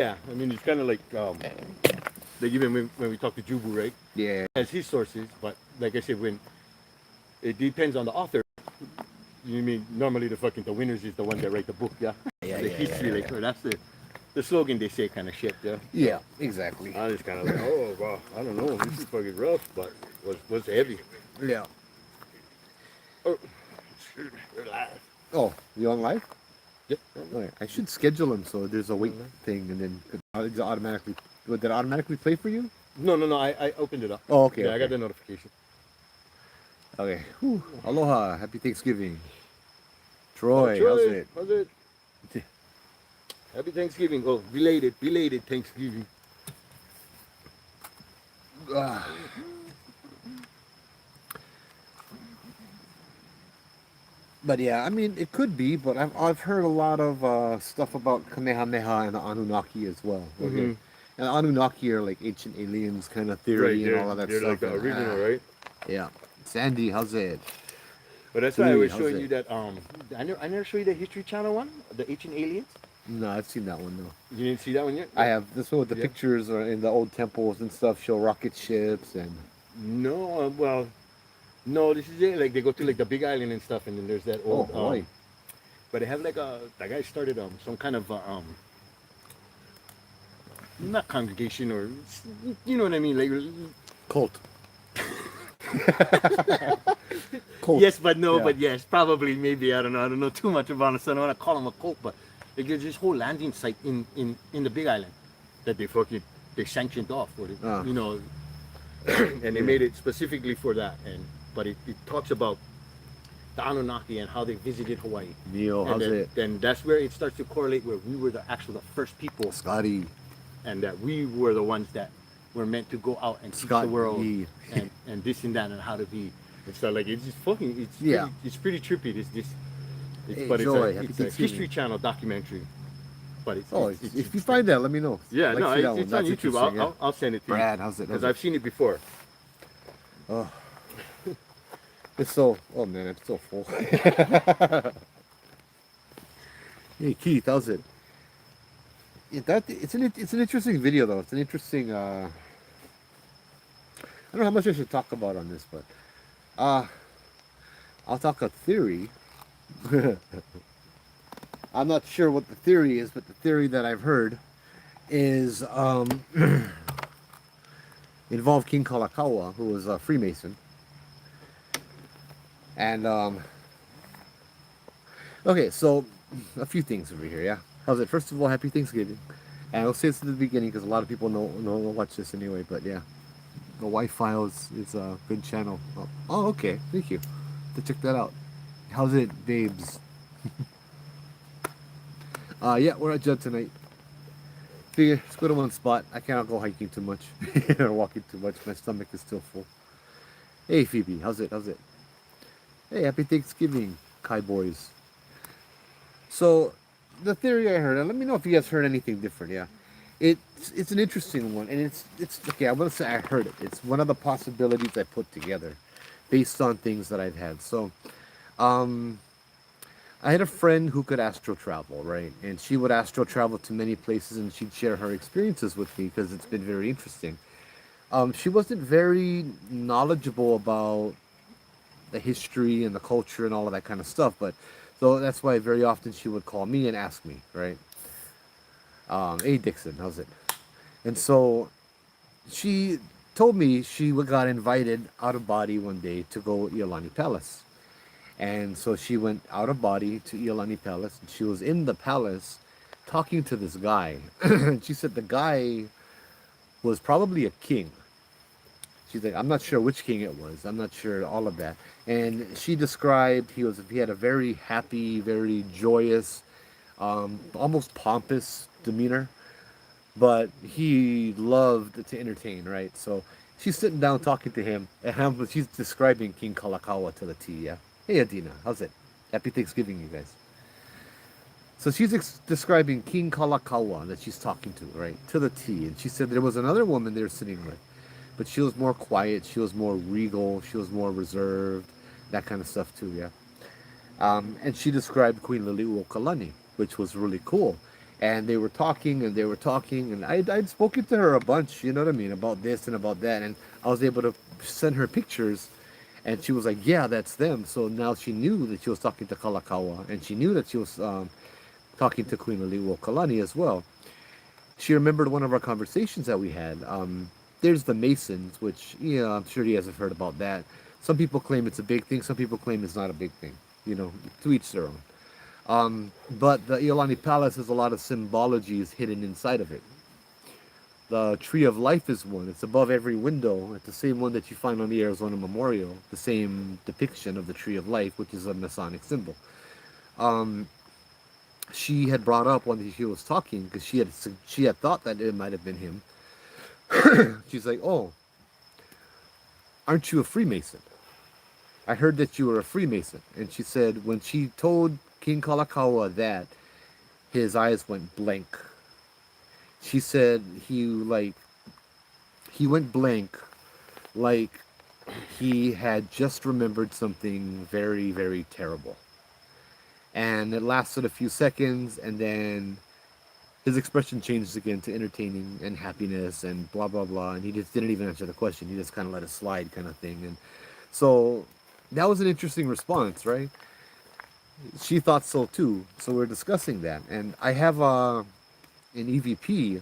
Yeah, I mean, it's kind of like even when we talk to Jubu, right? Yeah. Has his sources, but like I said, when it depends on the author. You mean normally the winners is the one that write the book, yeah? Yeah, The yeah, yeah, history, yeah, like yeah. that's the slogan they say kind of shit, yeah. Yeah, So exactly. I was kind of like, oh wow, I don't know, this is fucking rough, but was heavy. Yeah. Oh, excuse me, we're live. Oh, you on live? Yep. Okay. I should schedule them so there's a wait thing, and then it automatically. Did it automatically play for you? No, I opened it up. Oh, okay, Yeah, I got okay, the notification. okay. Whew. Aloha, happy Thanksgiving, Oh, Troy. How's Troy, it? how's it? Happy Thanksgiving. Oh, belated Thanksgiving. Ah. But yeah, I mean, it could be, but I've heard a lot of stuff about Kamehameha and the Anunnaki as well. Okay, Mm-hmm. and the Anunnaki are like ancient aliens kind of Right, theory and all of that they're like stuff. the And original, right? yeah, Sandy, how's it? But that's why I Tui, was how's showing it? you that I never showed you the History Channel one, the ancient aliens. No, I've seen that one though. You didn't see that one yet? I have this one with the Yeah. pictures in the old temples and stuff, show rocket ships and No, well, no, this is it. Like they go to like the Big Island and stuff, and then there's that oh old. Hawaii. But they have like that guy started some kind of not congregation or you know what I mean, like Cult. Cult. yes, but no, Yeah. but yes, probably maybe I don't know too much about it, so I don't want to call him a cult, but like, there's this whole landing site in the Big Island that they sanctioned off for it, you know, and they made it specifically for that, but it talks about the Anunnaki and how they visited Hawaii. Neil, how's And it? then that's where it starts to correlate where we were the first people, Scotty. and that we were the ones that were meant to go out and teach Scott the world E. and this and that and how to be. And so like it's just fucking Yeah. it's pretty trippy. Hey, But Joy, it's happy a Thanksgiving. History Channel documentary. But Oh, if you find that, let me know. yeah, I'd no, like to see that one. it's on That's YouTube. interesting, yeah. I'll send it to Brad, you how's it? because How's I've seen it before. Oh, it's so. Oh man, it's so full. Hey Keith, how's it? Yeah, it's an interesting video though. It's an interesting. I don't know how much I should talk about on this, but I'll talk a theory. I'm not sure what the theory is, but the theory that I've heard is involved King Kalakaua, who was a Freemason. And okay, so a few things over here, yeah. How's it? First of all, happy Thanksgiving. And I'll say this at the beginning because a lot of people know watch this anyway. But yeah, the Wi-Fi is a good channel. Oh, okay, thank you. To check that out. How's it, babes? Yeah, we're at Judd tonight. Figure, let's go to one spot. I cannot go hiking too much or walking too much. My stomach is still full. Hey Phoebe, how's it? How's it? Hey, happy Thanksgiving, Kai boys. So, the theory I heard, and let me know if you guys heard anything different. Yeah, it's an interesting one, and it's okay. I'm gonna say I heard it. It's one of the possibilities I put together, based on things that I've had. So, I had a friend who could astral travel, right? And she would astral travel to many places, and she'd share her experiences with me because it's been very interesting. She wasn't very knowledgeable about the history and the culture and all of that kind of stuff, but so that's why very often she would call me and ask me, right? Hey Dixon, how's it? And so she told me she got invited out of body one day to go Iolani Palace. And so she went out of body to Iolani Palace, and she was in the palace talking to this guy. And she said the guy was probably a king. She's like, I'm not sure which king it was. I'm not sure all of that. And she described he had a very happy, very joyous, almost pompous demeanor. But he loved to entertain, right? So she's sitting down talking to him, and she's describing King Kalakaua to the T, yeah? Hey Adina, how's it? Happy Thanksgiving, you guys. So she's describing King Kalakaua that she's talking to, right? To the T. And she said there was another woman they were sitting with. But she was more quiet, she was more regal, she was more reserved, that kind of stuff too, yeah. And she described Queen Liliuokalani, which was really cool. And they were talking and they were talking, and I'd spoken to her a bunch, you know what I mean, about this and about that, and I was able to send her pictures, and she was like, yeah, that's them. So now she knew that she was talking to Kalakaua, and she knew that she was talking to Queen Aliuokalani as well. She remembered one of our conversations that we had. There's the Masons, which, I'm sure you guys have heard about that. Some people claim it's a big thing, some people claim it's not a big thing, to each their own. But the Iolani Palace has a lot of symbologies hidden inside of it. The Tree of Life is one. It's above every window. It's the same one that you find on the Arizona Memorial. The same depiction of the Tree of Life, which is a Masonic symbol. She had brought up when she was talking, because she had thought that it might have been him. She's like, oh, aren't you a Freemason? I heard that you were a Freemason. And she said when she told King Kalakaua that, his eyes went blank. She said he went blank, like he had just remembered something very, very terrible. And it lasted a few seconds, and then his expression changed again to entertaining and happiness and blah, blah, blah. And he just didn't even answer the question. He just kind of let it slide kind of thing. And so that was an interesting response, right? She thought so too. So we're discussing that. And I have an EVP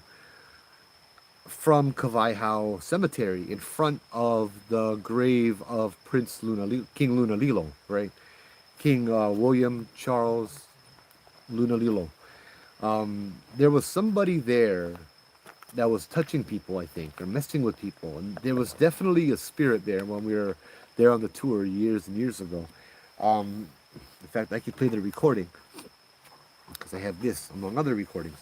from Kavaihau Cemetery in front of the grave of King Lunalilo, right? King William Charles Lunalilo. There was somebody there that was touching people, I think, or messing with people. And there was definitely a spirit there when we were there on the tour years and years ago. In fact, I could play the recording because I have this among other recordings.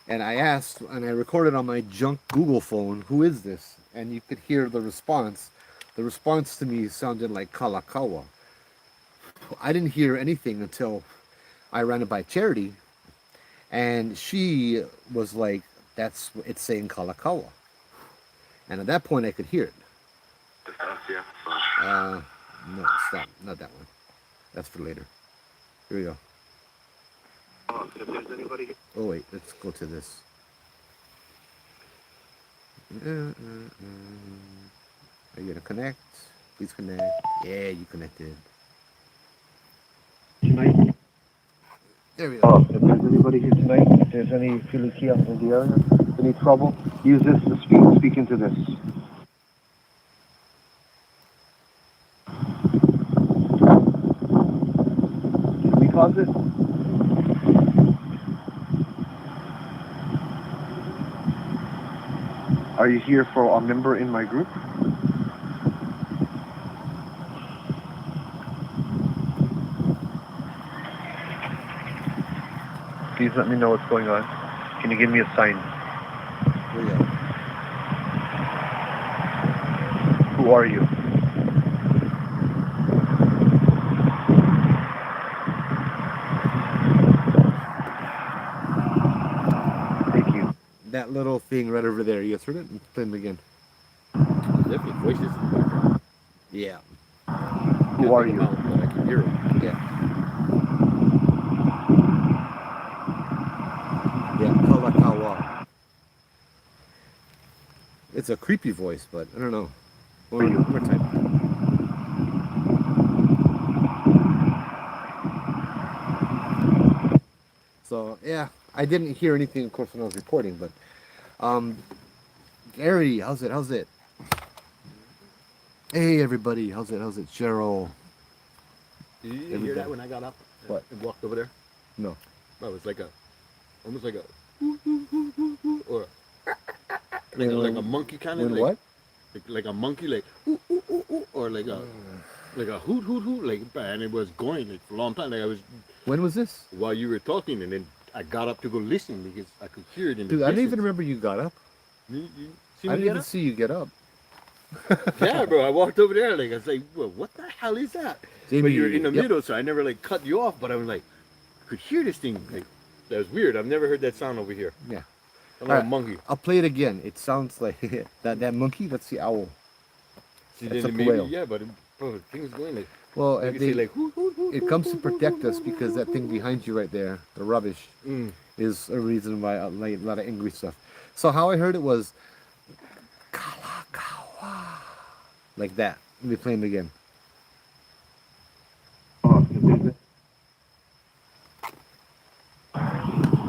And I asked, and I recorded on my junk Google phone, who is this? And you could hear the response. The response to me sounded like Kalakaua. I didn't hear anything until I ran it by Charity, and she was like, it's saying Kalakaua. And at that point I could hear it. No, stop, not that one. That's for later. Here we go. If there's anybody... Oh wait, let's go to this. Are you gonna connect? Please connect. Yeah, you connected. Tonight? There we go. If there's anybody here tonight, if there's any Filikia in the area, any trouble, use this to speak into this. Can we cause it? Are you here for a member in my group? Please let me know what's going on. Can you give me a sign? Here we go. Who are you? Thank you. That little thing right over there. You guys heard it? Play them again. Definitely voices in the background. Yeah. Who are you? But I can hear it. Yeah. Yeah, Kalakaua. It's a creepy voice, but I don't know. One more time. So yeah, I didn't hear anything, of course, when I was reporting, but Gary, how's it? Hey everybody, how's it? Cheryl. Did you hear that when I got up? What? And walked over there? No. No, it was like almost like a or like a monkey kind of When like, what? like a monkey like or like a hoot hoot hoot like, and it was going like for a long time. Like I was. When was this? While you were talking, and then I got up to go listen because I could hear it in Dude, the I didn't even distance. remember you got up. You see I me didn't get even up? see you get up. Yeah, bro. I walked over there like I was like, well, what the hell is that? Jamie, But you were in the yep. middle, so I never like cut you off. But I was like, I could hear this thing. Like that was weird. I've never heard that sound over here. Yeah. I'm like Alright, a monkey. I'll play it again. It sounds like that monkey. That's the owl. See, That's then a maybe, whale. yeah, but bro, the thing was going like. Well, You could say like, hoo, hoo, hoo, it hoo, comes hoo, to hoo, protect hoo, us hoo, because hoo, that hoo, thing hoo. behind you right there, the rubbish, is a reason why like a lot of angry stuff. So how I heard it was Kalakaua, like that. Let me play him again.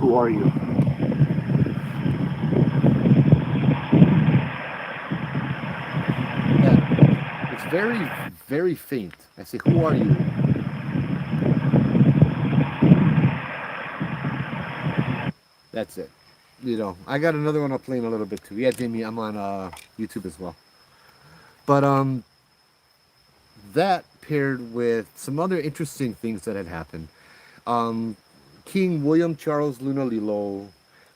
Who are you? Yeah, it's very, very faint. I say, who are you? That's it. You know, I got another one I'll play in a little bit too. Yeah, Jamie, I'm on YouTube as well. But that paired with some other interesting things that had happened. Um, King William Charles Lunalilo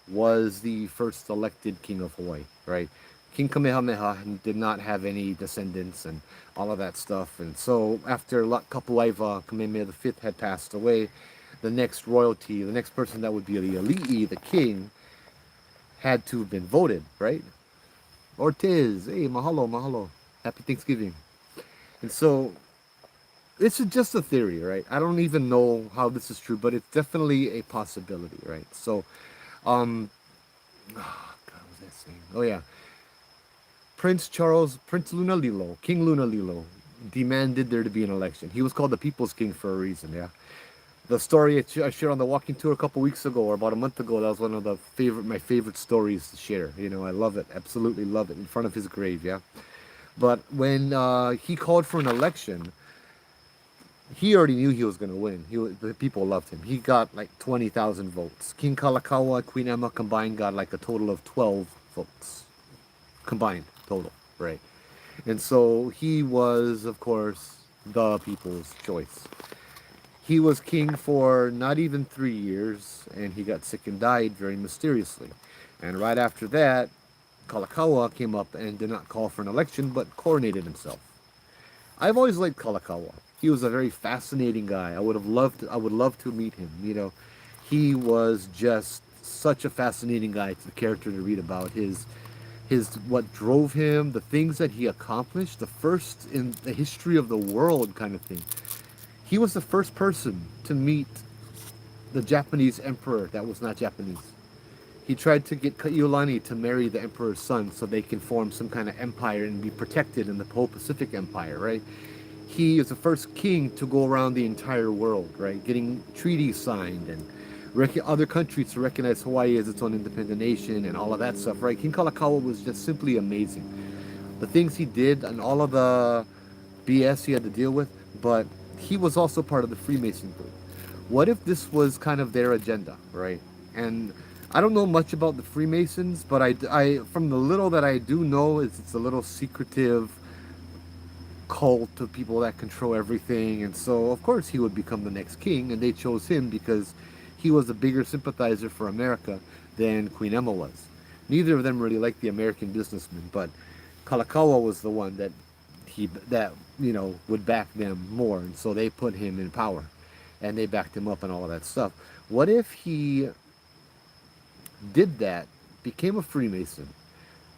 was the first elected king of Hawaii, right? King Kamehameha did not have any descendants and all of that stuff. And so after Kapuaiva, Kamehameha V had passed away, the next royalty, the next person that would be the ali'i, the king, had to have been voted, right? Ortiz, hey, mahalo, mahalo. Happy Thanksgiving. And so it's just a theory, right? I don't even know how this is true, but it's definitely a possibility, right? So, oh, God, what was that saying? Oh, yeah. Prince Lunalilo, King Lunalilo, demanded there to be an election. He was called the People's King for a reason, yeah. The story I shared on the walking tour a couple weeks ago, or about a month ago, that was one of my favorite stories to share. You know, I love it, absolutely love it, in front of his grave, yeah. But when he called for an election, he already knew he was going to win. The people loved him. He got like 20,000 votes. King Kalakaua, Queen Emma combined got like a total of 12 votes. Combined total, right? And so he was, of course, the people's choice. He was king for not even 3 years, and he got sick and died very mysteriously. And right after that, Kalakaua came up and did not call for an election, but coronated himself. I've always liked Kalakaua. He was a very fascinating guy. I would love to meet him. You know, he was just such a fascinating guy. It's a character to read about. His what drove him, the things that he accomplished, the first in the history of the world kind of thing. He was the first person to meet the Japanese emperor that was not Japanese. He tried to get Iolani to marry the emperor's son so they can form some kind of empire and be protected in the whole Pacific Empire, right? He is the first king to go around the entire world, right? Getting treaties signed and other countries to recognize Hawaii as its own independent nation and all of that stuff, right? King Kalakaua was just simply amazing. The things he did and all of the BS he had to deal with, but he was also part of the Freemason group. What if this was kind of their agenda, right? And I don't know much about the Freemasons, but I from the little that I do know, it's a little secretive cult of people that control everything. And so, of course, he would become the next king, and they chose him because he was a bigger sympathizer for America than Queen Emma was. Neither of them really liked the American businessmen, but Kalakaua was the one that would back them more, and so they put him in power, and they backed him up and all of that stuff. What if he did that, became a Freemason,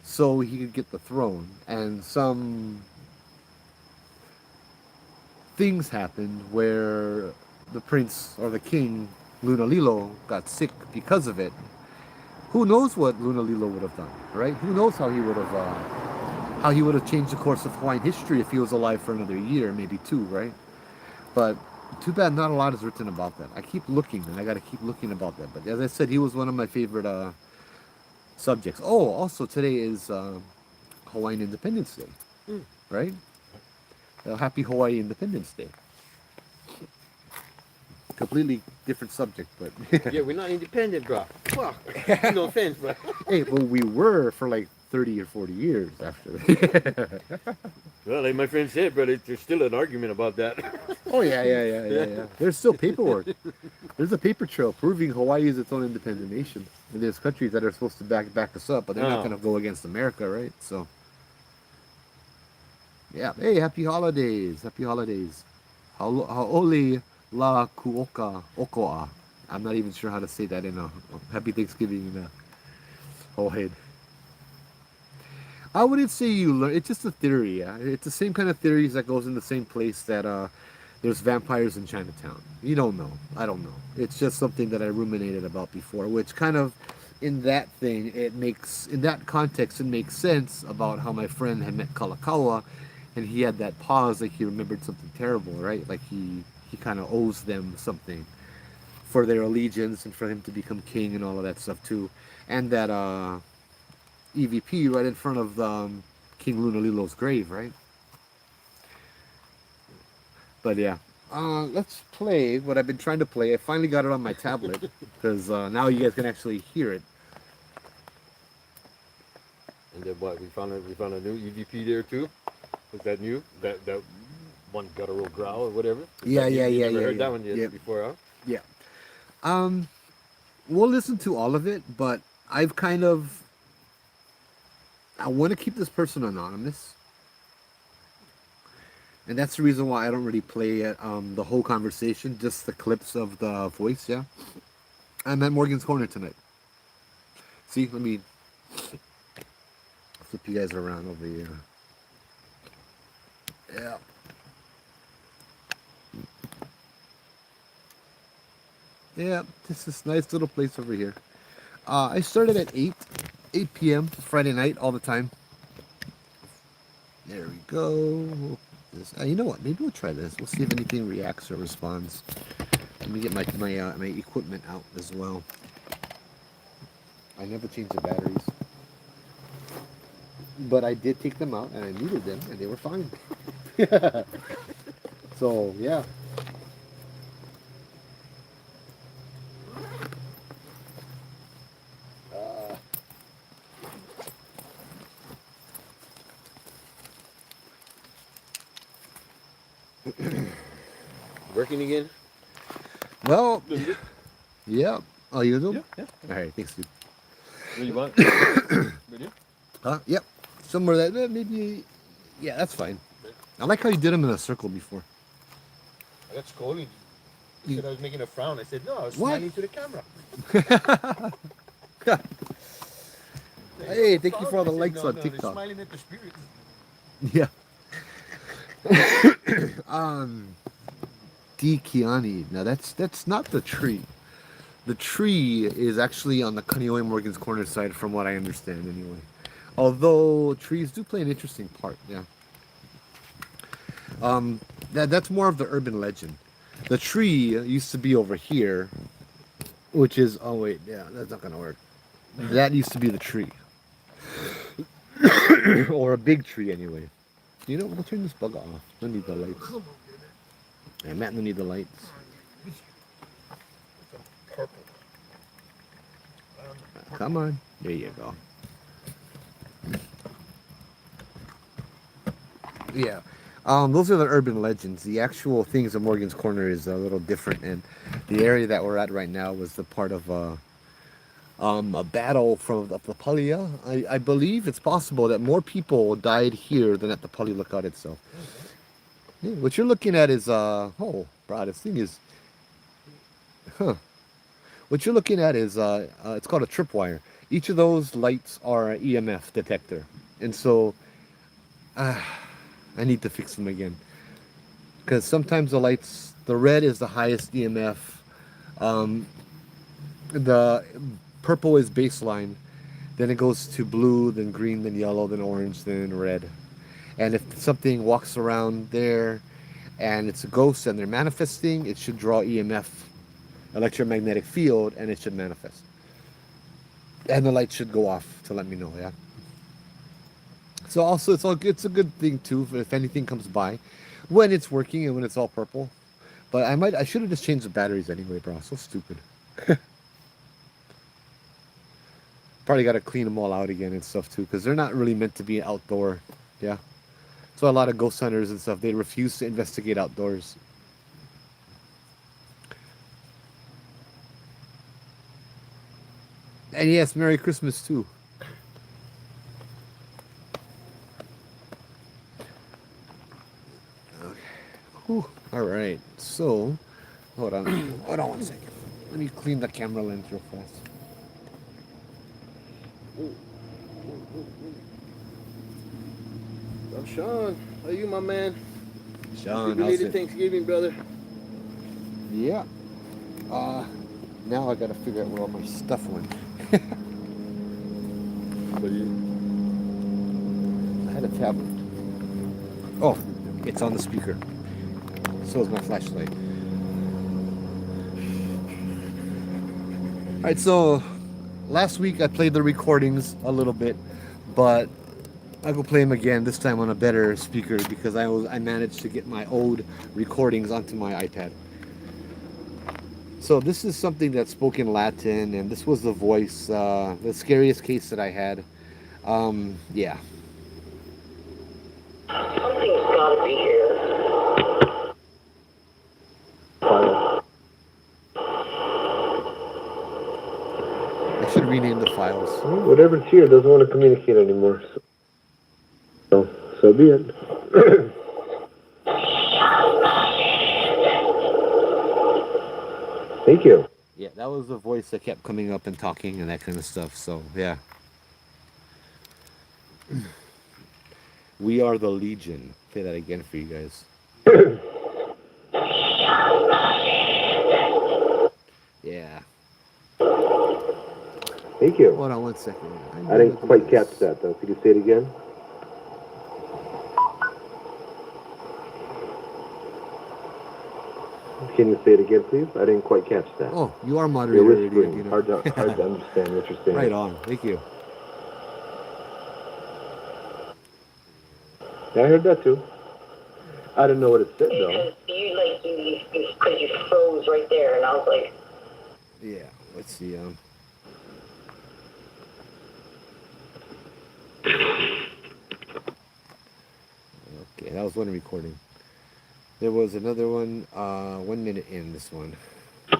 so he could get the throne, and some things happened where the prince or the king Lunalilo got sick because of it? Who knows what Lunalilo would have done, right? Who knows how he would have changed the course of Hawaiian history if he was alive for another year, maybe two, right? But too bad not a lot is written about that. I keep looking, and I got to keep looking about that. But as I said, he was one of my favorite subjects. Oh, also today is Hawaiian Independence Day, right? Happy Hawaii Independence Day. Completely different subject, but yeah, we're not independent, bro. Fuck. No offense, bro. Hey, well, we were for like 30 or 40 years after that. Well, like my friend said, brother, there's still an argument about that. Oh yeah. There's still paperwork. There's a paper trail proving Hawaii is its own independent nation, and there's countries that are supposed to back us up, but they're not going to go against America, right? So, yeah. Hey, happy holidays! Happy holidays! Haole la kuoka okoa. I'm not even sure how to say that in a happy Thanksgiving in a Hawaiian. I wouldn't say you learn. It's just a theory. Yeah? It's the same kind of theories that goes in the same place that there's vampires in Chinatown. You don't know. I don't know. It's just something that I ruminated about before, which kind of, in that thing, in that context, it makes sense about how my friend had met Kalakaua, and he had that pause, like he remembered something terrible, right? Like he kind of owes them something for their allegiance and for him to become king and all of that stuff too. And that EVP right in front of King Lunalilo's grave, right? But yeah, let's play what I've been trying to play. I finally got it on my tablet because now you guys can actually hear it. And then what? We found a new EVP there too. Was that new? That one guttural growl or whatever? Yeah. Never heard that one yet before, huh? Yeah. We'll listen to all of it, but I want to keep this person anonymous. And that's the reason why I don't really play it, the whole conversation, just the clips of the voice, yeah? I'm at Morgan's Corner tonight. See, let me flip you guys around over here. Yeah. Yeah, this is a nice little place over here. I started at 8 p.m. Friday night all the time. There we go. You know what? Maybe we'll try this. We'll see if anything reacts or responds. Let me get my equipment out as well. I never changed the batteries, but I did take them out and I needed them, and they were fine. So yeah. Working again? Well, yeah. Oh, you do? Yeah. All right, thanks, dude. What do you want? Video? Yep. Somewhere that maybe. Yeah, that's fine. Okay. I like how you did them in a circle before. I got scolded. You said I was making a frown. I said, no, I was What? smiling to the camera. Hey, thank you for all the likes on They're TikTok. smiling at the spirits. Yeah. D. Kiani. Now that's not the tree. The tree is actually on the Kaneohe Morgan's Corner side, from what I understand, anyway. Although trees do play an interesting part, yeah. That's more of the urban legend. The tree used to be over here, which is that's not gonna work. That used to be the tree, or a big tree, anyway. You know, we'll turn this bug off. I need the lights. Yeah, Matt, I need the lights. Purple. Come on. There you go. Yeah. Those are the urban legends. The actual things of Morgan's Corner is a little different, and the area that we're at right now was the part of a battle from the Pali. I believe it's possible that more people died here than at the Pali lookout itself. Yeah, what you're looking at is oh, bro, this thing is, What you're looking at is it's called a tripwire. Each of those lights are an EMF detector, and so I need to fix them again, because sometimes the lights, the red is the highest EMF, the purple is baseline, then it goes to blue, then green, then yellow, then orange, then red. And if something walks around there and it's a ghost and they're manifesting, it should draw EMF, electromagnetic field, and it should manifest. And the light should go off to let me know, yeah. So also it's a good thing too if anything comes by, when it's working and when it's all purple. But I should have just changed the batteries anyway, bro. So stupid. Probably got to clean them all out again and stuff too, because they're not really meant to be outdoor. Yeah. So a lot of ghost hunters and stuff, they refuse to investigate outdoors. And yes, Merry Christmas too. Okay. Whew. All right. So, hold on 1 second. Let me clean the camera lens real fast. I'm Sean. How you, my man? Sean, how's Belated it? Thanksgiving, brother. Yeah. Now I gotta figure out where all my stuff went. I had a tablet. Oh, it's on the speaker. So is my flashlight. Alright, so last week I played the recordings a little bit, but I'll go play them again, this time on a better speaker because I managed to get my old recordings onto my iPad. So this is something that spoke in Latin, and this was the voice, the scariest case that I had. Yeah. Something's gotta be here. I should rename the files. Whatever's here doesn't want to communicate anymore. So be it. Thank you. Yeah, that was the voice that kept coming up and talking and that kind of stuff. So, yeah. We are the Legion. Play that again for you guys. Yeah. Thank you. Hold on one second. I didn't quite catch that, though. Could you say it again? Can you say it again, please? I didn't quite catch that. Oh, you are You're moderator. whispering. You know. Hard to understand what you're saying. Right on. Thank you. Yeah, I heard that too. I didn't know what it said, though. Because you froze right there, and I was like, Yeah. Let's see. Okay, that was one recording. There was another one, 1 minute in this one.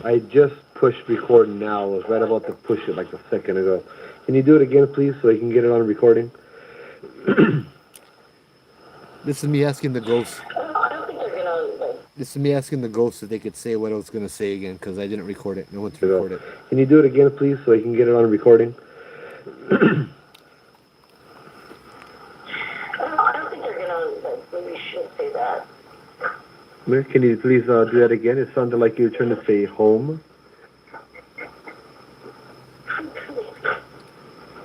I just pushed record now. I was right about to push it like a second ago. Can you do it again, please, so I can get it on recording? This is me asking the ghost. I don't think they're gonna, This is me asking the ghost if they could say what I was going to say again, because I didn't record it. No one to record it. Can you do it again, please, so I can get it on recording? I don't think they're gonna, maybe shouldn't say that. Can you please do that again? It sounded like you were trying to say home.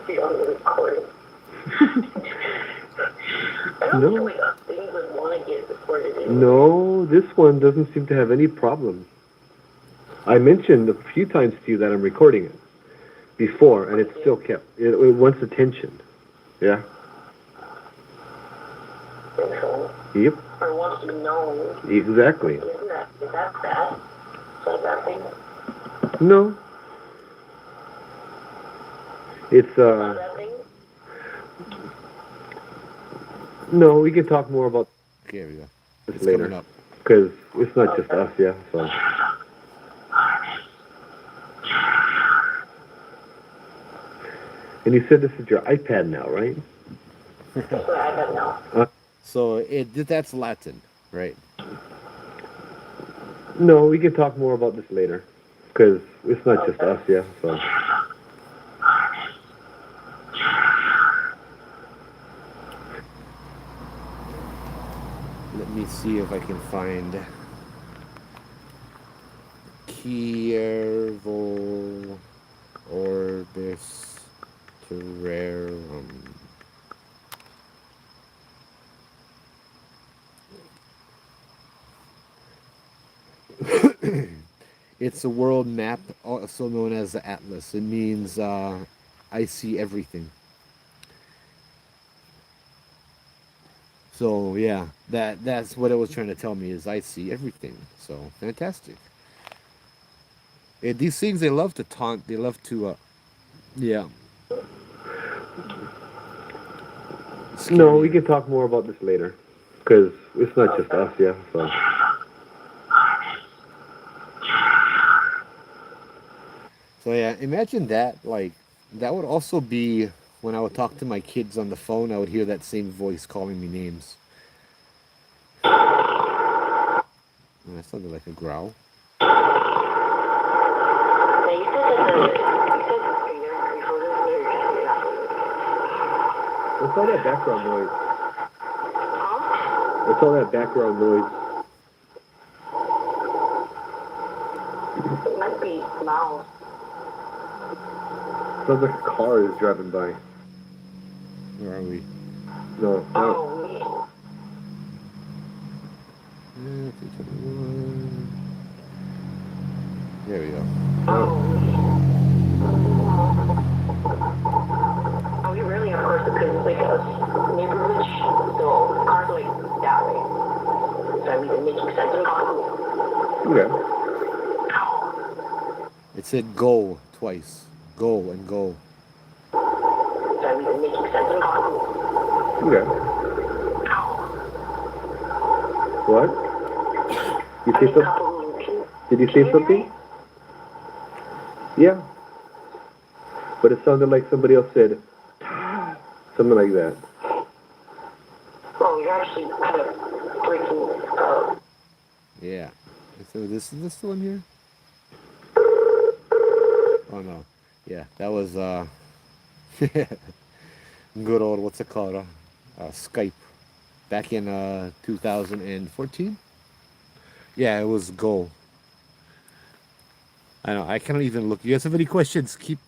Be on the recording. No. Things would want to get recorded in. No, this one doesn't seem to have any problem. I mentioned a few times to you that I'm recording it before, and it's still kept. It wants attention. Yeah. Yep. Or wants to be known. Exactly. Is that bad? Is that a bad thing? No. It's Not a bad thing? No, we can talk more about Okay, here we go. this It's later. coming up. Because it's not just us, yeah. So. And you said this is your iPad now, right? That's what I don't know. So that's Latin, right? No, we can talk more about this later. Because it's not just us, yeah. So. Let me see if I can find Kiervo Orbis Terrarum. It's a world map, also known as the Atlas. It means I see everything. So yeah, that's what it was trying to tell me is I see everything. So fantastic. These things, they love to taunt. They love to, yeah. No, we can talk more about this later. Because it's not just us, yeah. So. So yeah, imagine that. Like that would also be when I would talk to my kids on the phone. I would hear that same voice calling me names. Oh, that sounded like a growl. What's all that background noise? What's all that background noise? Mouse. Sounds like a car is driving by. Where are we? No. Oh, There we go. Oh, we really, of course, because it's like a neighborhood, so cars are like that way. So I mean, it making sense in Kalakaua. Okay. It said go twice. Go and go. So I mean, it making sense in Kalakaua. Okay. What? You say something? Did you say something? Yeah. But it sounded like somebody else said, something like that. Oh, you're actually kind of breaking. Yeah. So this is this the one here? Oh no. Yeah, that was good old what's it called? Skype. Back in 2014. Yeah, it was Go. I know. I cannot even look. You guys have any questions? Keep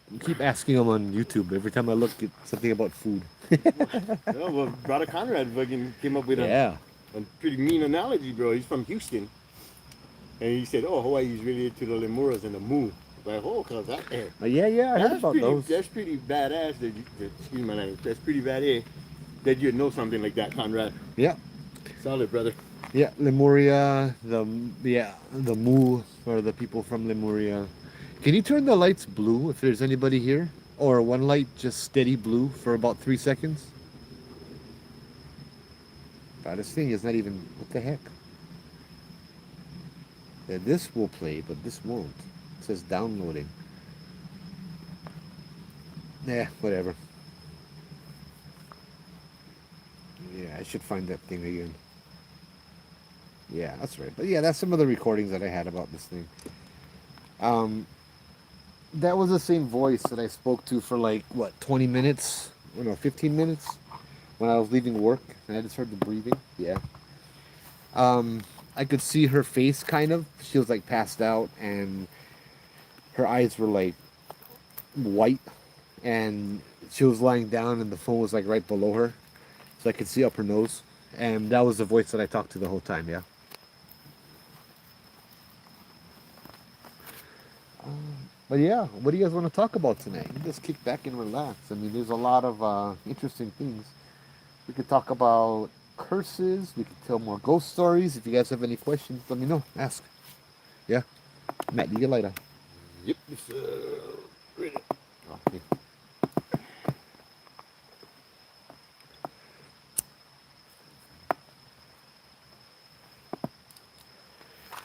asking them on YouTube. Every time I look, it's something about food. No, well, brother Conrad fucking came up with Yeah. a pretty mean analogy, bro. He's from Houston. And he said, oh, Hawaii is related to the Lemuras and the Mu. Like, oh, cause that, Yeah, I heard about those. That's pretty badass. Excuse my language. That's pretty badass that you'd know something like that, Conrad. Yeah. Solid, brother. Yeah, Lemuria, the Mu, or the people from Lemuria. Can you turn the lights blue if there's anybody here? Or one light just steady blue for about 3 seconds? God, this thing is not even, what the heck? Yeah, this will play, but this won't. It says downloading. Yeah, whatever. Yeah, I should find that thing again. Yeah, that's right. But yeah, that's some of the recordings that I had about this thing. That was the same voice that I spoke to for like, what, 20 minutes? Or no, 15 minutes? When I was leaving work and I just heard the breathing. Yeah. I could see her face kind of. She was like passed out and her eyes were like white and she was lying down and the phone was like right below her. So I could see up her nose. And that was the voice that I talked to the whole time, yeah. But yeah, what do you guys want to talk about tonight? You just kick back and relax. I mean, there's a lot of interesting things. We could talk about curses. We could tell more ghost stories. If you guys have any questions, let me know. Ask. Yeah? Matt, you get lighter. Yep. Ready. Okay.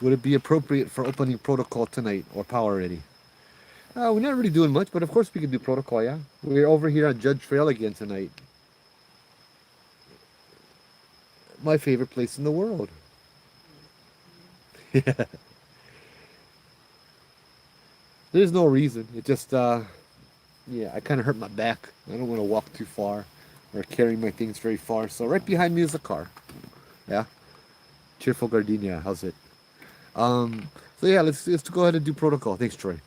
Would it be appropriate for opening protocol tonight or power ready? We're not really doing much, but of course we could do protocol, yeah? We're over here on Judge Trail again tonight. My favorite place in the world. Yeah. There's no reason. It just, yeah, I kind of hurt my back. I don't want to walk too far or carry my things very far. So right behind me is a car. Yeah. Cheerful Gardenia. How's it? So yeah, let's go ahead and do protocol. Thanks, Troy.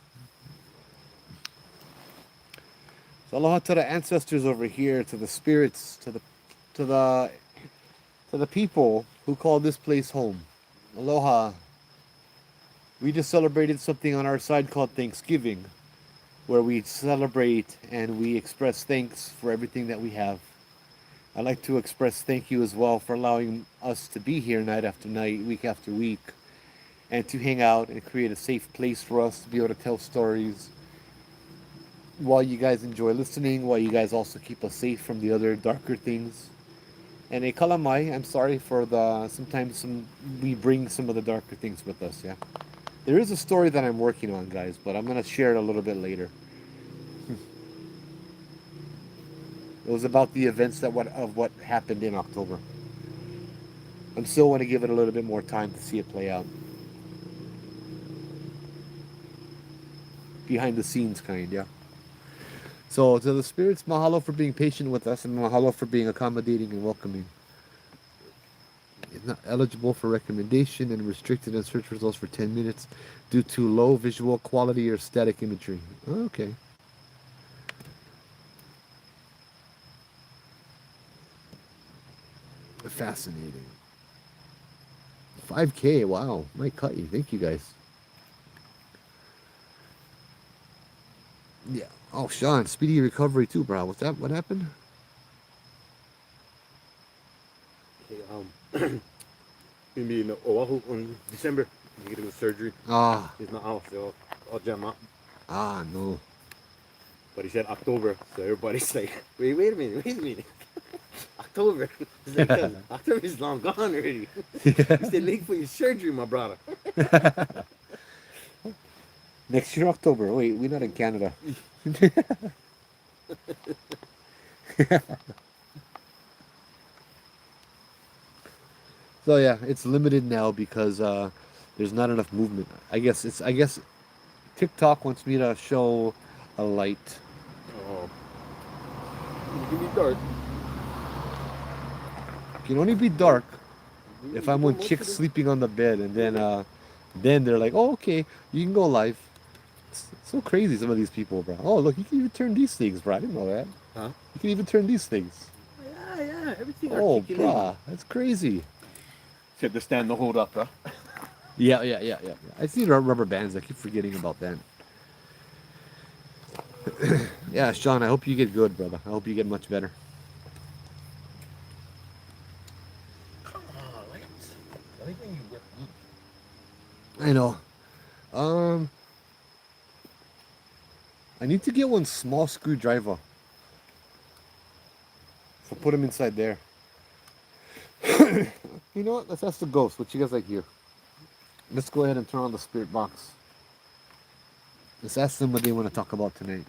So aloha to the ancestors over here, to the spirits, to the people who call this place home. Aloha. We just celebrated something on our side called Thanksgiving, where we celebrate and we express thanks for everything that we have. I'd like to express thank you as well for allowing us to be here night after night, week after week, and to hang out and create a safe place for us to be able to tell stories while you guys enjoy listening, while you guys also keep us safe from the other darker things. And a kalamai, I'm sorry for sometimes we bring some of the darker things with us, yeah. There is a story that I'm working on, guys, but I'm going to share it a little bit later. It was about the events of what happened in October. I'm still want to give it a little bit more time to see it play out. Behind the scenes kind, yeah. So to the spirits, mahalo for being patient with us and mahalo for being accommodating and welcoming. not eligible for recommendation and restricted in search results for 10 minutes due to low visual quality or static imagery. Okay. Fascinating. 5K, wow. Might cut you. Thank you guys. Yeah. Oh, Sean, speedy recovery too, bro. What's that? What happened? Okay, gonna be in Oahu on December. He's getting a surgery. Ah. He's not out, so I'll jam up. Ah, no. But he said October, so everybody's like, wait a minute. October. He's like, October is long gone already. He's still late for your surgery, my brother. Next year, October. Wait, we're not in Canada. So yeah, it's limited now because there's not enough movement. I guess TikTok wants me to show a light. Oh. It's gonna be dark. It can only be dark if I'm with chicks sleeping on the bed, and then they're like, "Oh, okay, you can go live." It's so crazy, some of these people, bro. Oh, look, you can even turn these things, bro. I didn't know that. Huh? You can even turn these things. Yeah, everything Oh, articulated. bro, that's crazy. Except the stand to hold up, huh? Yeah. I see rubber bands. I keep forgetting about that. Yeah, Sean, I hope you get good, brother. I hope you get much better. I know. I need to get one small screwdriver. So put them inside there. You know what? Let's ask the ghost. What you guys like here? Let's go ahead and turn on the spirit box. Let's ask them what they want to talk about tonight.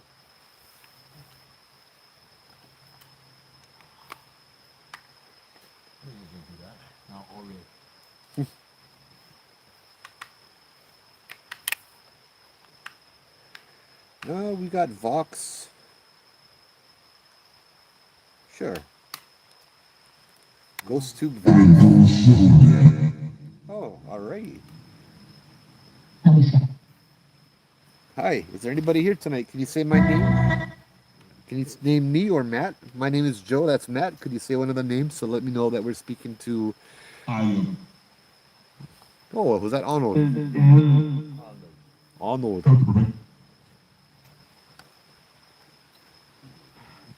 We got Vox. Sure. Ghost Tube Vox. Oh, alright. Hi, is there anybody here tonight? Can you say my name? Can you name me or Matt? My name is Joe, that's Matt. Could you say one of the names so let me know that we're speaking to... Oh, was that Arnold? Arnold.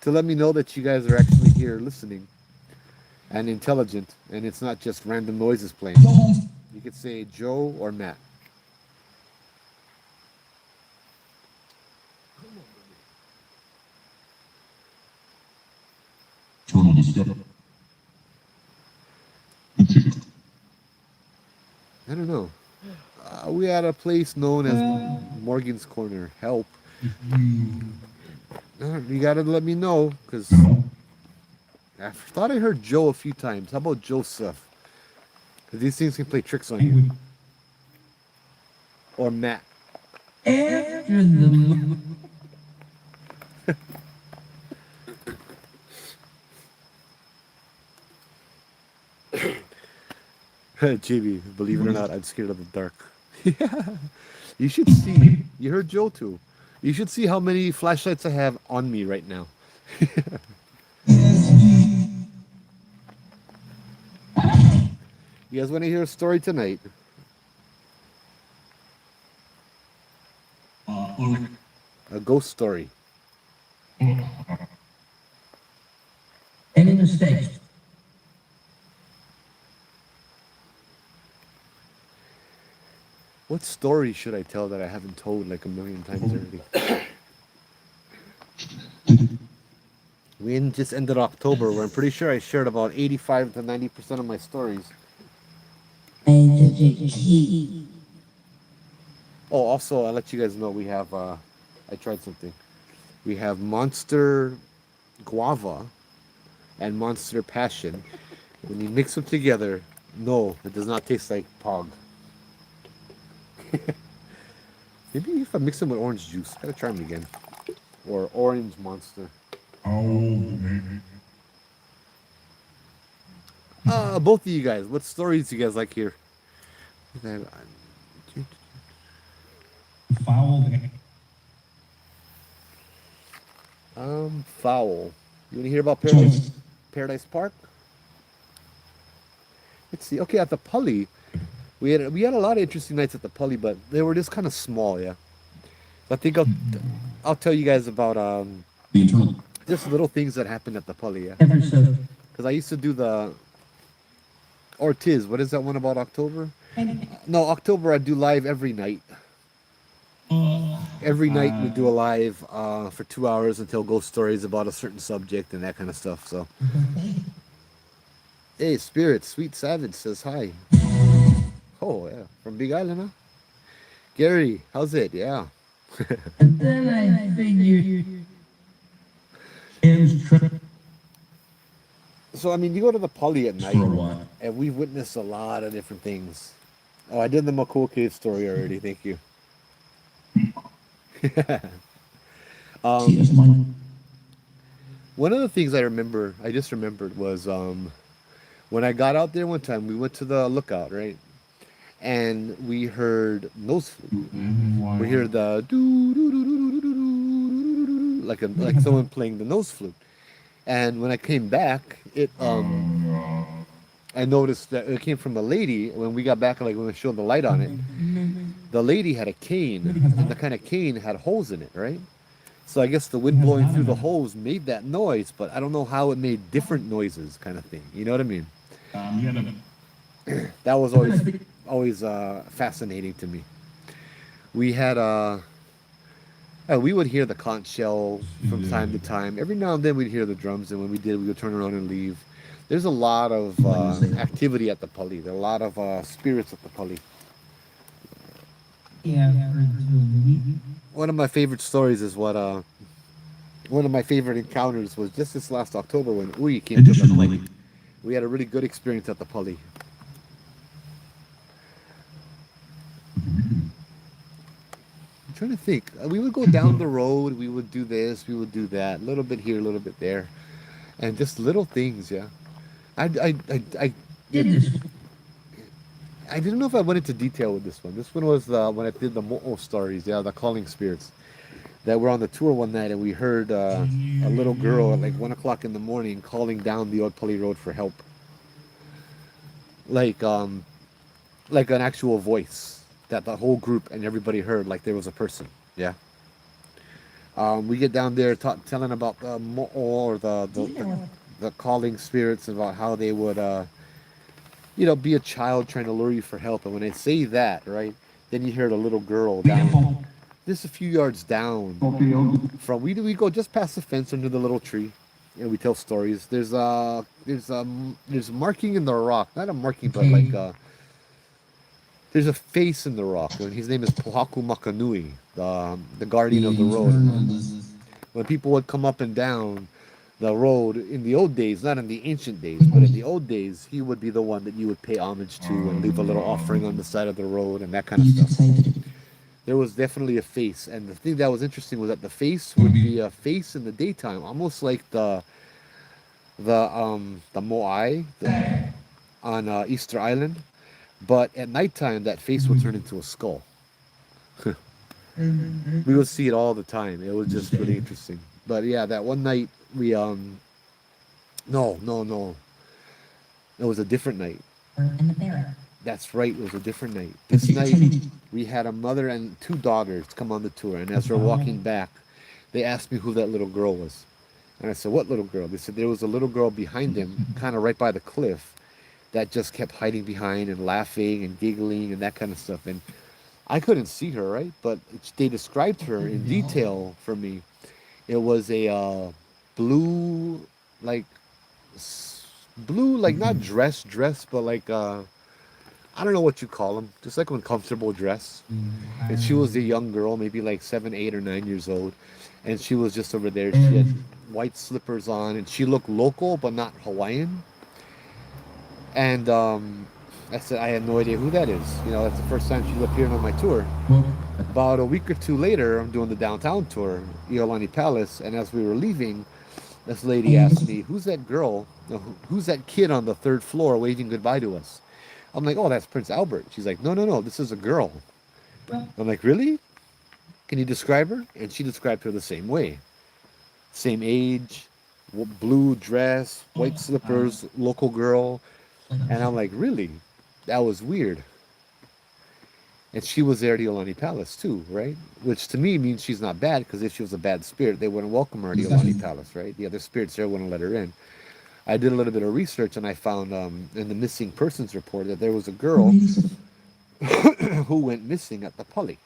To let me know that you guys are actually here listening and intelligent, and it's not just random noises playing. You could say Joe or Matt. I don't know. We at a place known as Morgan's Corner. Help. You gotta let me know, because I thought I heard Joe a few times. How about Joseph? Because these things can play tricks on you. Or Matt. After the... JB, believe it or not, I'm scared of the dark. Yeah. You should see. You heard Joe too. You should see how many flashlights I have on me right now. You guys want to hear a story tonight? A ghost story. Any mistakes? What story should I tell that I haven't told like a million times already? We just ended October, where I'm pretty sure I shared about 85 to 90% of my stories. Oh, also, I'll let you guys know we have, I tried something. We have Monster Guava and Monster Passion. When you mix them together, no, it does not taste like Pog. Maybe if I mix them with orange juice, gotta try them again. Or Orange Monster. Both of you guys, what stories do you guys like here? Foul. Foul. You want to hear about Paradise Park? Let's see. Okay, at the Pali, we had a lot of interesting nights at the Pali, but they were just kind of small, yeah. I think I'll tell you guys about The internal. just little things that happened at the Pali, yeah. Ever so. Because I used to do the Ortiz. What is that one about October? No, October I do live every night. Every night we do a live for 2 hours until ghost stories about a certain subject and that kind of stuff. So, hey, Spirit, Sweet Savage says hi. Oh yeah, from Big Island, huh? Gary, how's it? Yeah. And then I figured. So I mean, you go to the Pali at night, For a while. and we've witnessed a lot of different things. Oh, I did the Makua Cave story already. Thank you. One of the things I just remembered was when I got out there one time, we went to the lookout, right? And we heard nose flute. We heard the doo doo doo doo doo doo doo doo, like someone playing the nose flute. And when I came back, I noticed that it came from a lady. When we got back, like when we showed the light on it, the lady had a cane, and the kind of cane had holes in it, right? So I guess the wind blowing through the holes made that noise, but I don't know how it made different noises, kind of thing. You know what I mean? That was always fascinating to me. We had we would hear the conch shell from time to time. Every now and then we'd hear the drums, and when we did, we would turn around and leave. There's a lot of activity at the Pali. There are a lot of spirits at the Pali. Yeah. One of my favorite stories is one of my favorite encounters was just this last October when Uri came to the Pali. We had a really good experience at the Pali. I'm trying to think. We would go down the road. We would do this. We would do that. A little bit here, a little bit there, and just little things. Yeah. I didn't know if I went into detail with this one. This one was when I did the Mo'o stories. Yeah, the calling spirits. That were on the tour one night, and we heard a little girl at like 1 o'clock in the morning calling down the Old Pali Road for help. Like an actual voice that the whole group and everybody heard, like there was a person. Yeah. We get down there telling about the Mo'o or the calling spirits, about how they would be a child trying to lure you for help. And when I say that, right, then you hear the little girl down just a few yards down from we go just past the fence under the little tree, and we tell stories. There's marking in the rock, not a marking, but like there's a face in the rock, and his name is Pohaku Makanui, the guardian of the road. When people would come up and down the road in the old days, not in the ancient days, but in the old days, he would be the one that you would pay homage to and leave a little offering on the side of the road and that kind of stuff. There was definitely a face, and the thing that was interesting was that the face would be a face in the daytime, almost like the Moai on Easter Island, but at nighttime that face would turn into a skull. We would see it all the time. It was just really interesting. But yeah, that one night we no, it was a different night. That's right, it was a different night. This night, we had a mother and 2 daughters come on the tour, and as we're walking back, they asked me who that little girl was. And I said, what little girl? They said there was a little girl behind them, kind of right by the cliff, that just kept hiding behind and laughing and giggling and that kind of stuff. And I couldn't see her, right? But they described her in detail for me. It was a blue, like not dress, but like I don't know what you call them, just like an uncomfortable dress. And she was a young girl, maybe like 7, 8, or 9 years old, and she was just over there. She had white slippers on, and she looked local but not Hawaiian. And I said I had no idea who that is. That's the first time she's appeared on my tour. About a week or 2 later, I'm doing the downtown tour, Iolani Palace, and as we were leaving, This lady asked me, "Who's that girl? Who's that kid on the third floor waving goodbye to us?" I'm like, "Oh, that's Prince Albert." She's like, "No, no, no, this is a girl." I'm like, "Really? Can you describe her?" And she described her the same way. Same age, blue dress, white slippers, local girl. And I'm like, "Really? That was weird." And she was there at the Iolani Palace too, right? Which to me means she's not bad, because if she was a bad spirit, they wouldn't welcome her at the Iolani Palace, right? The other spirits there wouldn't let her in. I did a little bit of research and I found in the missing persons report that there was a girl who went missing at the Pali.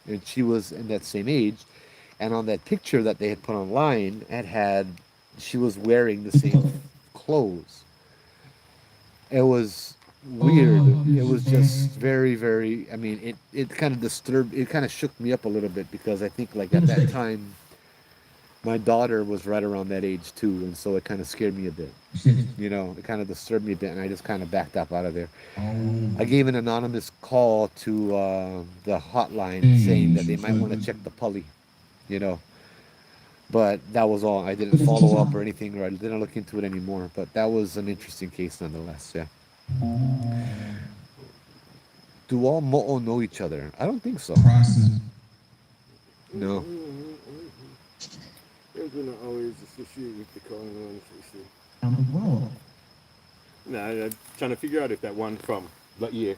And she was in that same age. And on that picture that they had put online, she was wearing the same clothes. It was weird. It was just very, very, I mean, it kind of it kind of shook me up a little bit, because I think like at that time, my daughter was right around that age too. And so it kind of scared me a bit. You know, it kind of disturbed me a bit, and I just kind of backed up out of there. I gave an anonymous call to the hotline saying that they might want to check the Pali, you know. But that was all. I didn't follow up or anything, or I didn't look into it anymore. But that was an interesting case nonetheless, yeah. Do all mo'o know each other? I don't think so. No. I'm gonna always associate with the calling one. Around the world. No, I'm trying to figure out if that one from Laie,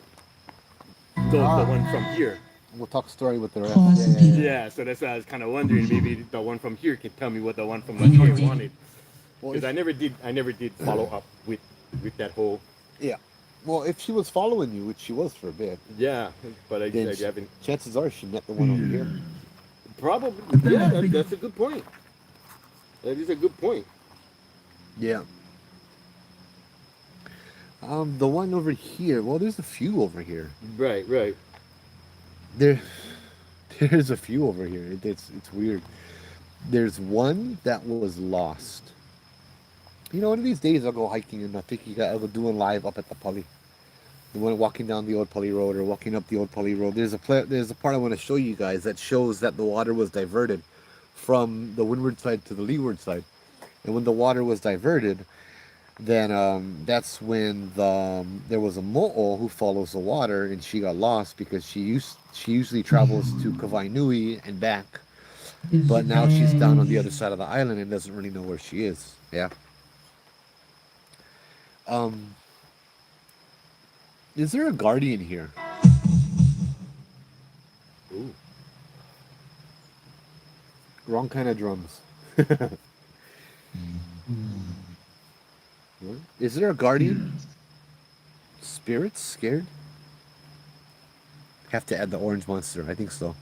the one from here. We'll talk story with the rest. Yeah, so that's why I was kind of wondering, maybe the one from here can tell me what the one from Laie wanted. Because I never did follow up with that whole. Yeah. Well, if she was following you, which she was for a bit, Yeah, but I then haven't. chances are she met the one over here. Probably. Yeah, that's a good point. That is a good point. Yeah. The one over here. Well, there's a few over here. Right. There's a few over here. It's weird. There's one that was lost. You know, one of these days I'll go hiking, and I think I'll go doing live up at the Pali. The one walking down the old Pali Road or walking up the old Pali Road. There's a part I want to show you guys that shows that the water was diverted from the windward side to the leeward side. And when the water was diverted, then that's when there was a mo'o who follows the water, and she got lost because she usually travels to Kawainui and back, but now she's down on the other side of the island and doesn't really know where she is. Yeah. Is there a guardian here? Ooh. Wrong kind of drums. What? Is there a guardian? Spirits? Scared? Have to add the orange monster. I think so.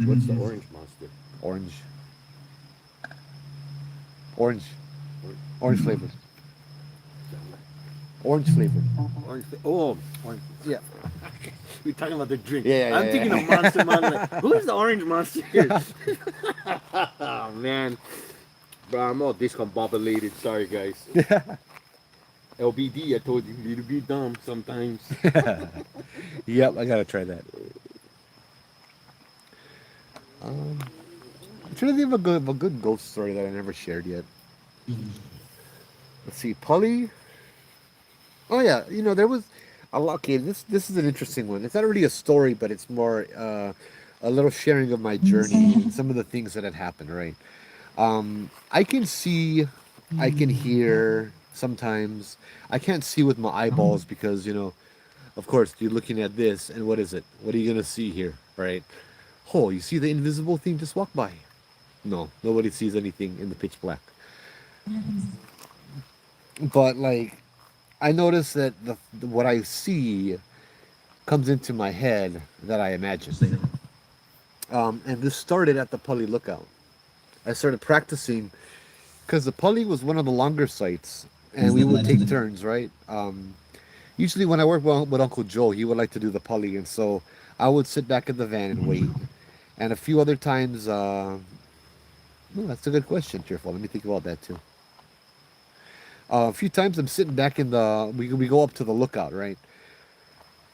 What's the orange monster? Orange. Orange. Orange flavored. Orange flavored. Orange. Oh, orange. Yeah. We're talking about the drink. Yeah, I'm thinking of Monster Man. Like, who's the orange monster? Oh, man. Bro, I'm all discombobulated. Sorry, guys. LBD, I told you, you to be dumb sometimes. Yep, I gotta try that. I'm trying to think of a good ghost story that I never shared yet. Let's see, Pali. Oh yeah, you know, there was a lot. Okay, this is an interesting one. It's not really a story, but it's more a little sharing of my journey and some of the things that had happened. Right. I can see, I can hear sometimes. I can't see with my eyeballs because, you know, of course, you're looking at this, and what is it? What are you gonna see here, right? Oh, you see the invisible thing just walk by? No, nobody sees anything in the pitch black. But like, I notice that what I see comes into my head that I imagine. And this started at the Pali Lookout. I started practicing because the Pali was one of the longer sites, and we would take turns, right? Usually when I worked with Uncle Joe, he would like to do the Pali, and so I would sit back in the van and wait. And a few other times, that's a good question, Cheerful. Let me think about that too. A few times I'm sitting back in we go up to the lookout, right?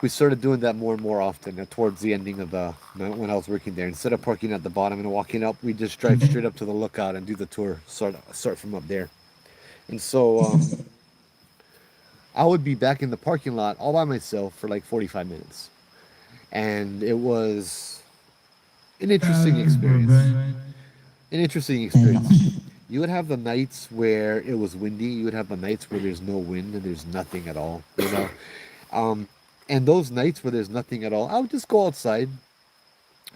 we started doing that more and more often towards the ending of the when I was working there. Instead of parking at the bottom and walking up, we just drive straight up to the lookout and do the tour. Start from up there. And so I would be back in the parking lot all by myself for like 45 minutes, and it was an interesting experience. An interesting experience. You would have the nights where it was windy. You would have the nights where there's no wind and there's nothing at all. You know. And those nights where there's nothing at all, I would just go outside,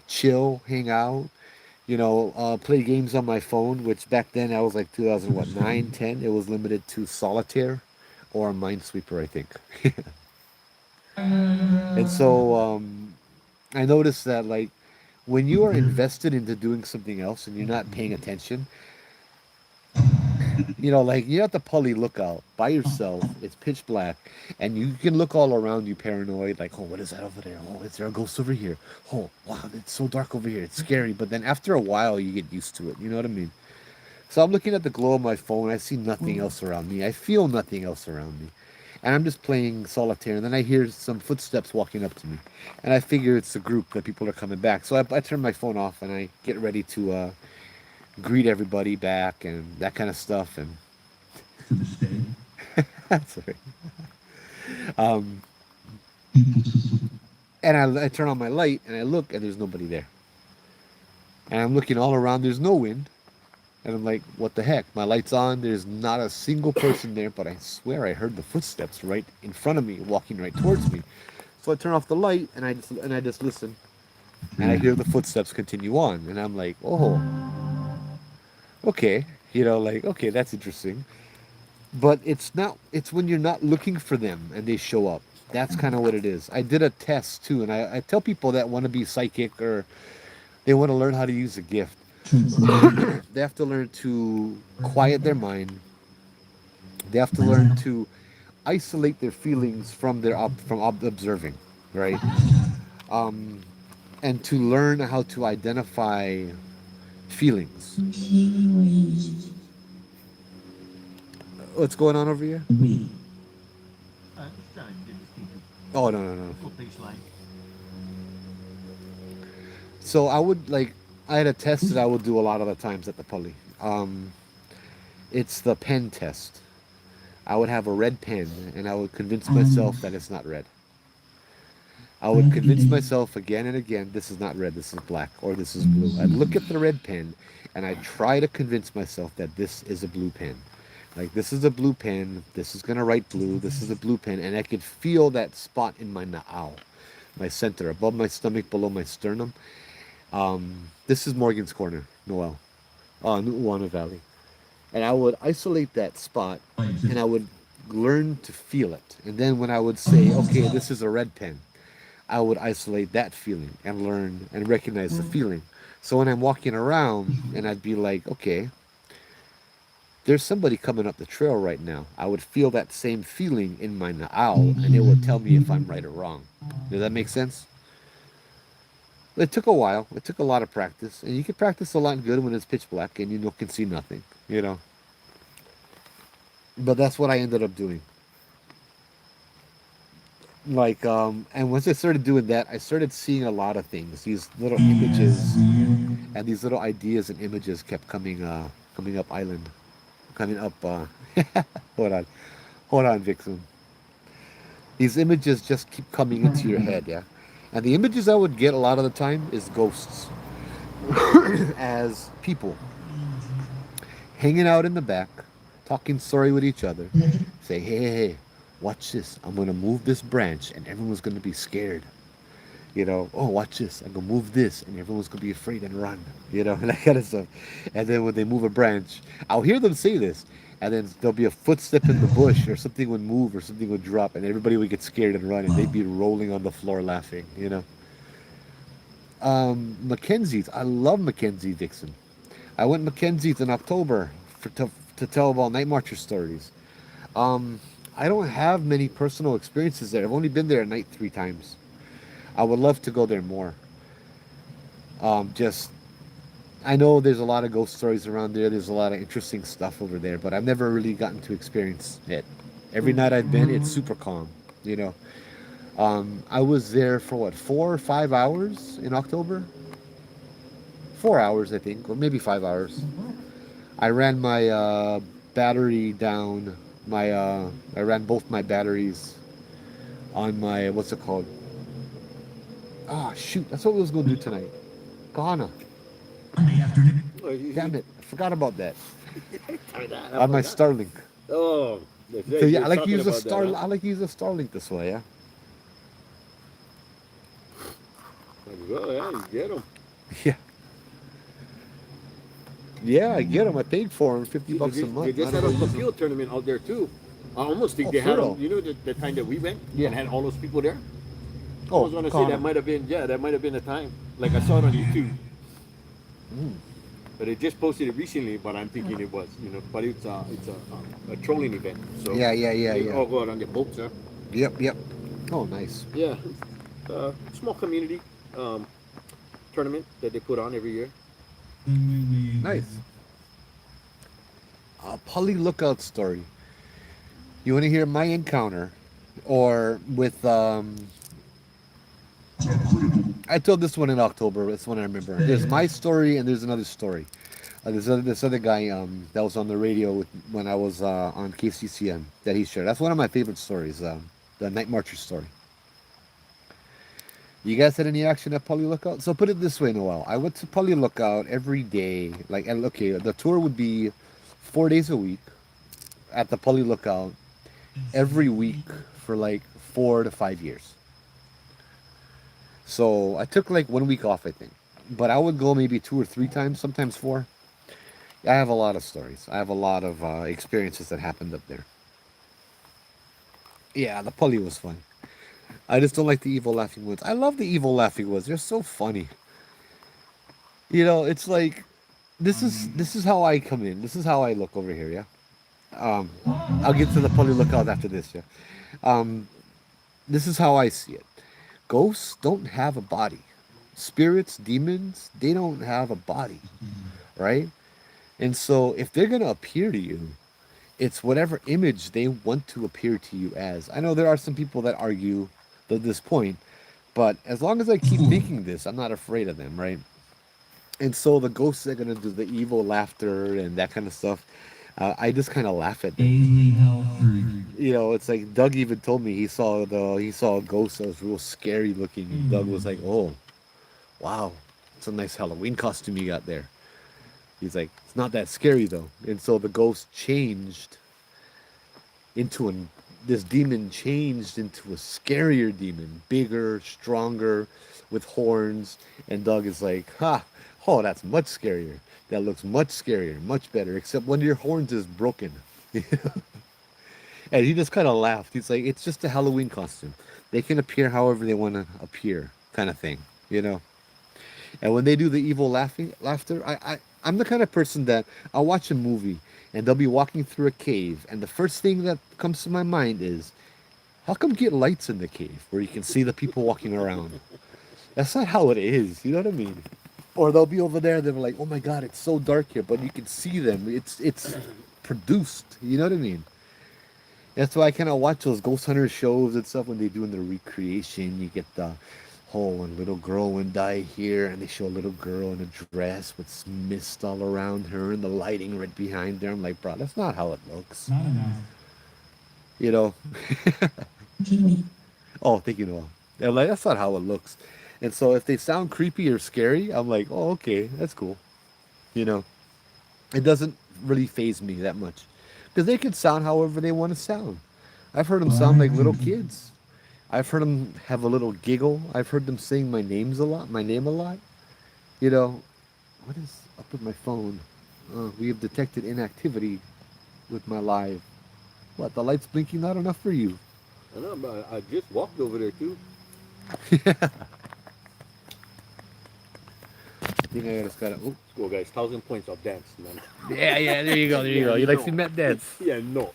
chill, hang out, play games on my phone, which back then I was like 2009, 10. It was limited to solitaire or Minesweeper, I think. And so I noticed that like when you are invested into doing something else and you're not paying attention, like you're at the Pali lookout by yourself, it's pitch black, and you can look all around you paranoid, like, oh, what is that over there? Oh, is there a ghost over here? Oh, wow, it's so dark over here. It's scary. But then after a while, you get used to it. You know what I mean? So I'm looking at the glow of my phone. I see nothing else around me. I feel nothing else around me. And I'm just playing solitaire, and then I hear some footsteps walking up to me. And I figure it's a group that people are coming back. So I turn my phone off, and I get ready to greet everybody back and that kind of stuff. And To this day, that's right. And I turn on my light and I look and there's nobody there. And I'm looking all around, there's no wind. And I'm like, what the heck? My light's on, there's not a single person there, but I swear I heard the footsteps right in front of me, walking right towards me. So I turn off the light and I just listen. And I hear the footsteps continue on. And I'm like, oh, okay. Okay, that's interesting. But it's when you're not looking for them and they show up. That's kind of what it is. I did a test too, and I tell people that want to be psychic or they want to learn how to use a gift. They have to learn to quiet their mind. They have to learn to isolate their feelings from observing, right? And to learn how to identify feelings. What's going on over here? Oh, no. So I had a test that I would do a lot of the times at the Pali. It's the pen test. I would have a red pen and I would convince myself that it's not red. I would convince myself again and again, this is not red, this is black, or this is blue. I'd look at the red pen and I'd try to convince myself that this is a blue pen. Like, this is a blue pen, this is going to write blue, this is a blue pen, and I could feel that spot in my na'au, my center, above my stomach, below my sternum. This is Morgan's Corner, Noel, Nu'uanu Valley. And I would isolate that spot, and I would learn to feel it. And then when I would say, okay, this is a red pen, I would isolate that feeling and learn and recognize the feeling. So when I'm walking around, and I'd be like, okay, there's somebody coming up the trail right now. I would feel that same feeling in my na'au, and it would tell me if I'm right or wrong. Does that make sense? It took a while. It took a lot of practice. And you can practice a lot good when it's pitch black and you can see nothing, But that's what I ended up doing. And once I started doing that, I started seeing a lot of things. These little images and these little ideas and images kept coming up island. Coming up, hold on, Vixen. These images just keep coming into your head, yeah? And the images I would get a lot of the time is ghosts. As people. Hanging out in the back, talking sorry with each other. Say, hey, watch this. I'm going to move this branch and everyone's going to be scared. Oh, watch this. I'm going to move this and everyone's going to be afraid and run. And that kind of stuff. And then when they move a branch, I'll hear them say this. And then there'll be a footstep in the bush or something would move or something would drop and everybody would get scared and run and they'd be rolling on the floor laughing, Mackenzie's. I love Mackenzie Dixon. I went Mackenzie's in October to tell about Night Marcher stories. I don't have many personal experiences there. I've only been there at night 3 times. I would love to go there more. I know there's a lot of ghost stories around there. There's a lot of interesting stuff over there, but I've never really gotten to experience it. Every night I've been, it's super calm, I was there for what, 4 or 5 hours in October? 4 hours, I think, or maybe 5 hours. I ran my battery down. I ran both my batteries on my, what's it called? Ah, shoot, that's what we was gonna do tonight. Ghana. Monday afternoon. Damn it, I forgot about that. I On my forgot. Starlink. Oh, So yeah, I like to use a I like to use a Starlink this way. Yeah. Well, yeah, you get them. Yeah. Yeah, I get them. I paid for them, $50 a month. They just had a field tournament out there too. I almost think they for had real? them. You know the time that we went Yeah. and had all those people there. I Oh, was gonna say Ghana. that might have been that might have been the time. Like I saw it on YouTube. Mm. But they just posted it recently, but I'm thinking it was, but it's a trolling event. So Yeah. they all go out on their boats, huh? Yep. Oh, nice. Yeah, small community tournament that they put on every year. Nice. A Pali lookout story. You want to hear my encounter, or with I told this one in October. That's one I remember. There's my story and there's another story. This other guy that was on the radio when I was on KCCN that he shared. That's one of my favorite stories. The Night Marcher story. You guys had any action at Pali Lookout? So put it this way, Noel. I went to Pali Lookout every day. And okay, the tour would be 4 days a week at the Pali Lookout every week for like 4 to 5 years. So I took like 1 week off, I think. But I would go maybe 2 or 3 times, sometimes 4. I have a lot of stories. I have a lot of experiences that happened up there. Yeah, the Pali was fun. I just don't like the evil laughing woods. I love the evil laughing woods. They're so funny. It's like this is how I come in. This is how I look over here, yeah. I'll get to the Pali Lookout after this, yeah. This is how I see it. Ghosts don't have a body. Spirits, demons, they don't have a body, right? And so if they're going to appear to you, it's whatever image they want to appear to you as. I know there are some people that argue this point, but as long as I keep thinking this, I'm not afraid of them, right? And so the ghosts are going to do the evil laughter and that kind of stuff. I just kind of laugh at them. Daily hell free. It's like Doug even told me he saw a ghost that was real scary looking. Doug was like, "Oh, wow, it's a nice Halloween costume you got there." He's like, "It's not that scary though." And so the ghost changed into this demon changed into a scarier demon, bigger, stronger, with horns. And Doug is like, "Ha! Oh, that's much scarier. That looks much scarier, much better. Except when your horns is broken." And he just kind of laughed. He's like, "It's just a Halloween costume. They can appear however they want to appear, kind of thing. And when they do the evil laughter, I'm the kind of person that I'll watch a movie and they'll be walking through a cave, and the first thing that comes to my mind is, how come get lights in the cave where you can see the people walking around? That's not how it is. You know what I mean? Or they'll be over there, they're like, "Oh my God, it's so dark here," but you can see them. It's produced. You know what I mean? That's why I kind of watch those ghost hunter shows and stuff when they do in the recreation. You get the whole little girl went die here, and they show a little girl in a dress with mist all around her and the lighting right behind her. I'm like, bro, that's not how it looks. Not enough. You know? Oh, thank you, Noel. They're like, that's not how it looks. And so if they sound creepy or scary, I'm like, oh, okay, that's cool. It doesn't really faze me that much. Because they can sound however they want to sound. I've heard them sound like little kids. I've heard them have a little giggle. I've heard them saying my name a lot. What is up with my phone? We have detected inactivity with my live. What, the light's blinking not enough for you? I know, but I just walked over there too. I think I just gotta. Oh. Cool, guys. 1,000 points of dance, man. Yeah. There you go. You like cement dance? Yeah, no.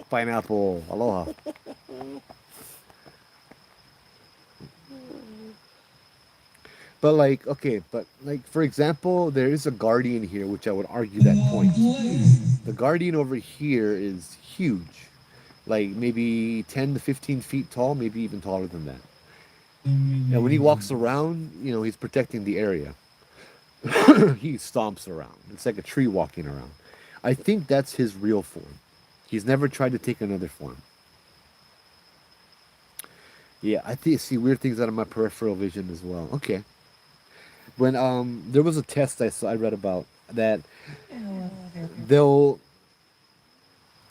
Pineapple. Aloha. But for example, there is a guardian here, which I would argue that point. The guardian over here is huge. like maybe 10 to 15 feet tall, maybe even taller than that. And when he walks around, he's protecting the area. He stomps around. It's like a tree walking around. I think that's his real form. He's never tried to take another form. Yeah, I see weird things out of my peripheral vision as well. Okay. When there was a test I read about that they'll,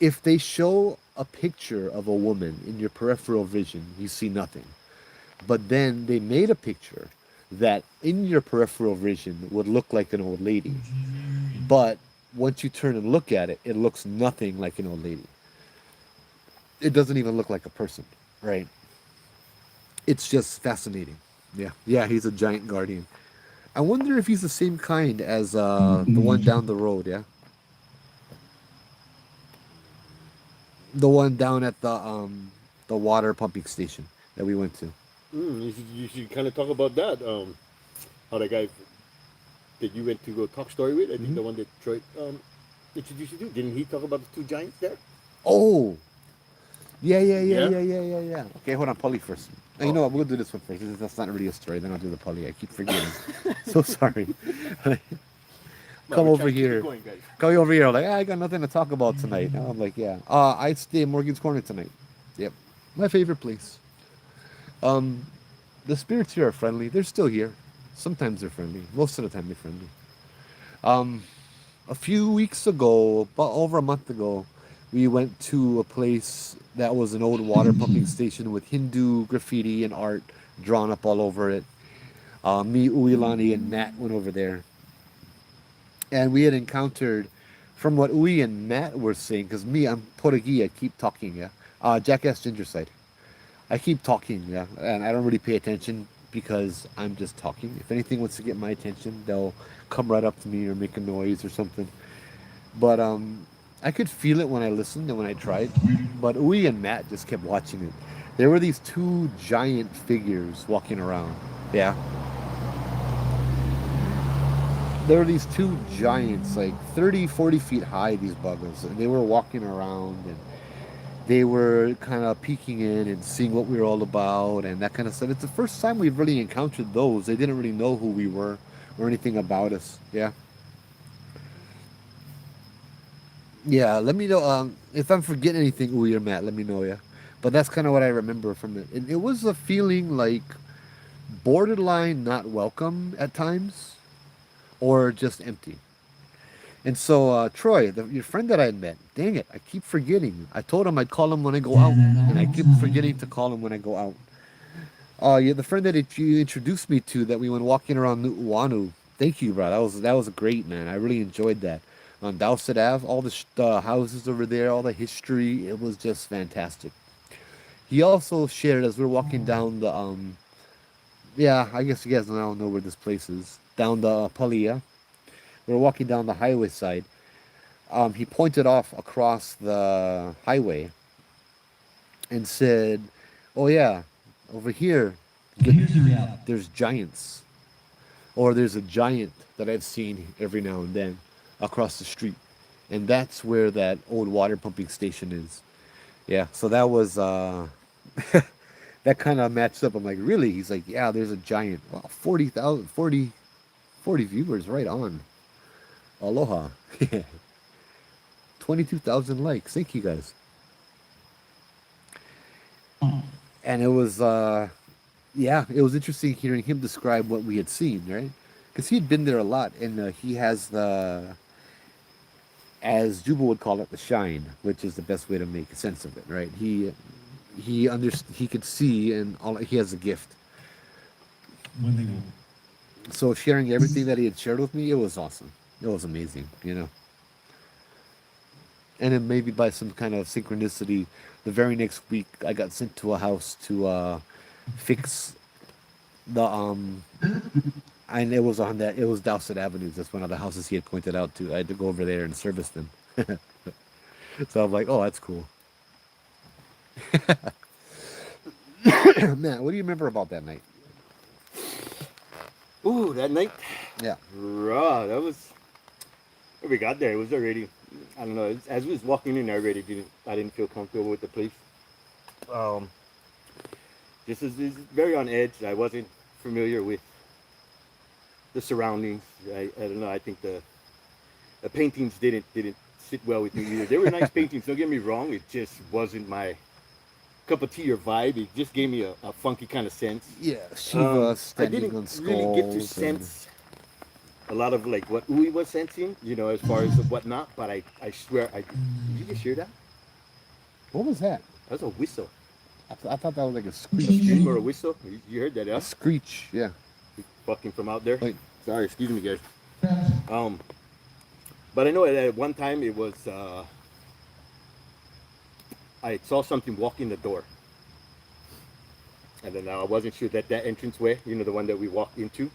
if they show a picture of a woman in your peripheral vision, you see nothing. But then they made a picture that in your peripheral vision would look like an old lady. But once you turn and look at it, it looks nothing like an old lady. It doesn't even look like a person, right? It's just fascinating. Yeah, he's a giant guardian. I wonder if he's the same kind as the one down the road, yeah? The one down at the water pumping station that we went to. You should kind of talk about that. How the guy that you went to go talk story with, I think the one that Troy introduced you to, didn't he talk about the two giants there? Oh, yeah. Okay, hold on, Pali first. Oh. You know what? We'll do this one first. That's not really a story. Then I'll do the Pali. I keep forgetting. So sorry. Come over here. Come over here. Like, I got nothing to talk about tonight. I'm like, yeah. I stay in Morgan's Corner tonight. Yep, my favorite place. The spirits here are friendly. They're still here. Sometimes they're friendly. Most of the time they're friendly. A few weeks ago, about over a month ago, we went to a place that was an old water pumping station with Hindu graffiti and art drawn up all over it. Me, Uilani, and Matt went over there. And we had encountered, from what Ui and Matt were saying, because me, I'm Portuguese, I keep talking, yeah. Jackass Gingerside. I keep talking, yeah. And I don't really pay attention because I'm just talking. If anything wants to get my attention, they'll come right up to me or make a noise or something. But I could feel it when I listened and when I tried. But Ui and Matt just kept watching it. There were these two giant figures walking around. Yeah. There were these two giants, like 30, 40 feet high, these buggers. And they were walking around and they were kind of peeking in and seeing what we were all about and that kind of stuff. It's the first time we've really encountered those. They didn't really know who we were or anything about us. Yeah. Yeah, let me know if I'm forgetting anything, Ui or Matt, let me know, yeah. But that's kind of what I remember from it. It was a feeling like borderline not welcome at times or just empty. And so, Troy, your friend that I had met, dang it, I keep forgetting. I told him I'd call him when I go out, and I keep forgetting to call him when I go out. Yeah, the friend that you introduced me to that we went walking around Nu'uanu. Thank you, bro. That was great, man. I really enjoyed that. On Dowsett Ave, all the houses over there, all the history, it was just fantastic. He also shared as we were walking down the yeah, I guess you guys now know where this place is. Down the Pali, yeah? We were walking down the highway side. He pointed off across the highway and said, "Oh yeah, over here, there's giants, or there's a giant that I've seen every now and then across the street, and that's where that old water pumping station is." Yeah, so that was that kind of matched up. I'm like, really? He's like, yeah, there's a giant. Wow, 40 viewers, right on. Aloha. 22,000 likes. Thank you guys. And it was yeah, it was interesting hearing him describe what we had seen, right? Because he'd been there a lot, and he has the, as Juba would call it, the shine, which is the best way to make sense of it, right? He could see, and he has a gift. So sharing everything that he had shared with me, it was awesome. It was amazing, you know. And then maybe by some kind of synchronicity, the very next week I got sent to a house to fix the and it was Dowsett Avenue. That's one of the houses he had pointed out to. I had to go over there and service them. So I'm like, oh, that's cool. Man, what do you remember about that night? Ooh, that night? Yeah. Raw, that was... When we got there, it was already I don't know. As we was walking in, I didn't feel comfortable with the place. Um, this is very on edge. I wasn't familiar with the surroundings. I don't know. I think the paintings didn't sit well with me either. They were nice paintings. Don't get me wrong. It just wasn't my cup of tea or vibe. It just gave me a funky kind of sense. Yeah, Shiva I standing didn't on skulls. really get to and- sense a lot of like what Ui was sensing, you know, as far as whatnot. But I swear, did you just hear that? What was that? That was a whistle. I thought that was like a A screech. scream or a whistle? You heard that, yeah? A screech, yeah. Fucking from out there. Wait. Sorry, excuse me, guys. But I know at one time it was I saw something walk in the door, and then I wasn't sure that entranceway, you know, the one that we walked into.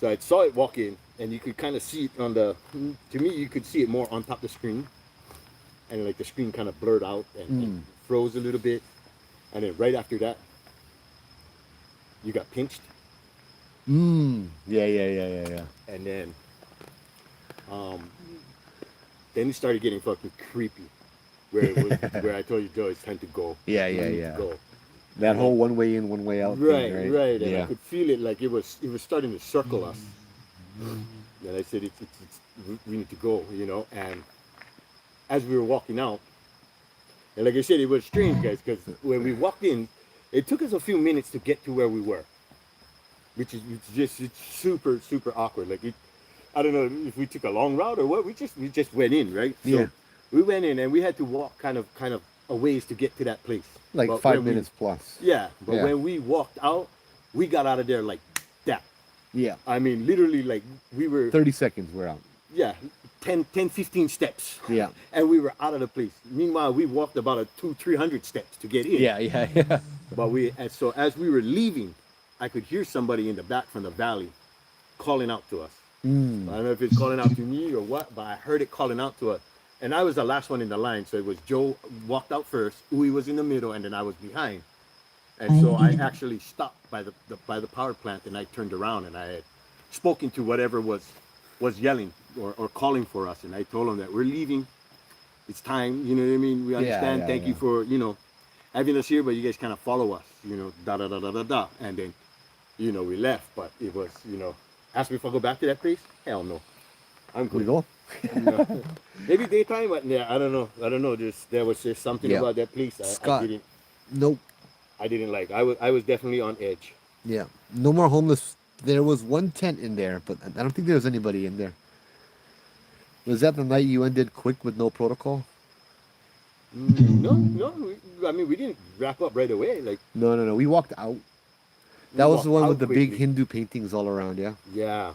So I saw it walk in, and you could kind of see it on the. To me, you could see it more on top of the screen, and like the screen kind of blurred out and froze a little bit, and then right after that, you got pinched. Yeah. And then it started getting fucking creepy, where it was, where I told you, Joe, it's time to go. Yeah. Go. That whole one way in, one way out Right, thing, right. And Yeah. I could feel it like it was starting to circle us. And I said, we need to go, you know. And as we were walking out, and like I said, it was strange, guys, because when we walked in, it took us a few minutes to get to where we were, which is it's super, super awkward. Like I don't know if we took a long route or what. We just went in, right? So Yeah. we went in and we had to walk kind of a ways to get to that place. Like But 5 when we- minutes plus. Yeah, but Yeah. when we walked out, we got out of there like that. Yeah. I mean, literally, like we were, 30 seconds, we're out. yeah, 10, 15 steps. Yeah. And we were out of the place. Meanwhile, we walked about 200-300 steps to get in. Yeah. But so as we were leaving, I could hear somebody in the back from the valley calling out to us. I don't know if it's calling out to me or what, but I heard it calling out to us. And I was the last one in the line, so it was Joe walked out first, Ui was in the middle, and then I was behind. And so I actually stopped by the power plant, and I turned around, and I had spoken to whatever was yelling or calling for us, and I told them that we're leaving. It's time, you know what I mean? We understand. Thank you for, you know, having us here, but you guys kind of follow us, you know, da. And then, you know, we left, but it was, you know, ask me if I go back to that place? Hell no. I'm good. We go? No. Maybe daytime, but yeah, I don't know. There was just something Yeah. about that place Scott. I didn't. Nope. I didn't like. I was definitely on edge. Yeah. No more homeless. There was one tent in there, but I don't think there was anybody in there. Was that the night you ended quick with no protocol? No. I mean, we didn't wrap up right away. Like, No. We walked out. That we was the walked one out with the big quickly. Hindu paintings all around, yeah? Yeah.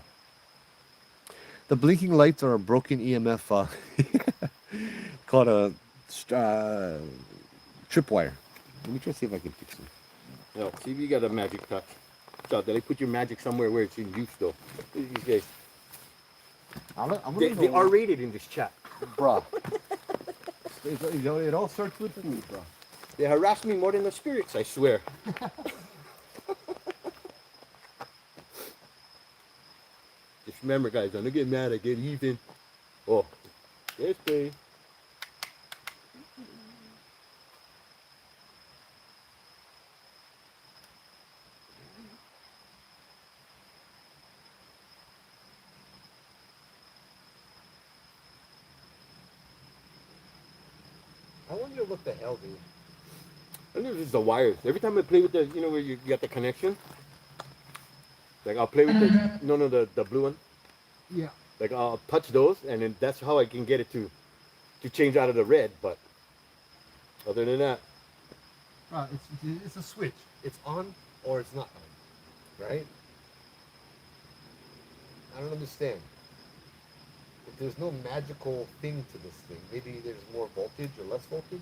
The blinking lights are a broken EMF called a tripwire. Let me try to see if I can fix it. No. See, you got a magic touch. So they put your magic somewhere where it's in use, though. These guys, they are rated in this chat. Bruh. It all starts with food, bro. They harass me more than the spirits, I swear. Just remember, guys, don't get mad. I get even. Oh, yes, babe. I wonder what the hell, dude. I think it's the wires. Every time I play with the, you know, where you got the connection. Like I'll play with the blue one. Yeah. Like I'll touch those, and then that's how I can get it to change out of the red. But other than that, It's a switch. It's on or it's not on, right? I don't understand. If there's no magical thing to this thing, maybe there's more voltage or less voltage.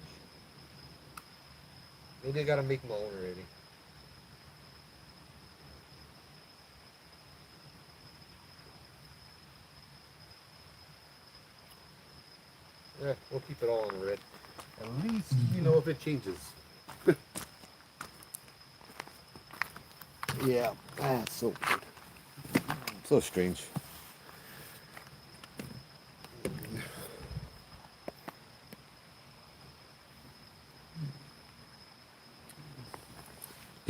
Maybe I gotta make my own already. Yeah, we'll keep it all on red. At least you know if it changes. Yeah, so weird. So strange.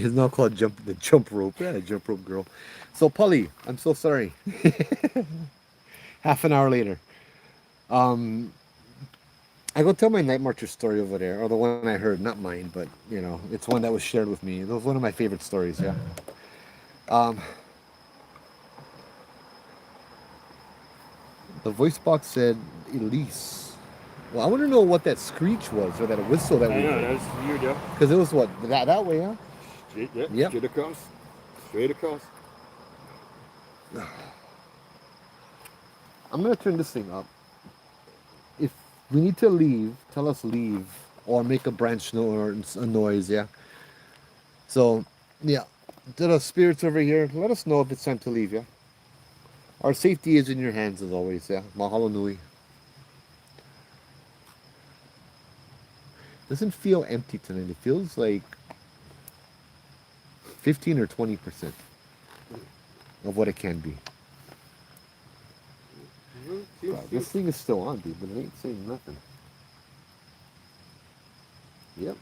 It's now called the jump rope. Yeah, jump rope girl. So Pali, I'm so sorry. Half an hour later. Um, I go tell my Night Marcher story over there, or the one I heard, not mine, but you know, it's one that was shared with me. It was one of my favorite stories, yeah. Um, the voice box said Elise. Well, I want to know what that screech was, or that whistle that I we know, heard. that's you, yeah. Because it was what, that way, huh? Straight, yeah, Yep. straight across. Straight across. I'm gonna turn this thing up. If we need to leave, tell us leave, or make a branch a noise, yeah. So, yeah, to the spirits over here, let us know if it's time to leave, yeah. Our safety is in your hands as always, yeah. Mahalo nui. Doesn't feel empty tonight. It feels like 15 or 20% of what it can be. God, this thing is still on, dude, but it ain't saying nothing. Yep.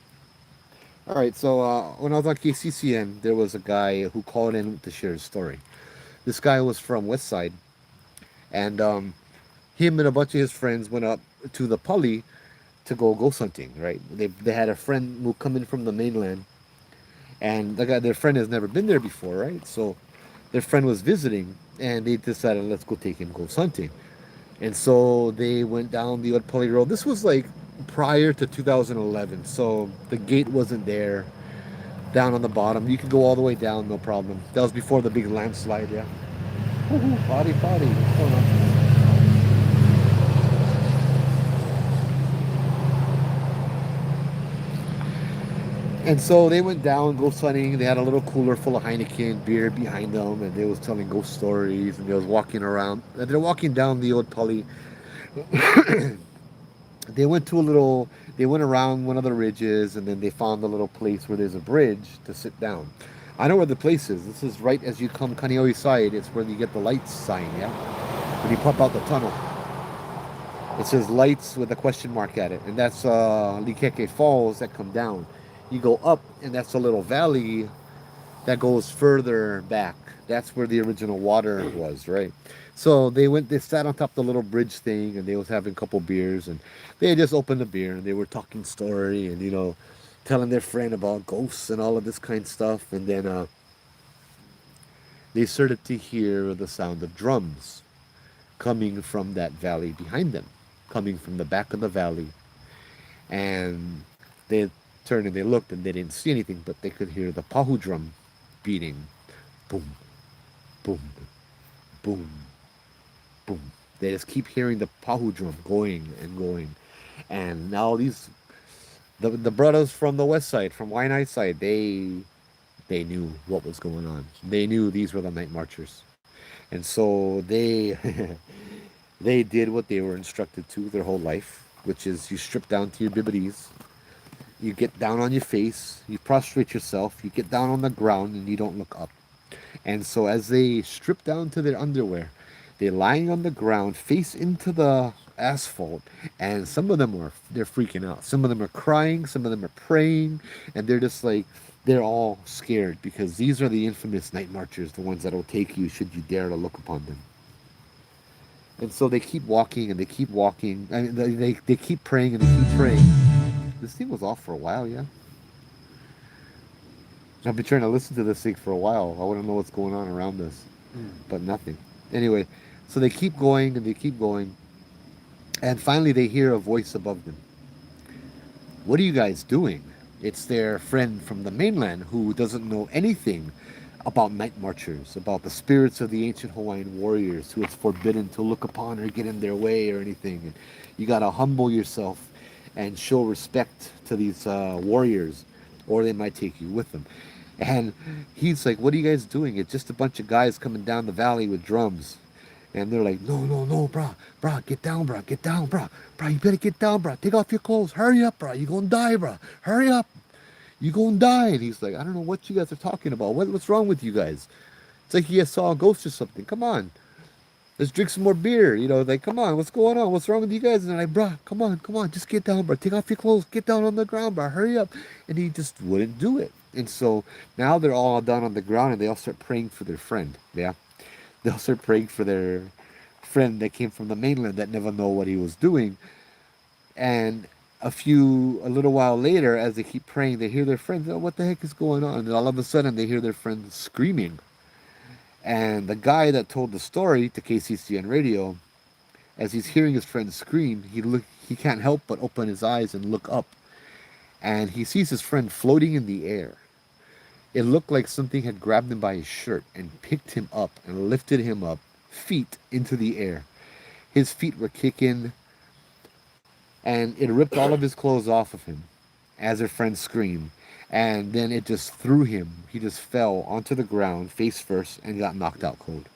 All right, so when I was on KCCN, there was a guy who called in to share his story. This guy was from West Side, and him and a bunch of his friends went up to the Pali to go ghost hunting, right? They had a friend who come in from the mainland, and their friend has never been there before, right? So their friend was visiting, and they decided, let's go take him ghost hunting. And so they went down the old Pali Road. This was like prior to 2011, so the gate wasn't there. Down on the bottom, you could go all the way down, no problem. That was before the big landslide, yeah. Party, party. What's going on? And so they went down ghost hunting. They had a little cooler full of Heineken beer behind them, and they was telling ghost stories, and they was walking around. And they're walking down the old Pali. They went around one of the ridges, and then they found a little place where there's a bridge to sit down. I know where the place is. This is right as you come Kaneohe side. It's where you get the lights sign, yeah? When you pop out the tunnel. It says lights with a question mark at it. And that's Likeke Falls that come down. You go up, and that's a little valley that goes further back. That's where the original water was, right? So they sat on top of the little bridge thing, and they was having a couple beers, and they had just opened a beer, and they were talking story, and, you know, telling their friend about ghosts and all of this kind of stuff. And then they started to hear the sound of drums coming from that valley behind them, coming from the back of the valley. And they turned and they looked, and they didn't see anything, but they could hear the pahu drum beating. Boom, boom, boom, boom. They just keep hearing the pahu drum going and going. And now the brothers from the west side, from Waianae side, they knew what was going on. They knew these were the Night Marchers. And so they they did what they were instructed to their whole life, which is you strip down to your bibbities, you get down on your face, you prostrate yourself, you get down on the ground, and you don't look up. And so as they strip down to their underwear, they're lying on the ground, face into the asphalt, and some of them they're freaking out. Some of them are crying, some of them are praying, and they're just like, they're all scared, because these are the infamous Night Marchers, the ones that will take you should you dare to look upon them. And so they keep walking, and they keep walking, and they keep praying, and they keep praying. This thing was off for a while, yeah? I've been trying to listen to this thing for a while. I want to know what's going on around us, but nothing. Anyway, so they keep going, and they keep going, and finally they hear a voice above them. What are you guys doing? It's their friend from the mainland who doesn't know anything about Night Marchers, about the spirits of the ancient Hawaiian warriors who it's forbidden to look upon or get in their way or anything. And you got to humble yourself and show respect to these warriors, or they might take you with them. And he's like, what are you guys doing? It's just a bunch of guys coming down the valley with drums. And they're like, no, brah, get down, brah, you better get down, brah, take off your clothes, hurry up, brah, you gonna die, brah, hurry up, you gonna die. And he's like, I don't know what you guys are talking about, what's wrong with you guys? It's like you saw a ghost or something, come on, let's drink some more beer, you know, like, come on, what's going on, what's wrong with you guys? And they're like, brah, come on, just get down, brah, take off your clothes, get down on the ground, brah, hurry up. And he just wouldn't do it. And so now they're all down on the ground and they all start praying for their friend. Yeah. They'll start praying for their friend that came from the mainland that never know what he was doing. And a little while later, as they keep praying, they hear their friends, oh, what the heck is going on? And all of a sudden they hear their friends screaming. And the guy that told the story to KCCN radio, as he's hearing his friend scream, he can't help but open his eyes and look up. And he sees his friend floating in the air. It looked like something had grabbed him by his shirt and picked him up and lifted him up, feet into the air. His feet were kicking, and it ripped all of his clothes off of him as her friend screamed. And then it just threw him. He just fell onto the ground, face first, and got knocked out cold.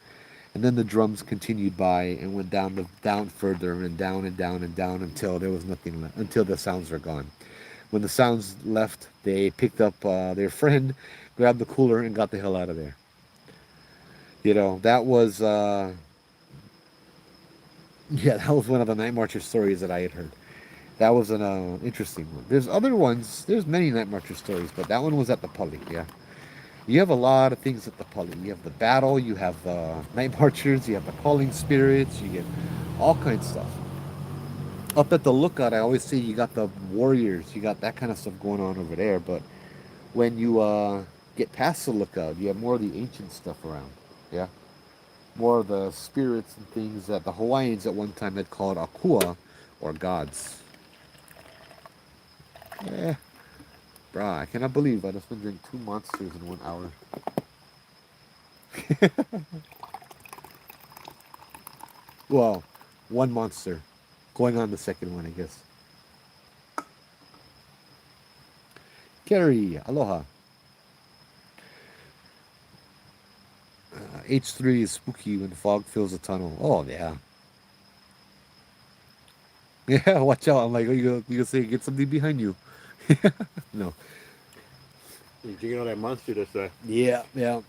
And then the drums continued by and went down further and down and down and down until there was nothing left, until the sounds were gone. When the sounds left, they picked up their friend, grabbed the cooler, and got the hell out of there. You know, that was that was one of the Night Marcher stories that I had heard. That was an interesting one. There's other ones. There's many Night Marcher stories, but that one was at the Pali. Yeah, you have a lot of things at the Pali. You have the battle. You have the Night Marchers. You have the calling spirits. You get all kinds of stuff. Up at the lookout, I always say you got the warriors. You got that kind of stuff going on over there. But when you get past the lookout, you have more of the ancient stuff around. Yeah, more of the spirits and things that the Hawaiians at one time had called akua, or gods. Yeah. Bruh, I cannot believe I just been drinking 2 monsters in 1 hour. Well, one monster. Going on the second one, I guess. Carrie, aloha. H3 is spooky when fog fills the tunnel. Oh, yeah. Yeah, watch out. I'm like, oh, you gonna say, get something behind you. No. You're drinking all that monster that's Yeah. so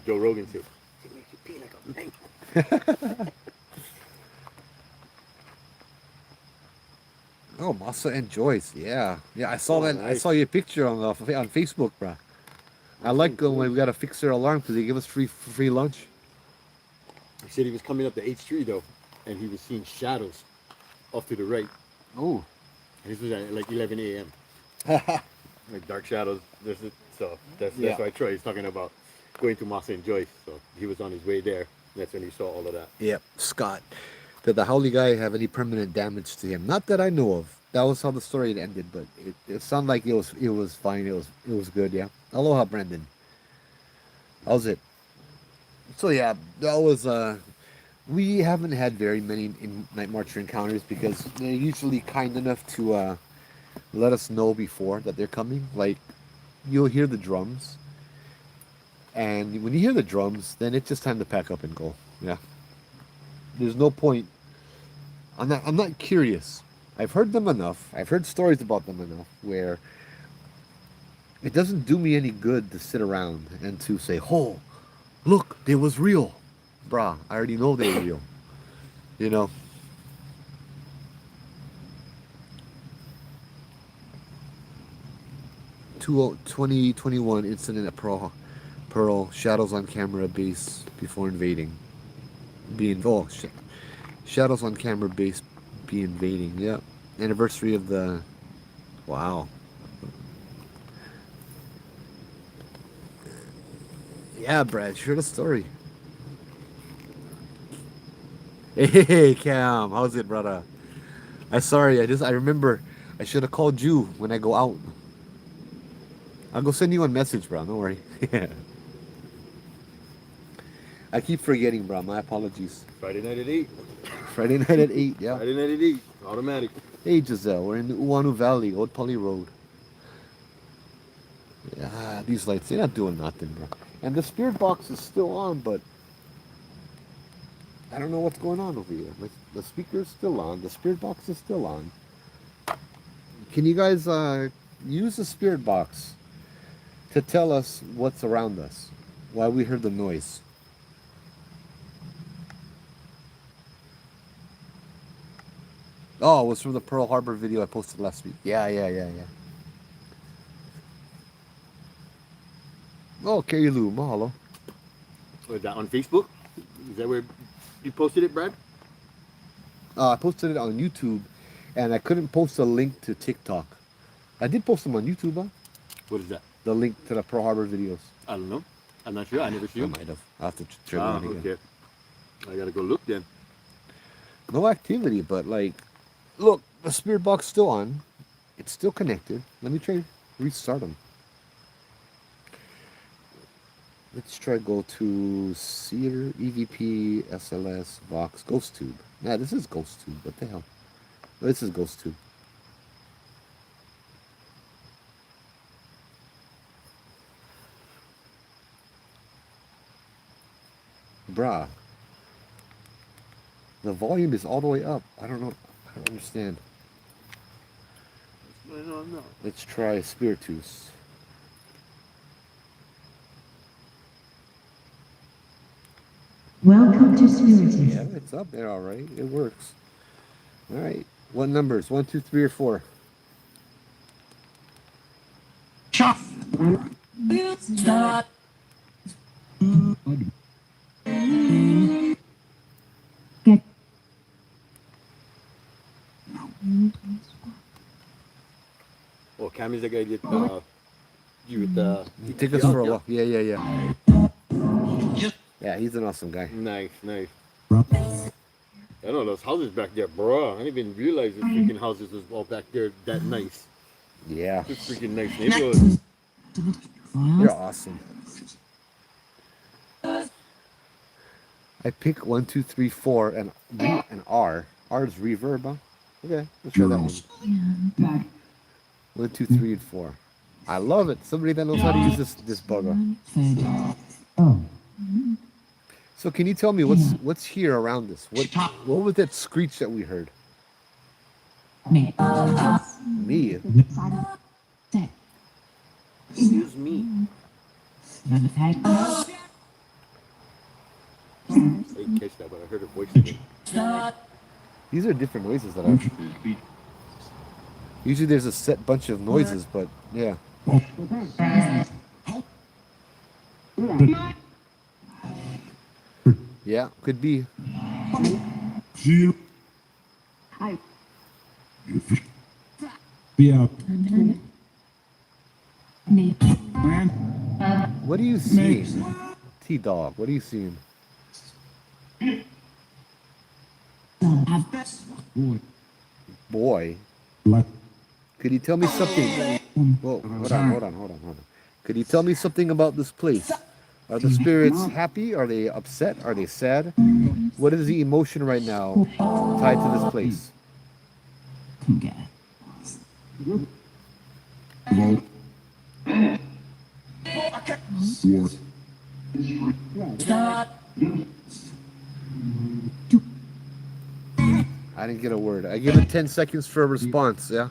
Joe Rogan too. It makes you pee like a man. Oh, Masa and Joyce. Yeah. I saw that. I Nice. saw your picture on Facebook, bro. I like when we got a fixer alarm because they give us free lunch. He said he was coming up the H3 though, and he was seeing shadows off to the right. Oh. And this was at like 11 a.m. Like dark shadows. So that's why Troy is talking about going to Masa and Joyce. So he was on his way there. That's when he saw all of that. Yep, Scott. Did the Howley guy have any permanent damage to him? Not that I know of. That was how the story had ended, but it sounded like it was fine. It was good. Yeah. Aloha, Brendan. How's it? So yeah, that was we haven't had very many Night Marcher encounters because they're usually kind enough to let us know before that they're coming. Like you'll hear the drums, and when you hear the drums, then it's just time to pack up and go. Yeah. There's no point. I'm not curious. I've heard them enough. I've heard stories about them enough where it doesn't do me any good to sit around and to say, "Oh, look, they was real." Brah, I already know they're real. You know. 2021 incident at Pearl, shadows on camera base before invading. Shadows on camera base be invading. Yeah. Anniversary of the. Wow. Yeah, Brad, share the story. Hey, Cam, how's it, brother? I remember I should have called you when I go out. I'll go send you a message, bro. Don't worry. I keep forgetting, bro. My apologies. Friday night at 8. Friday night at 8, yeah. Friday night at 8. Automatic. Hey, Giselle, we're in the Uanu Valley, Old Pali Road. Yeah, these lights, they're not doing nothing, bro. And the spirit box is still on, but I don't know what's going on over here. The speaker's still on. The spirit box is still on. Can you guys use the spirit box to tell us what's around us? Why we heard the noise? Oh, it was from the Pearl Harbor video I posted last week. Yeah. Oh, Carrie Lou, mahalo. Was that on Facebook? Is that where you posted it, Brad? I posted it on YouTube, and I couldn't post a link to TikTok. I did post them on YouTube, huh? What is that? The link to the Pearl Harbor videos. I don't know. I'm not sure. I never see I them. might have. I'll have to check Ah, it again. okay. I gotta go look then. No activity, but like, look, the spirit box still on. It's still connected. Let me try restart them. Let's try go to Cedar, EVP, SLS, Vox, Ghost Tube. Yeah, this is Ghost Tube. What the hell? This is Ghost Tube. Bruh. The volume is all the way up. I don't know. I don't understand. No. Let's try Spiritus. Welcome to Spiritus. Yeah, it's up there all right. It works. All right. What numbers? 1, 2, 3, or 4? Get Oh, Cammy's the guy that you with the. He took us for a walk. Yeah. Yeah, he's an awesome guy. Nice. I know those houses back there, bro. I didn't even realize the freaking houses was all back there that nice. Yeah, It's freaking nice neighborhood. you're awesome. I pick 1, 2, 3, 4, and B and R. R is reverb, huh? Okay, let's try that one. 1, 2, 3, and 4. I love it. Somebody that knows how to use this bugger. So can you tell me what's here around this? What was that screech that we heard? Me. Excuse me. I didn't catch that, but I heard a voice again. These are different noises that I. Usually there's a set bunch of noises, but yeah. Yeah, could be. What are you seeing? T-Dog, what are you seeing? Boy. Could you tell me something? Whoa, hold on. Could you tell me something about this place? Are the spirits happy? Are they upset? Are they sad? What is the emotion right now tied to this place? I didn't get a word. I give it 10 seconds for a response, yeah?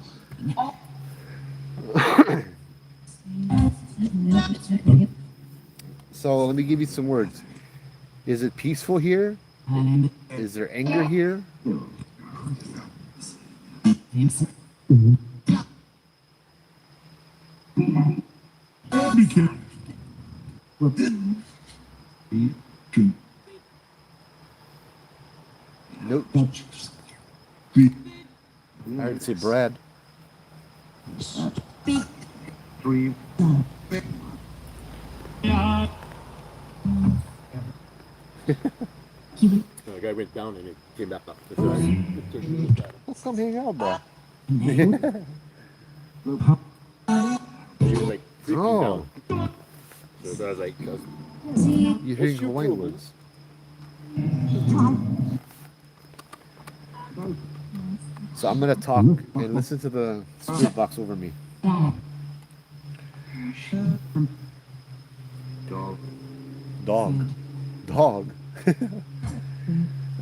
So let me give you some words. Is it peaceful here? Is there anger here? Nope. I heard say Brad. The guy went down and it came back up. Well, come hang out, bro. He was like freaking down. So I was like, You're hearing Hawaiian words. So I'm gonna talk and listen to the spirit box over me. Dog.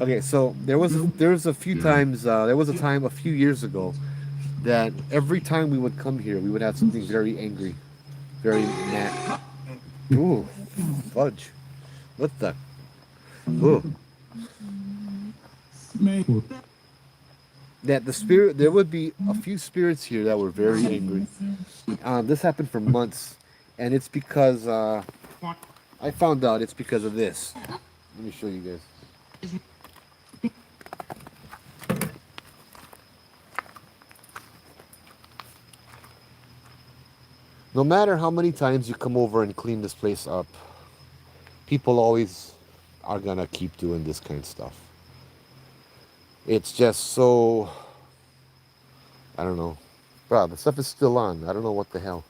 Okay, so there was a time a few years ago that every time we would come here, we would have something very angry, very mad. Ooh, fudge. What the? Ooh. That there would be a few spirits here that were very angry. This happened for months, and it's because I found out it's because of this. Let me show you guys. No matter how many times you come over and clean this place up, people always are gonna keep doing this kind of stuff. It's just so, I don't know. Wow, the stuff is still on. I don't know what the hell.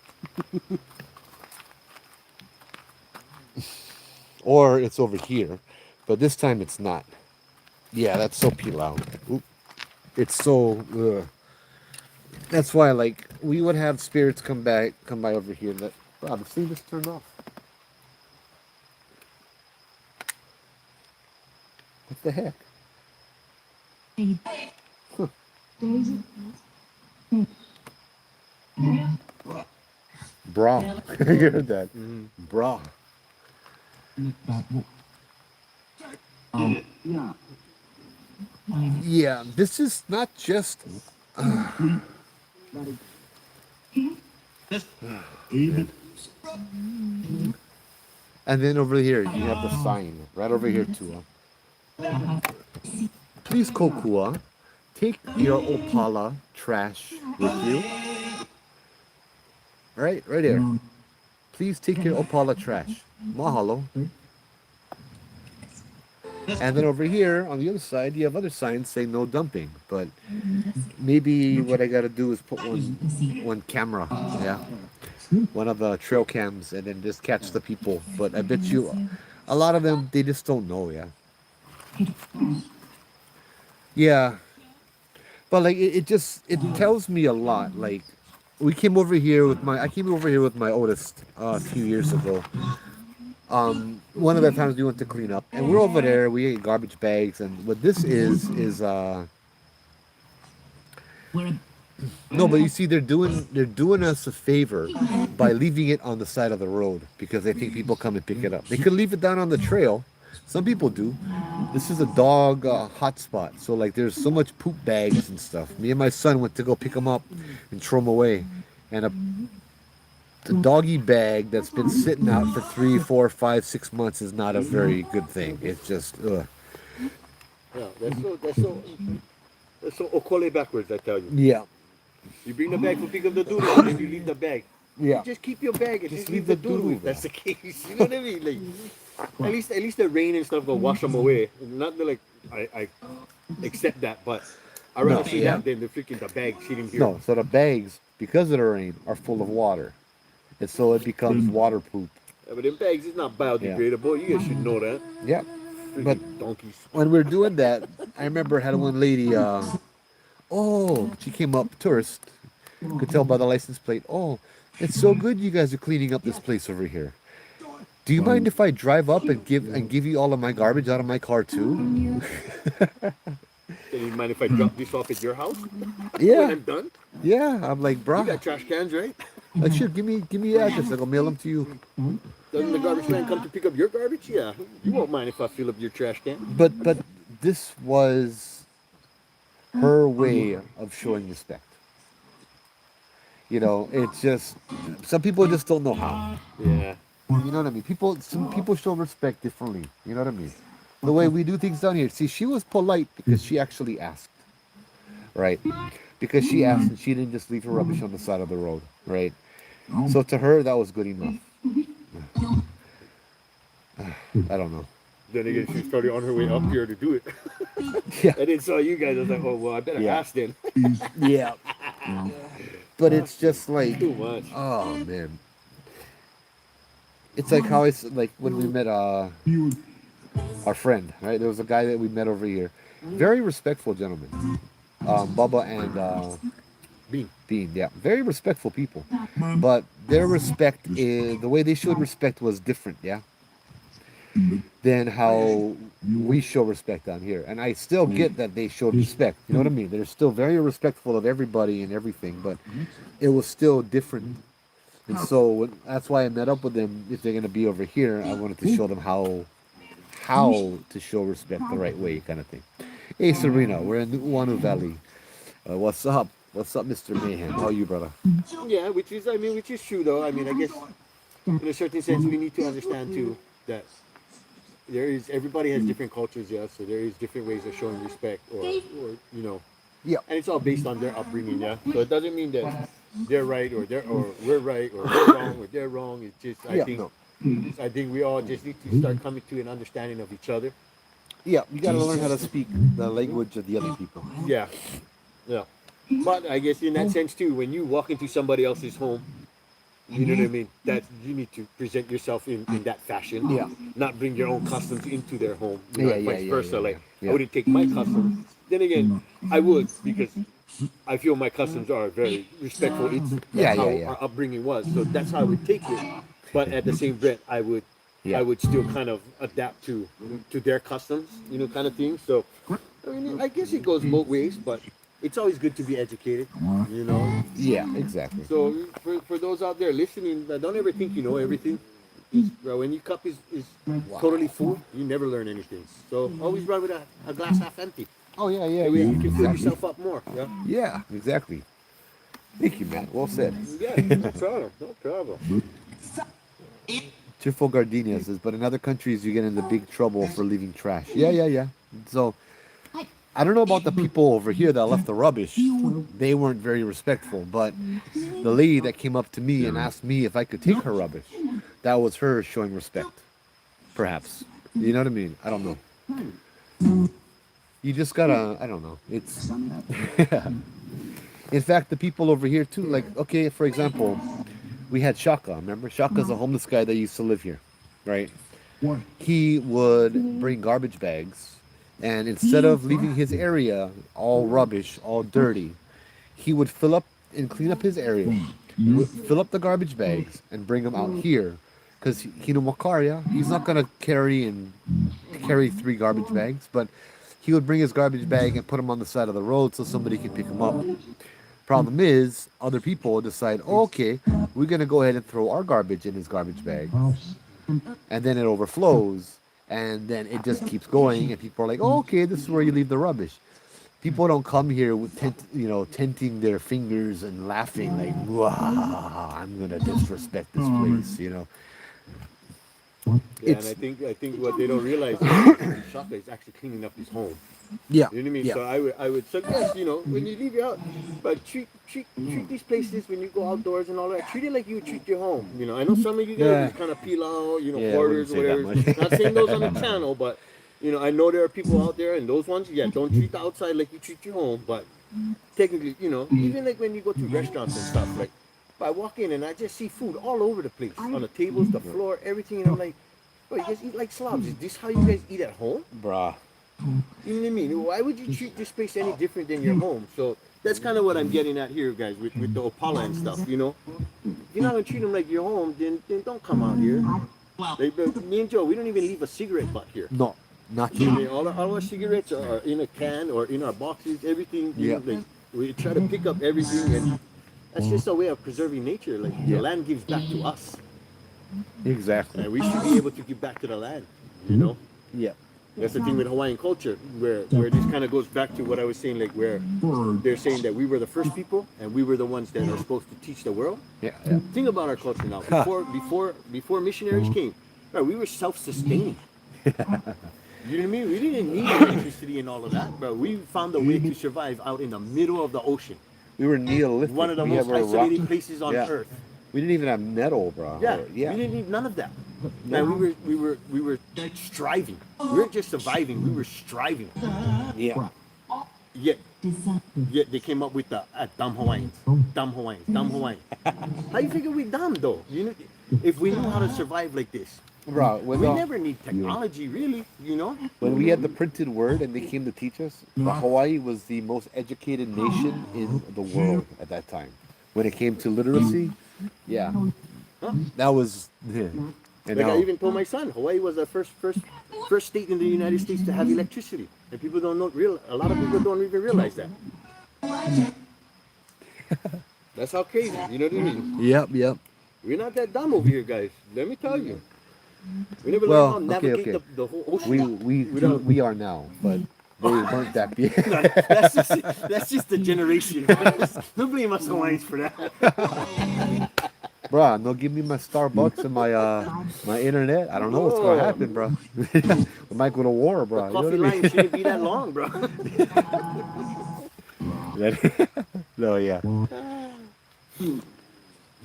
Or it's over here, but this time it's not. Yeah, that's so pilau. Oop. It's so, ugh. That's why, like, we would have spirits come by over here. That, wow, the thing just turned off. What the heck? Huh. Bra. You heard that? Bra. Yeah, this is not just. And then over here, you have the sign. Right over here, too. Please, Kokua, take your Opala trash with you. Right there. Please take your Opala trash. Mahalo. And then over here, on the other side, you have other signs saying no dumping. But maybe what I gotta do is put one camera, yeah, one of the trail cams, and then just catch the people. But I bet you, a lot of them, they just don't know, yeah. Yeah. But like it tells me a lot. Like I came over here with my oldest a few years ago. One of the times we went to clean up, and we're over there. We ate garbage bags, and what this is no, but you see, they're doing us a favor by leaving it on the side of the road because they think people come and pick it up. They could leave it down on the trail. Some people do. This is a dog hotspot, so like there's so much poop bags and stuff. Me and my son went to go pick them up and throw them away, and the doggy bag that's been sitting out for 3, 4, 5, 6 months is not a very good thing. It's just ugh. Yeah, that's so okole backwards, I tell you. Yeah. You bring the bag to pick up the doodle, and then you leave the bag. Yeah. You just keep your bag and just leave the doodle. If that's the case, you know what I mean? Like, at least the rain and stuff will wash them away. Not that, like I accept that, but I rather see that than the bag sitting here. No, so the bags, because of the rain, are full of water, and so it becomes water poop. Yeah, but them bags is not biodegradable. You guys should know that. Yeah. But donkeys. when we're doing that, I remember I had one lady. She came up tourist. Could tell by the license plate. Oh, it's so good you guys are cleaning up this place over here. Do you mind if I drive up and give you all of my garbage out of my car too? Do you mind if I drop this off at your house? Yeah. When I'm done? Yeah, I'm like, bro. You got trash cans, right? Like, sure, give me your address. I'll mail them to you. Doesn't the garbage man come to pick up your garbage? Yeah. You won't mind if I fill up your trash can. But this was her way of showing respect. You know, it's just some people just don't know how. Yeah. You know what I mean? Some people show respect differently. You know what I mean? The way we do things down here. See, she was polite because she actually asked. Right? Because she asked and she didn't just leave her rubbish on the side of the road. Right? So to her, that was good enough. I don't know. Then again, she started on her way up here to do it. Yeah. I didn't saw you guys. I was like, oh, well, I better ask then. Yeah. But it's just like, Too much. oh, man. It's like how it's like when we met our friend, right? There was a guy that we met over here. Very respectful gentleman. Bubba and Bean, yeah. Very respectful people. But their respect, the way they showed respect was different, yeah? Than how we show respect down here. And I still get that they showed respect. You know what I mean? They're still very respectful of everybody and everything, but it was still different. And so that's why I met up with them. If they're going to be over here, I wanted to show them how to show respect the right way, kind of thing. Hey, Serena, we're in Uanu Valley. What's up? What's up, Mr. Mayhem? How are you, brother? Yeah, which is true, though. I mean, I guess in a certain sense, we need to understand too that everybody has different cultures, yeah. So there is different ways of showing respect, or Yeah. and it's all based on their upbringing, yeah. So it doesn't mean that they're right or we're right or we're wrong or they're wrong. It's just I think we all just need to start coming to an understanding of each other. Yeah, you gotta learn how to speak the language of the other people. Yeah, yeah. But I guess in that sense too, when you walk into somebody else's home, you know what I mean? That you need to present yourself in that fashion. Yeah. Not bring your own customs into their home. Vice versa. Yeah. I wouldn't take my customs. Then again, I would, because I feel my customs are very respectful. That's how our upbringing was. So that's how I would take it. But at the same breath, I would still kind of adapt to their customs, kind of thing. So I mean, I guess it goes both ways, but it's always good to be educated, Yeah, exactly. So for those out there listening, don't ever think you know everything. When your cup is totally full, you never learn anything. So always run with a glass half empty. Oh yeah. You can fill yourself up more. Yeah. Yeah, exactly. Thank you, Matt. Well said. Yeah, no problem. No problem. Cheerful Gardenia says, but in other countries you get into big trouble for leaving trash. Yeah. So I don't know about the people over here that left the rubbish. They weren't very respectful, but the lady that came up to me and asked me if I could take her rubbish, that was her showing respect. Perhaps. You know what I mean? I don't know. You just gotta, I don't know. It's, in fact, the people over here too, like, okay, for example, we had Shaka, remember? Shaka's a homeless guy that used to live here, right? He would bring garbage bags, and instead of leaving his area all rubbish, all dirty, he would fill up and clean up his area, fill up the garbage bags, and bring them out here. Because he's not going to carry 3 garbage bags, but he would bring his garbage bag and put them on the side of the road so somebody can pick them up. Problem is, other people decide, okay, we're going to go ahead and throw our garbage in his garbage bag. And then it overflows, and then it just keeps going, and people are like, oh, okay, this is where you leave the rubbish. People don't come here with tenting their fingers and laughing like, wow, I'm going to disrespect this place, Yeah, and I think what they don't realize is Shaka is actually cleaning up his home. Yeah. You know what I mean? Yeah. So I would suggest, when you leave your house, but treat these places when you go outdoors and all that, treat it like you would treat your home. I know some of you guys kind of peel out, quarters or whatever. Not saying those on the channel, but I know there are people out there, and those ones, don't treat the outside like you treat your home, but technically, even like when you go to restaurants and stuff, like, I walk in and I just see food all over the place, on the tables, the floor, everything, and I'm like, bro, you guys eat like slobs. Is this how you guys eat at home? Bruh. You know what I mean? Why would you treat this place any different than your home? So that's kind of what I'm getting at here, guys, with the Opala and stuff, If you're not going to treat them like your home, then don't come out here. Me and Joe, we don't even leave a cigarette butt here. No, not You know what I you. mean? All our cigarettes are in a can or in our boxes, everything. We try to pick up everything, and that's just a way of preserving nature. Like, the land gives back to us. Exactly. And we should be able to give back to the land, Yeah. That's the thing with Hawaiian culture, where this kind of goes back to what I was saying, like where they're saying that we were the first people and we were the ones that are supposed to teach the world. Yeah. Think about our culture now. Before missionaries came, right, we were self-sustaining. You know what I mean? We didn't need electricity and all of that, but we found a way to survive out in the middle of the ocean. We were Neolithic. One of the most isolated places on earth. We didn't even have metal, bro. Yeah, we didn't need none of that. Man, we were striving. We weren't just surviving. We were striving. Yeah. Yet they came up with the dumb Hawaiians. Dumb Hawaiians. How you figure we dumb though? If we knew how to survive like this, Bro, we never need technology, really. When we had the printed word and they came to teach us, Hawaii was the most educated nation in the world at that time. When it came to literacy, yeah, that was. And like now, I even told my son, Hawaii was the first state in the United States to have electricity, and people don't know. A lot of people don't even realize that. That's how crazy. You know what I mean? Yep. We're not that dumb over here, guys. Let me tell you. We never learned how to navigate the whole ocean. We are now, but they weren't that big. That's just the generation. Don't blame us Hawaiians for that. Bruh, no give me my Starbucks and my internet. I don't know what's gonna happen, bro. We might go to war, bro. The coffee line shouldn't be that long, bro. No, yeah. It's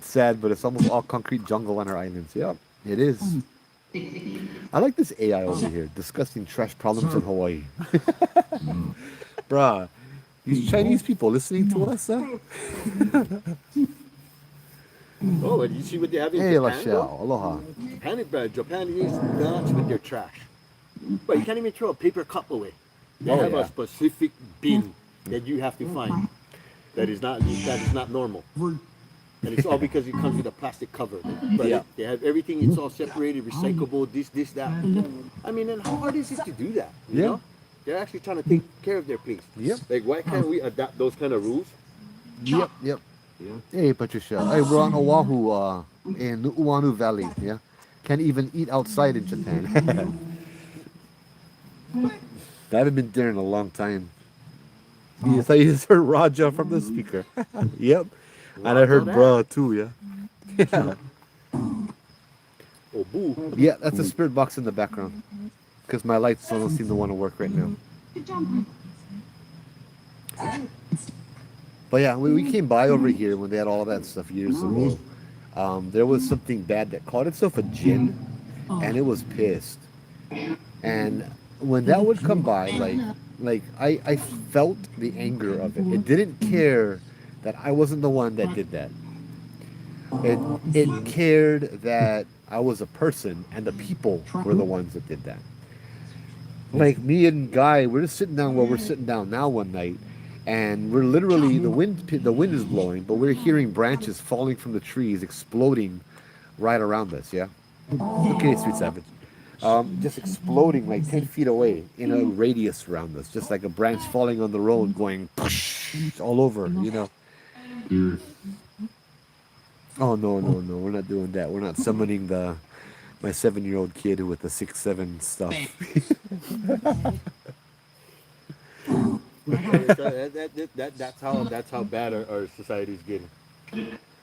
sad, but it's almost all concrete jungle on our islands. Yep, it is. I like this AI over here discussing trash problems in Hawaii. Bruh, these Chinese people listening to us, Oh, but you see what they have in Hey, Japan, Lachelle. bro? Aloha. Japan is nuts with their trash. But you can't even throw a paper cup away. They Oh, have yeah. a specific bin that you have to find. That is not normal. And it's all because it comes with a plastic cover. But Yeah. they have everything, it's all separated, recyclable, this, that. I mean, and how hard is it to do that? You Yeah. know? They're actually trying to take care of their place. Yep. Like, why can't we adapt those kind of rules? Yep, yep. Hey, Patricia. Hey, we're on Oahu, in Nu'uanu Valley, yeah? Can't even eat outside in Japan. I haven't been there in a long time. Yes, I just heard Raja from the speaker. Yep. And I heard Raja bruh too, yeah. Yeah. Oh, boo. Yeah, that's a spirit box in the background. Because my lights don't seem to want to work right now. But yeah, we came by over here when they had all of that stuff years ago. There was something bad that called itself a jinn, and it was pissed. And when that would come by, like I felt the anger of it. It didn't care that I wasn't the one that did that. It cared that I was a person and the people were the ones that did that. Like me and Guy, we're just sitting down where we're sitting down now one night, and we're literally the wind is blowing, but we're hearing branches falling from the trees, exploding right around us. Yeah. Okay, Sweet Savage. Just exploding like 10 feet away in a radius around us, just like a branch falling on the road, going all over. You know. Oh no, we're not doing that. We're not summoning my 7-year-old kid with the 6-7 stuff. That's how bad our society is getting.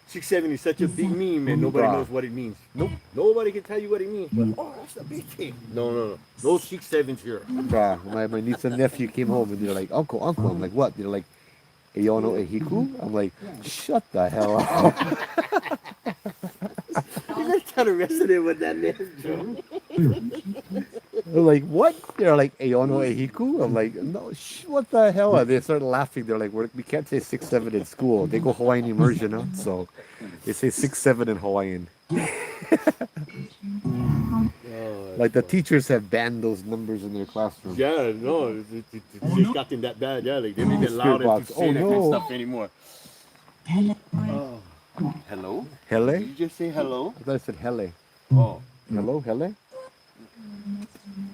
6-7 is such a big meme and nobody knows what it means. Nope. Nobody can tell you what it means. But, oh, that's a big thing. No. No 6-7s here. Bruh, my niece and nephew came home and they're like, Uncle. I'm like, what? They're like, Eyono Ehiku? I'm like, shut the hell up. You guys kind of resonate with that name, Joe. They're like, what? They're like, Eyono Ehiku? I'm like, no, what the hell? And they started laughing. They're like, we can't say 6-7 in school. They go Hawaiian immersion, huh? So they say 6-7 in Hawaiian. Like the teachers have banned those numbers in their classroom. Yeah, no, it's gotten that bad. Yeah, like they don't even allow them to say that kind of stuff anymore. Oh. Hello? Hele? Did you just say hello? I thought I said hele. Oh. Hello, hele?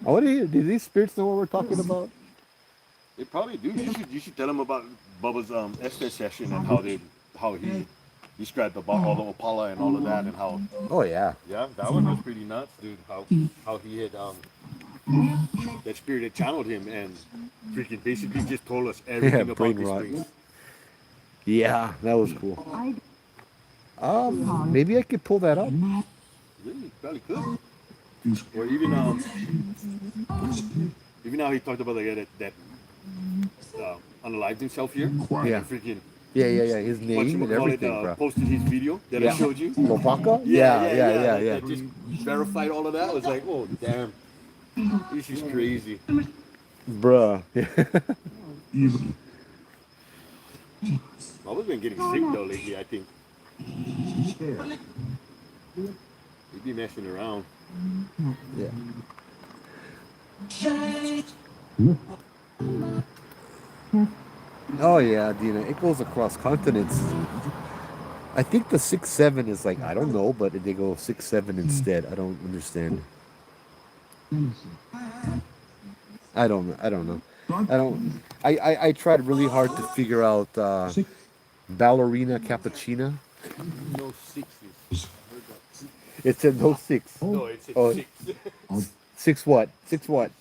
I want to hear. Do these spirits know what we're talking about? They probably do. You should tell them about Bubba's Esther session and how he described about all the Opala and all of that and how. Oh yeah. Yeah, that one was pretty nuts, dude. How he had that spirit had channeled him and freaking basically just told us everything about brain this rot. place. Yeah, that was cool. Maybe I could pull that up. Really, probably could. Or even how he talked about like that unalived himself here. Yeah. Freaking. Yeah. His name and everything, bro. Posted his video that I showed you. Lopaka? Yeah. Yeah. That just verified all of that. I was like, oh damn, this is crazy. Bruh. I've been getting sick though lately. I think. We'd be messing around. Yeah. Oh yeah, Dina. It goes across continents. I think the 6-7 is like, I don't know, but they go 6-7 instead. I don't understand. I don't know. I tried really hard to figure out ballerina cappuccina. No sixes. It said no 6. No, it said 6. 6 what? 6 what?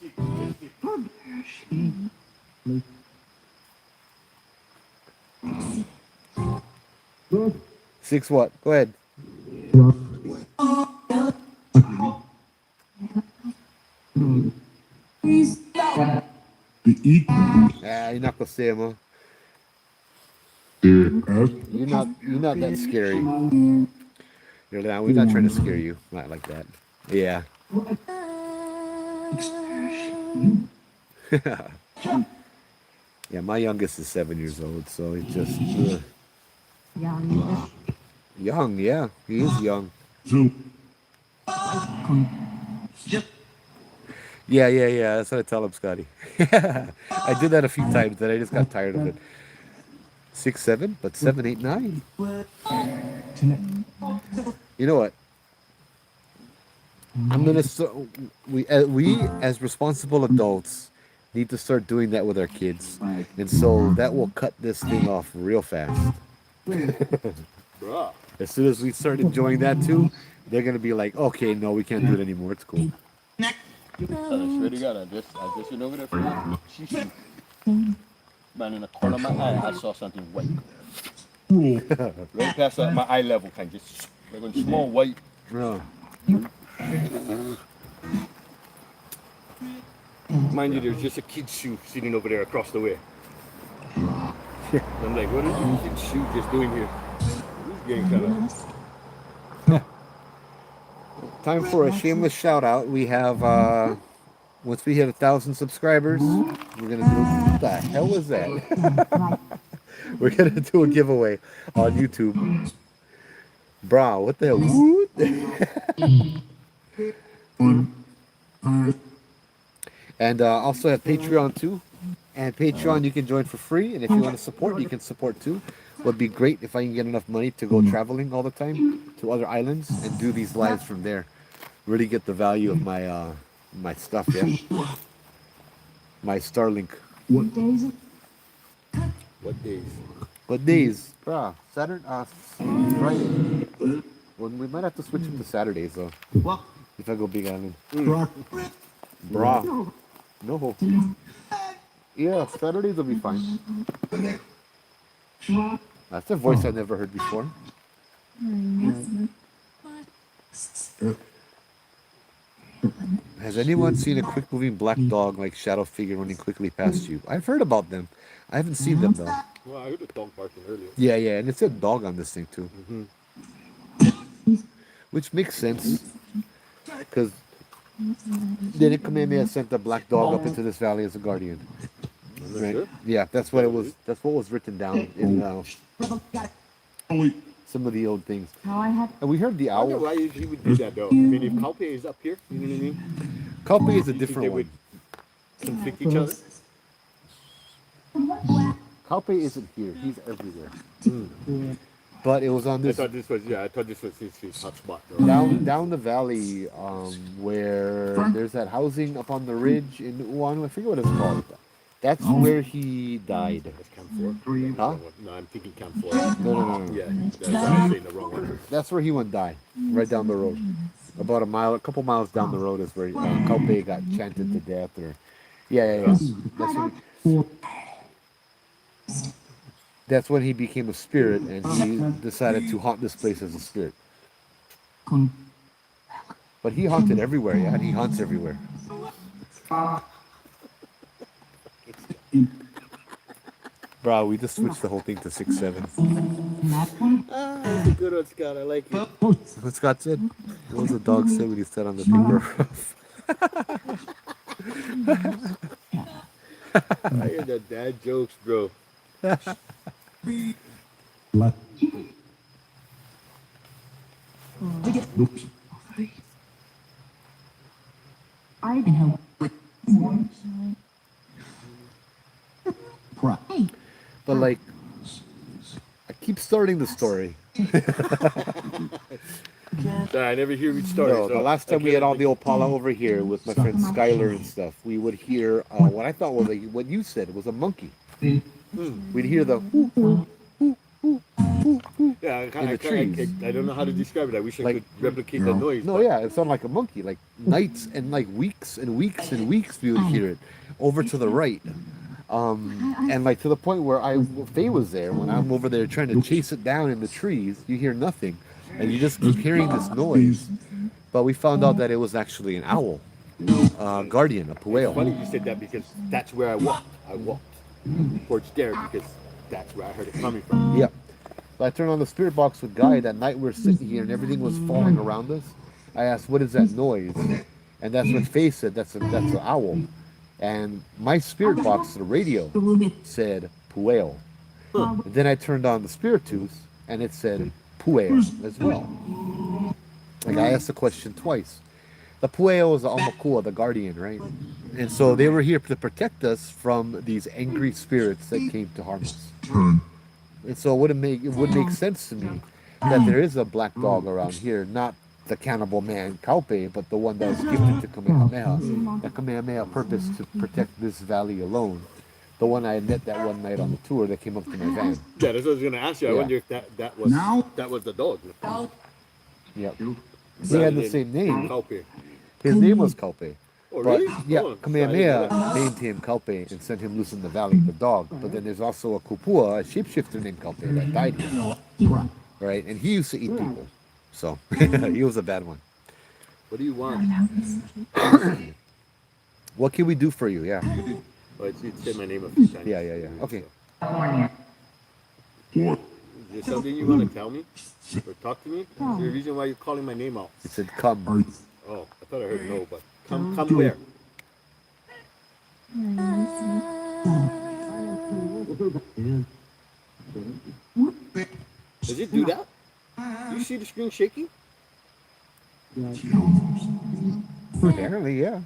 Six what? Go ahead. You're not gonna say him, huh? You're not that scary. We're not trying to scare you. Not like that. Yeah. Yeah, my youngest is 7 years old, so he's just young. Yeah, he is young. Yeah. That's what I tell him, Scotty. I did that a few times, and I just got tired of it. 6, 7, but 7, 8, 9. You know what? I'm gonna. We as responsible adults need to start doing that with our kids, and so that will cut this thing off real fast. As soon as we start enjoying that too, they're gonna be like, okay, no, we can't do it anymore. It's cool. I swear to God, I just went over there for you. Man, in the corner of my eye, I saw something white. Right past my eye level, kind of just like a small white. Mind you, there's just a kid's shoe sitting over there across the way. I'm like, what is this kid's shoe just doing here? He's getting kind of... Time for a shameless shout out. We have once we hit 1,000 subscribers, we're gonna do. What the hell was that? We're gonna do a giveaway on YouTube. Bro, what the hell? And also have Patreon too. And Patreon you can join for free. And if you want to support, you can support too. Would be great if I can get enough money to go traveling all the time to other islands and do these lives from there. Really get the value of my my stuff, yeah. My Starlink. What day is it? What days? What days? Bruh, Saturday, Friday. Well, we might have to switch it to Saturdays though. If I go Big Island. Bruh. No. Yeah, Saturdays will be fine. That's a voice I've never heard before. Has anyone seen a quick moving black dog like shadow figure running quickly past you? I've heard about them. I haven't seen them though. Well, I heard a dog barking earlier. Yeah, and it said dog on this thing too. Which makes sense. Because then Kamehameha sent the black dog up into this valley as a guardian. Right? Sure? Yeah, that's what it was. That's what was written down in some of the old things. And we heard the I wonder owl. why he would do that though. I mean, if Kalpe is up here, you know what I mean? Kalpe is a You think different they one. would conflict each other? Kalpe isn't here. He's everywhere. But it was on I this thought this was his hot spot. down the valley where there's that housing up on the ridge in Uanu. I forget what it's called. That's where he died. That's Camp 4. Huh? No, I'm thinking Camp 4. No. Yeah, I'm saying the wrong one. That's where he went die. Right down the road. About a couple miles down the road is where Kalpe got chanted to death. Or yeah. That's when he became a spirit and he decided to haunt this place as a spirit. But he haunted everywhere, yeah, and he haunts everywhere. Bro, we just switched the whole thing to 6, 7. That's a good one, Scott. I like it. What Scott said? What was the dog said when he said on the paper? I hear the dad jokes, bro. I can help with more. But like, I keep starting the story. I never hear each story. No, so the last time we had all the Opala over here with my friend Skylar and stuff, we would hear what I thought was what you said was a monkey. We'd hear the yeah, in the trees. I don't know how to describe it. I wish I Like- could replicate that noise. No, yeah, it sounded like a monkey. Like nights and like weeks and weeks and weeks we would hear it over to the right. And like to the point where Faye was there when I'm over there trying to chase it down in the trees. You hear nothing, and you just keep hearing this noise. But we found out that it was actually an owl, guardian, a It's funny pueo. you said that because that's where I walked. I walked towards there because that's where I heard it coming from. Yeah. So I turned on the spirit box with Guy that night. We were sitting here and everything was falling around us. I asked, "What is that noise?" And that's when Faye said, "That's an owl." And my spirit box, the radio, said pueo. And then I turned on the spirit tooth and it said pueo as well. Like I asked the question twice. The pueo is the aumakua, the guardian, right? And so they were here to protect us from these angry spirits that came to harm us. And so it would make sense to me that there is a black dog around here, not the cannibal man Kaupe, but the one that was gifted to Kamehameha. That Kamehameha purpose to protect this valley alone. The one I met that one night on the tour that came up to my van. Yeah, that's what I was gonna ask you. I Yeah. wonder if that was the dog. Yep. They had the same name. Kaupe. His name was Kaupe. Oh, But really? yeah, Oh, Kamehameha named him Kaupe and sent him loose in the valley, the dog. But then there's also a kupua, a shapeshifter named Kaupe that died here. Right? And he used to eat people. So he was a bad one. What do you want? What can we do for you? Yeah. Oh, it said my name a few times. Yeah. Okay. Is there something you want to tell me? Or talk to me? Is there a reason why you're calling my name out? He said, come. Oh, I thought I heard no, but come where? Does it do that? Do you see the screen shaking? Apparently, yeah.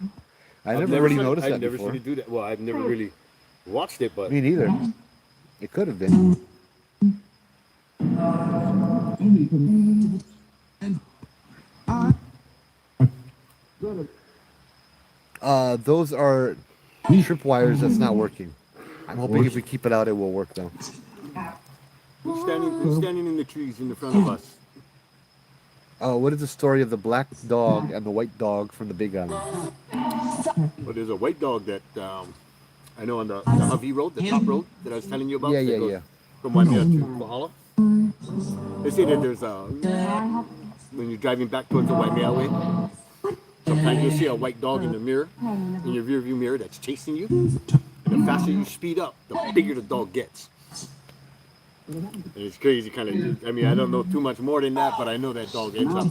I never really noticed that I've never before. seen it do that. Well, I've never really watched it, but Me neither. It could have been. Those are tripwires that's not working. I'm hoping if we keep it out, it will work though. who's standing in the trees in the front of us? What is the story of the black dog and the white dog from the Big Island? Well, there's a white dog that I know on the Hawaii road, the top road that I was telling you about. Yeah, that yeah, goes yeah. From Waimea to Mahalo. They say that there's when you're driving back towards the Waimea way, sometimes you'll see a white dog in the mirror, in your rear view mirror that's chasing you. And the faster you speed up, the bigger the dog gets. And it's crazy kind of, I mean, I don't know too much more than that, but I know that dog ends up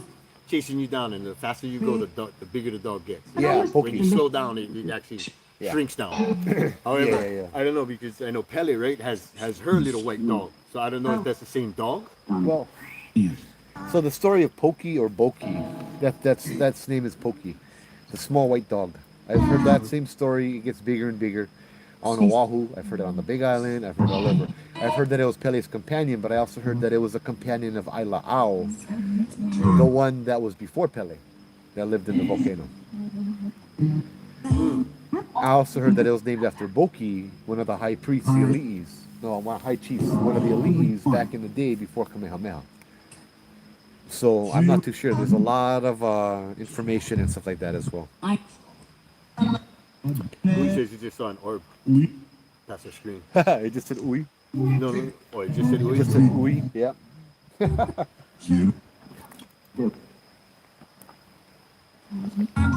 chasing you down, and the faster you go, the bigger the dog gets. Yeah, When Pokey. you slow down, it actually Yeah. shrinks down. However, Yeah. I don't know, because I know Pele, right, has her little white dog. So I don't know if that's the same dog. Well, so the story of Pokey or Boki, that's name is Pokey, the small white dog. I've heard that same story. It gets bigger and bigger on Oahu. I've heard it on the Big Island. I've heard it all over. I've heard that it was Pele's companion, but I also heard that it was a companion of Aila'au, the one that was before Pele, that lived in the volcano. I also heard that it was named after Boki, one of the high priests, the Eli'is. No, one high chiefs, one of the Eli'is back in the day before Kamehameha. So I'm not too sure. There's a lot of information and stuff like that as well. Who says you just saw an orb? That's the screen. It just said "ui." No. Oh, it just said It just said "ui." Yeah.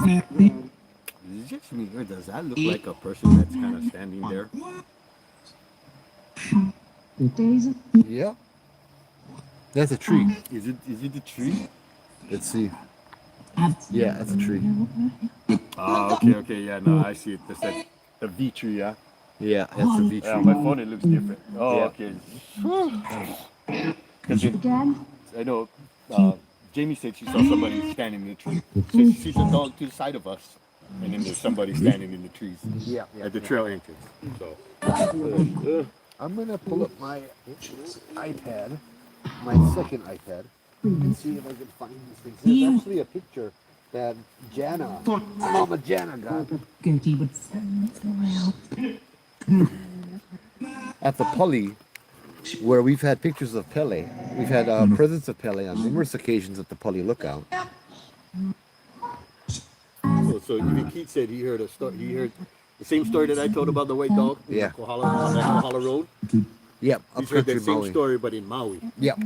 Is it just me, or does that look like a person that's kind of standing there? Yeah. That's a tree. Is it the tree? Let's see. Yeah, that's a tree. Oh, okay, yeah, no, I see it. That's like the V tree, yeah? Yeah, that's a V Yeah, tree. on my phone it looks different. Oh, Yeah. okay. 'Cause Dad? I know, Jamie said she saw somebody standing in the tree. So she sees a dog to the side of us, and then there's somebody standing in the trees Yeah. at the trail entrance. So, I'm gonna pull up my iPad, my second iPad, and see if I can find these things. There's actually a picture that Jana, Mama Jana got at the Pali, where we've had pictures of Pele. We've had presence of Pele on numerous occasions at the Pali lookout. so even Keith said he heard a story. He heard the same story that I told about the white dog in Yeah. Kohala, on that Kohala Road. Yep, He's heard upcountry that same Maui. story, but in Maui. Yep.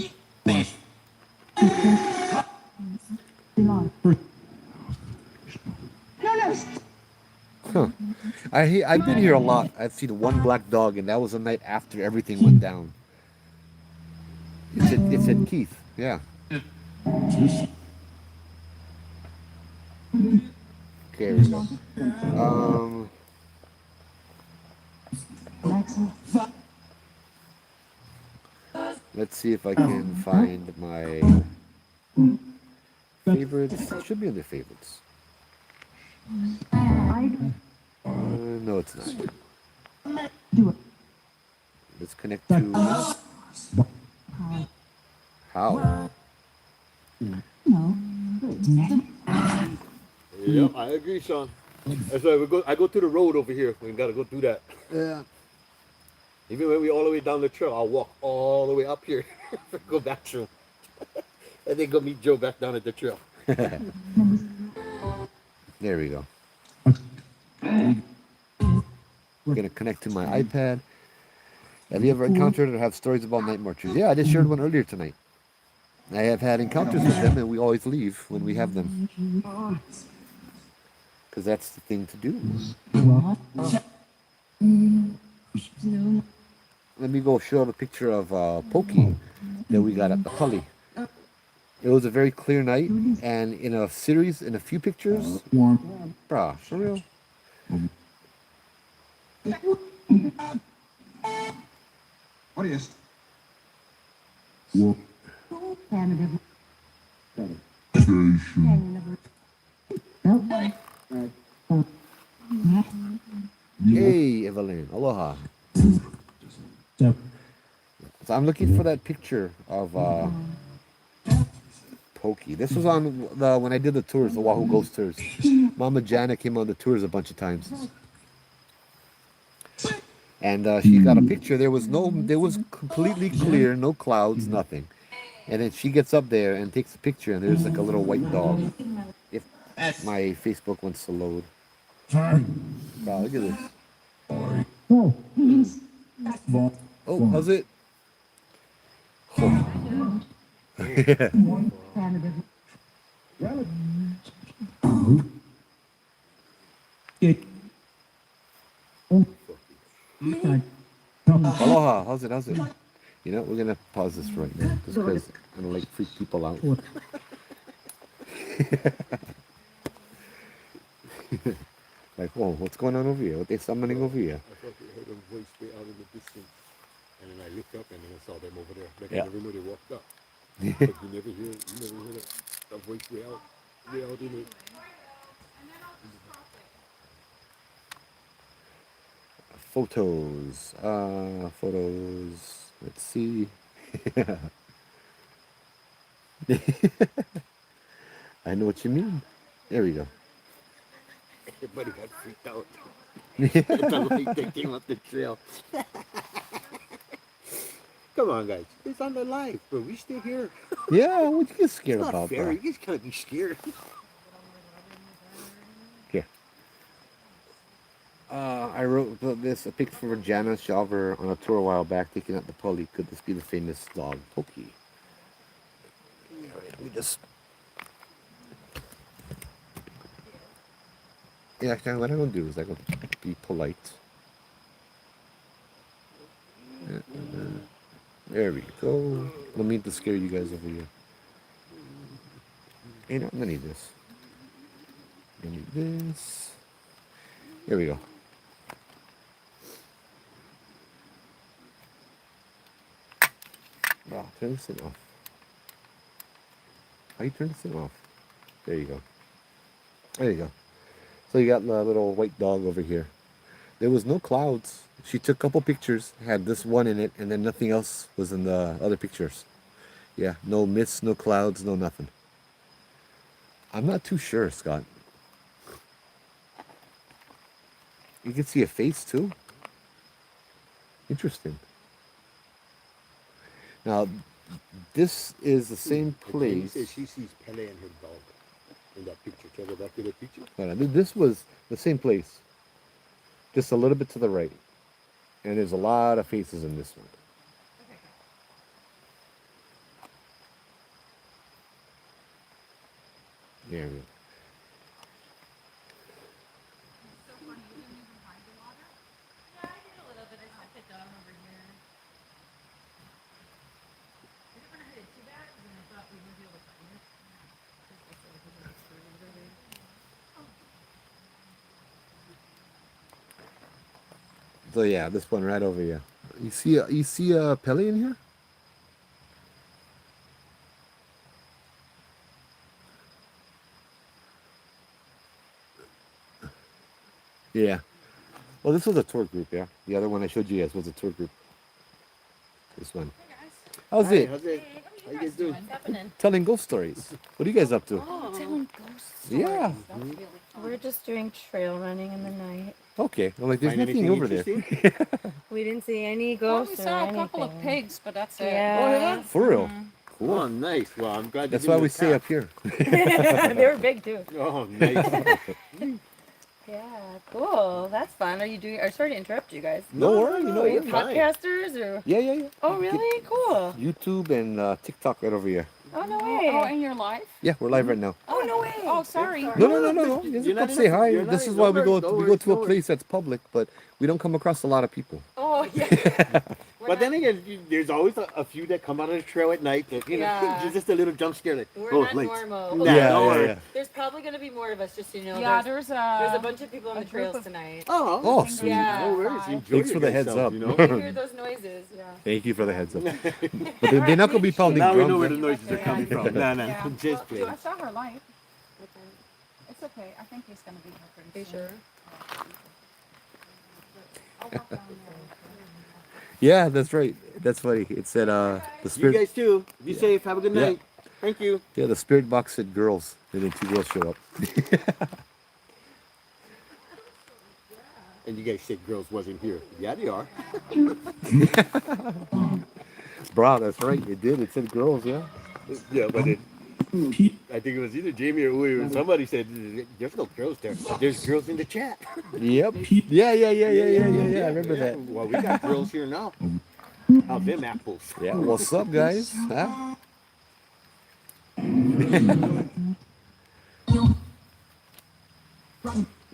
I've been here a lot. I've seen one black dog, and that was the night after everything went down. It said Keith. Yeah. Okay, here we go. Let's see if I can find my favorites. It should be in the favorites. No, it's not. Let's connect to how. Yeah, I agree, Sean. That's why I go to the road over here. We gotta go do that. Yeah. Even when we all the way down the trail, I'll walk all the way up here, go back through, and then go meet Joe back down at the trail. There we go. We're gonna connect to my iPad. Have you ever encountered or have stories about night marchers? Yeah, I just shared one earlier tonight. I have had encounters with them, and we always leave when we have them, because that's the thing to do. Let me go show the picture of Pokey that we got at the Pali. It was a very clear night, and in a few pictures, brah, for real. What is? Hey, Evelyn, aloha. So I'm looking for that picture of Pokey. This was on when I did the tours, the Wahoo Ghost tours. Mama Jana came on the tours a bunch of times. And she got a picture. There was completely clear, no clouds, nothing. And then she gets up there and takes a picture, and there's like a little white dog. If my Facebook wants to load. Wow, look at this. Oh, how's it? Oh. Aloha, how's it? You know, we're gonna pause this right now, just because I don't like freak people out. Like, whoa, what's going on over here? What they summoning over here? I thought I heard a voice way out in the distance, and then I looked up and then I saw them over there. Like Yeah. I never knew they walked up. But you never hear that voice way out in it. Photos. Let's see. I know what you mean. There we go. Everybody got freaked out. They came up the trail. Come on, guys. It's on the live, but we still here. Yeah, what you get scared It's not about, fair. bro? You just gotta be scared. Here. I wrote this, a picture for Jana Shalver on a tour a while back, taking out the Pali. Could this be the famous dog, Pokey? Let me just... Yeah, what I'm going to do is I'm going to be polite. There we go. No mean to scare you guys over here. You know, I'm going to need this. I need this. There we go. Wow, turn this thing off. How you turn this thing off? There you go. There you go. So you got the little white dog over here. There was no clouds. She took a couple pictures, had this one in it, and then nothing else was in the other pictures. Yeah, no mist, no clouds, no nothing. I'm not too sure, Scott. You can see a face too. Interesting. Now, this is the same place. She sees Pele and her dog in that picture. Can I go back to the picture? This was the same place, just a little bit to the right. And there's a lot of faces in this one. There we go. So yeah, this one right over here. You see Pele in here? Yeah. Well, this was a tour group, yeah. The other one I showed you guys was a tour group. This one. How's it? How's it? How you guys doing? What's happening? Telling ghost stories. What are you guys up to? Oh, telling ghosts. Yeah. We're just doing trail running in the night. Okay. I'm like, there's Find nothing anything over there. interesting? We didn't see any Well, ghosts we or saw a anything. couple of pigs, but that's it. Yeah. For real. Cool. Oh, nice. Well, I'm glad. That's you why didn't we stay attack. up here. They were big too. Oh, nice. Yeah, cool. That's fun. Are you doing? Or sorry to interrupt you guys. No worries, Are you you're fine. podcasters or? Yeah, yeah, yeah. Oh, really? Cool. YouTube and TikTok right over here. Oh no Oh, way. and you're live? Yeah, we're live right now. Oh no way. Oh, sorry. No. You You're just not come say hi. you're not This is in- why don't we worry, go don't we worry, go to a don't worry. place that's public, but we don't come across a lot of people. Oh yeah. But then again, there's always a few that come out of the trail at night that, you know, Yeah. just a little jump scare. Like, We're oh, not lights. normal. Nah, Yeah, don't yeah, worry. yeah. There's probably gonna be more of us, just so you know. Yeah, there's there's a bunch of people on a the group trails of- tonight. Oh, Oh, sweet. Yeah. no worries. Enjoy Thanks for the heads yourself, up. You know? You hear those noises? Yeah. Thank you for the heads up. But they're not gonna be pounding Now we know drums. where the right? noises are coming from. Nah, nah, Yeah. just Well, playing. I saw her live. It's okay. I think he's going to be here Are pretty you soon. sure? I'll walk down there. Yeah, that's right. That's funny. It said the You spirit. guys too. Be safe. Have a good Yeah. night. Thank you. Yeah, the spirit box said girls, and then 2 girls show up. And you guys said girls wasn't here. Yeah, they are. Bro, that's right. It did. It said girls. Yeah. Yeah, but I think it was either Jamie or Uwe. Somebody said there's no girls there. There's girls in the chat. Yep. Yeah. I remember that. Well, we got girls here now. How's them apples? Yeah. What's up, guys? Huh?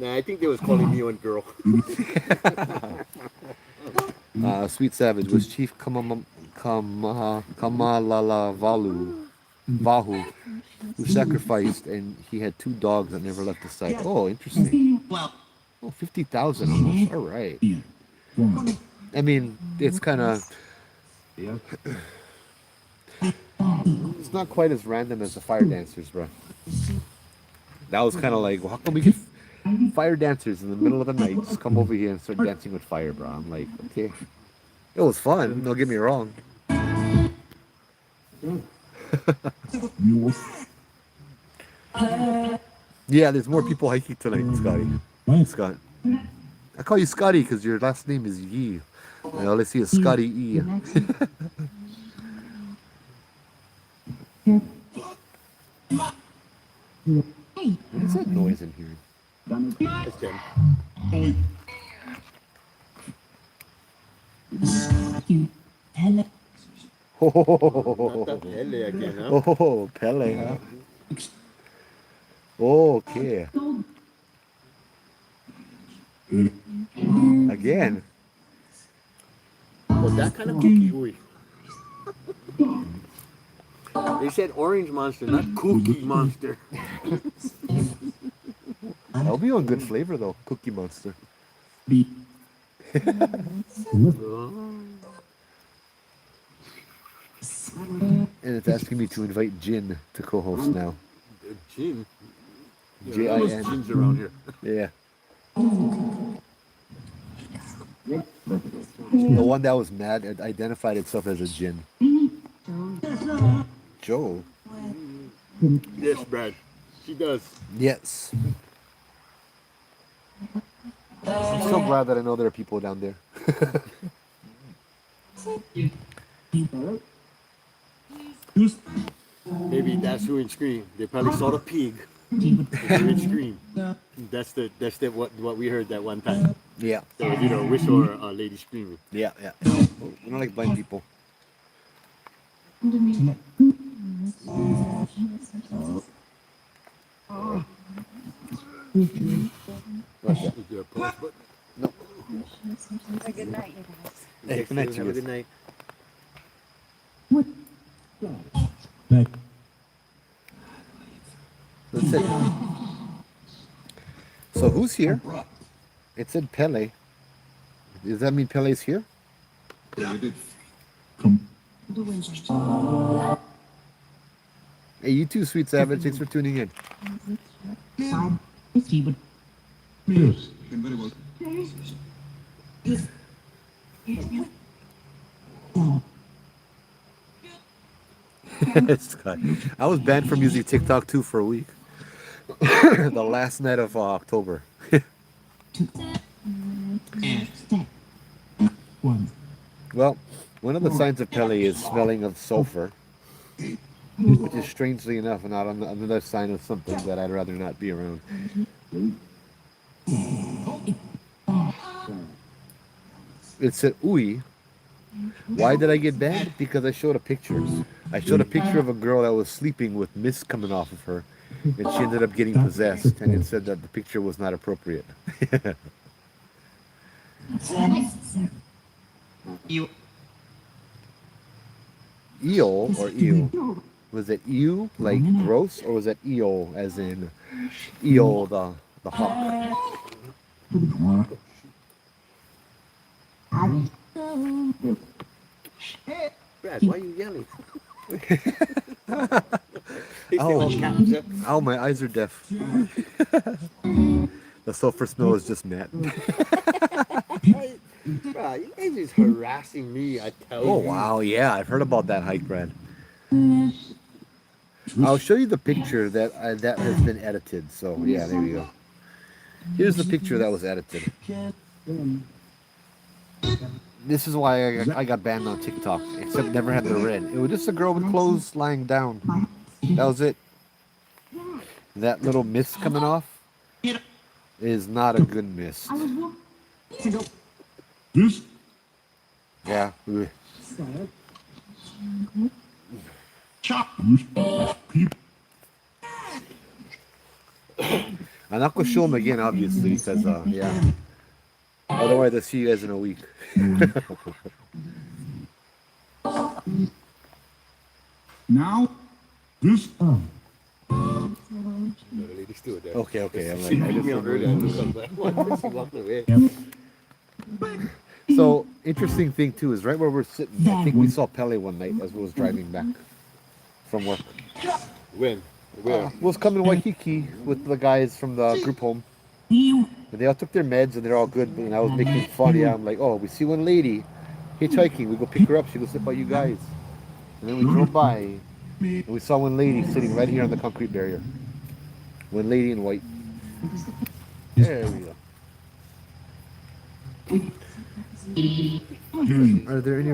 Nah, I think they was calling me one girl. Sweet Savage was Chief Vahu, who sacrificed, and he had 2 dogs that never left the site. Oh, interesting. Oh, 50,000 almost. All right. I mean, it's kind of. It's not quite as random as the fire dancers, bro. That was kind of like, well, how come we get fire dancers in the middle of the night just come over here and start dancing with fire, bro? I'm like, okay. It was fun, don't get me wrong. Yeah, there's more people hiking tonight, Scotty. Scott. I call you Scotty because your last name is Yee. And all I see is Scotty E. What's that noise in here? It's them. Oh, Not the Pele again, huh? oh, Pele, huh? Okay. Again. Well, that kind of cookie. Uy. They said orange monster, not cookie monster. That'll be on good flavor though, Cookie Monster. And it's asking me to invite Jin to co-host now. Gin. J-I-N. Gins around here. Yeah. The one that was mad it identified itself as a Jin. Joe. Yes, Brad. She does. Yes. I'm so glad that I know there are people down there. Maybe that's who in Scream. They probably saw the pig. In Scream. That's what we heard that one time. Yeah. So, you know, we saw a lady screaming. Yeah. We don't like blind people. What's that? Is there a pause button? No. Have a good night, you guys. Hey, good night, Have a you good guys. night. That's it. So who's here? It said Pele. Does that mean Pele's here? Hey, you too, Sweet Savage. Thanks for tuning in. Scott. I was banned from using TikTok too for a week. The last night of October. Well, one of the signs of Pele is smelling of sulfur, which is strangely enough not another sign of something that I'd rather not be around. It said, "Ui." Why did I get banned? Because I showed a picture. I showed a picture of a girl that was sleeping with mist coming off of her, and she ended up getting possessed, and it said that the picture was not appropriate. Eel or eel? Was it eel, like gross, or was it eel, as in eel, the hawk? Brad, why are you yelling? Oh, my eyes are deaf. The sulfur smell is just Matt. Bro, you guys is harassing me, I tell you. Oh, wow, yeah, I've heard about that hike, Brad. I'll show you the picture that has been edited. So, yeah, there you go. Here's the picture that was edited. This is why I got banned on TikTok, except never had the red. It was just a girl with clothes lying down. That was it. That little mist coming off is not a good mist. Yeah. I'm not gonna show them again, obviously, because yeah. Otherwise, I'll see you guys in a week. Now, this. Okay. So, interesting thing too is right where we're sitting. I think we saw Pele one night as we was driving back from work. When? Where? Was coming to Waikiki with the guys from the group home. And they all took their meds and they're all good. And I was making fun. Yeah, I'm like, oh, we see one lady hitchhiking. We go pick her up. She goes sit by you guys. And then we drove by and we saw one lady sitting right here on the concrete barrier. One lady in white. There we go. Are there any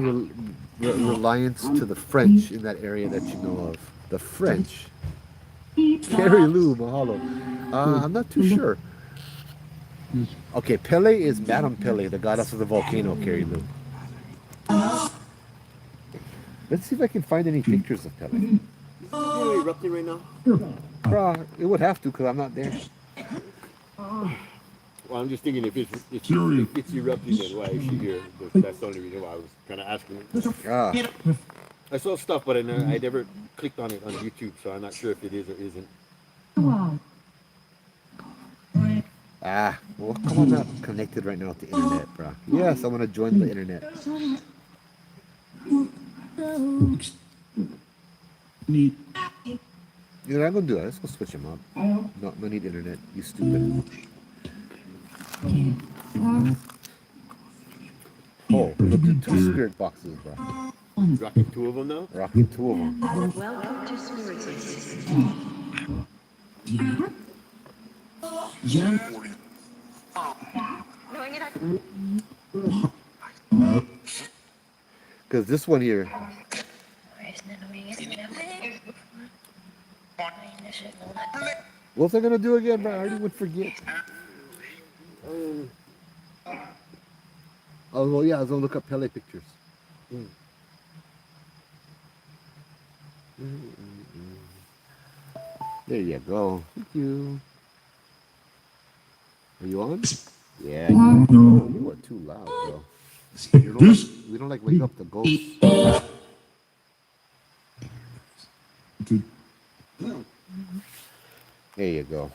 reliance to the French in that area that you know of? The French? Carrie Lou, mahalo. I'm not too sure. Okay, Pele is Madame Pele, the goddess of the volcano, Carrie Lou. Let's see if I can find any pictures of Pele. Is it erupting right now? It would have to, because I'm not there. Well, I'm just thinking if it's erupting, then why is she here? But that's the only reason why I was kind of asking. I saw stuff, but I never clicked on it on YouTube, so I'm not sure if it is or isn't. Well, come on, not connected right now with the internet, bro. Yes, I want to join the internet. You know what I'm gonna do? Let's go switch them up. No need internet. You stupid. Oh, look at 2 spirit boxes, bro. Rocking 2 of them now? Rocking 2 of them. Welcome to Spirit. Because this one here. What was I gonna do again, bro? I already would forget. Oh, well, yeah, I was gonna look up Pele pictures. There you go. Thank you. Are you on? Yeah. You are too loud, bro. We don't like wake up the ghosts. There you go.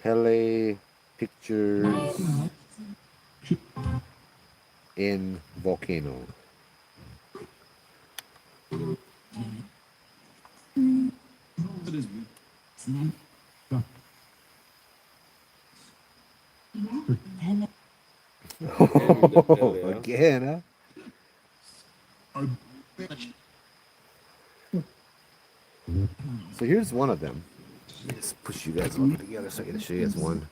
Pele pictures in volcano. Again, huh? So here's one of them. Let's push you guys all together so I can show you guys one.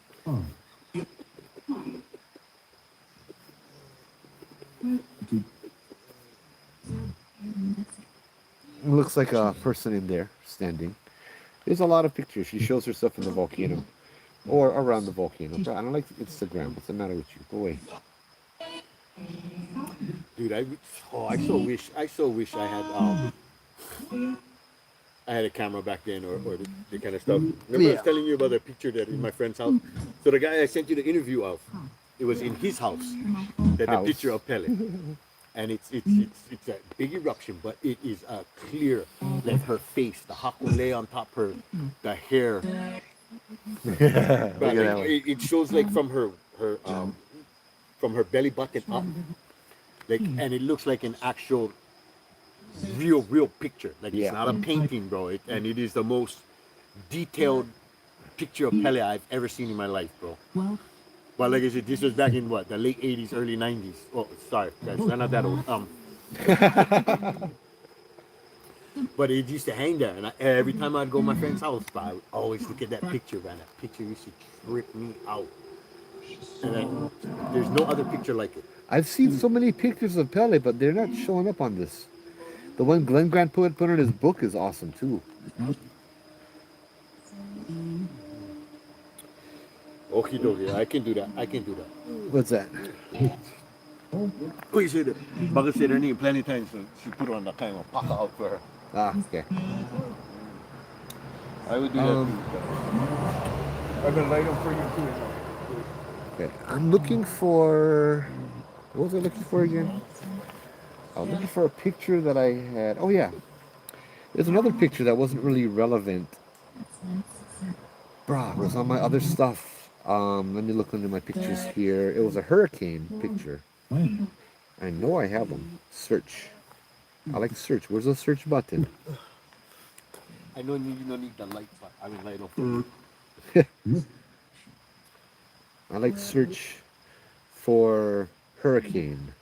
It looks like a person in there standing. There's a lot of pictures. She shows herself in the volcano or around the volcano. I don't like Instagram. What's the matter with you? Go away. Dude, I so wish I had a camera back then or the kind of stuff. Remember I was telling you about the picture that in my friend's house? So the guy I sent you the interview of, it was in his house. That the picture of Pele. And it's a big eruption, but it is clear, like her face, the hakule on top her, the hair. But like, it shows like from her belly button up, like, and it looks like an actual, real picture. Like it's not a painting, bro. And it is the most detailed picture of Pele I've ever seen in my life, bro. Well, like I said, this was back in what, the late 80s, early 90s. Oh, sorry, guys, I'm not that old. But it used to hang there, and every time I'd go to my friend's house, I would always look at that picture, man. That picture used to trip me out. And there's no other picture like it. I've seen so many pictures of Pele, but they're not showing up on this. The one Glenn Grant put in his book is awesome too. Okie dokie, I can do that. What's that? Oh, you said it. Baka said her name plenty of times, so she put on the kind of pocket out for her. Ah, okay. I would do that too. I'm gonna light them for you too. Okay, I'm looking for. What was I looking for again? I was looking for a picture that I had. Oh yeah, there's another picture that wasn't really relevant. Bruh, it was on my other stuff. Let me look under my pictures here. It was a hurricane picture. I know I have them. Search. I like search. Where's the search button? I know you don't need the light, but I will light up for you. I like search for hurricane.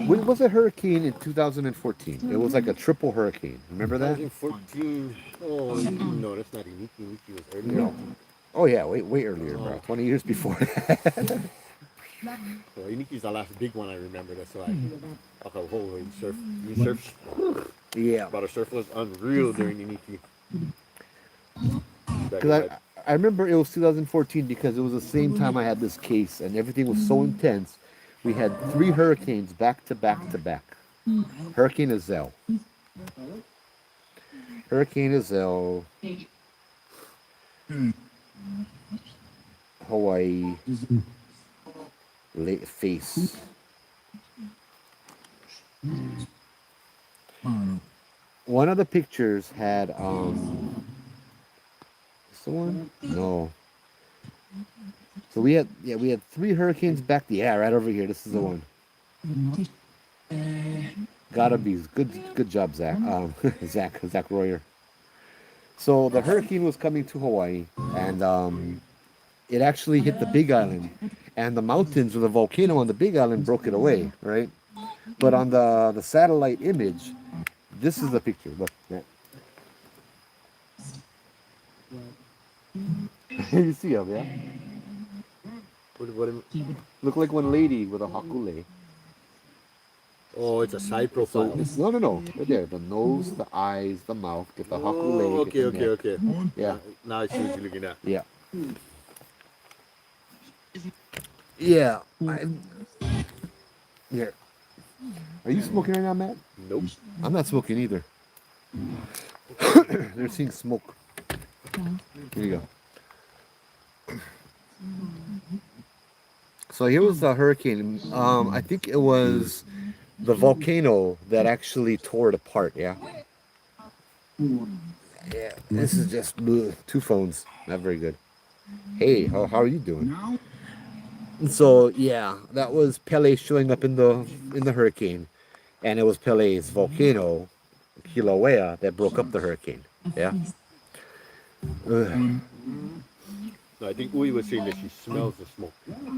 When was a hurricane in 2014? It was like a triple hurricane. Remember that? 2014. Oh, no, that's not Iniki. Iniki was earlier. No. Oh yeah, way earlier, bro. 20 years before that. So Iniki's the last big one I remember. That's why. Okay, holy surf. You surf. Yeah. But our surf was unreal during Iniki. Because I remember it was 2014 because it was the same time I had this case and everything was so intense. We had 3 hurricanes back to back to back. Hurricane Azelle. Hurricane Azelle. Hawaii. Face. One of the pictures had this the one? No. So we had 3 hurricanes back. Yeah, right over here. This is the one. Gotta be good job, Zach. Zach Royer. So the hurricane was coming to Hawaii, and it actually hit the Big Island, and the mountains or the volcano on the Big Island broke it away, right? But on the satellite image, this is the picture. Look, yeah. You see him, yeah? What Look like one lady with a hakule. Oh, it's a side profile. So no. Right there. The nose, the eyes, the mouth, get the hakule. Okay. Yeah. Now I see what you're looking at. Yeah. Yeah. Here. Are you smoking right now, Matt? Nope. I'm not smoking either. They're seeing smoke. Here you go. So here was the hurricane. I think it was the volcano that actually tore it apart. Yeah. Yeah. This is just two phones. Not very good. Hey, how are you doing? So yeah, that was Pele showing up in the hurricane, and it was Pele's volcano, Kilauea, that broke up the hurricane. Yeah. Ugh. No, I think Ui was saying that she smells the smoke.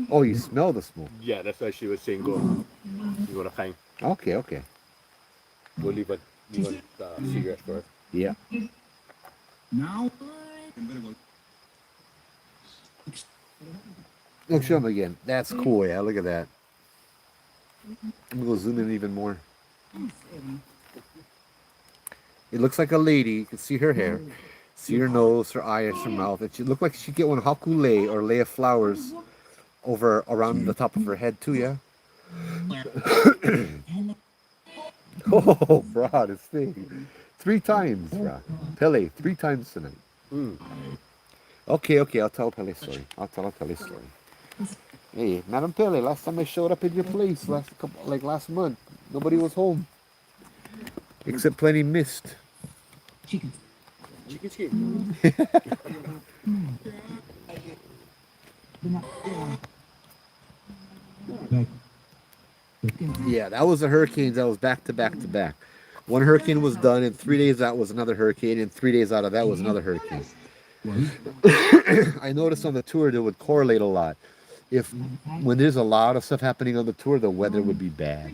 Oh, you smell the smoke. Yeah, that's why she was saying go. You want to hang. Okay, okay. We'll leave a cigarette for her. Yeah. Now, Look, show him again. That's cool. Yeah, look at that. I'm gonna go zoom in even more. It looks like a lady. You can see her hair, see her nose, her eyes, her mouth. It should look like she'd get one hakule or lay of flowers over around the top of her head too. Yeah. Oh, brah, this thing. 3 times, brah. Pele, 3 times tonight. Okay, I'll tell Pele's story. Pele's story. Hey, Madam Pele, last time I showed up at your place, last month, nobody was home. Except plenty mist. Chicken skin. Yeah, that was the hurricanes that was back to back to back. One hurricane was done, and 3 days out was another hurricane, and 3 days out of that was another hurricane. I noticed on the tour that would correlate a lot. When there's a lot of stuff happening on the tour, the weather would be bad.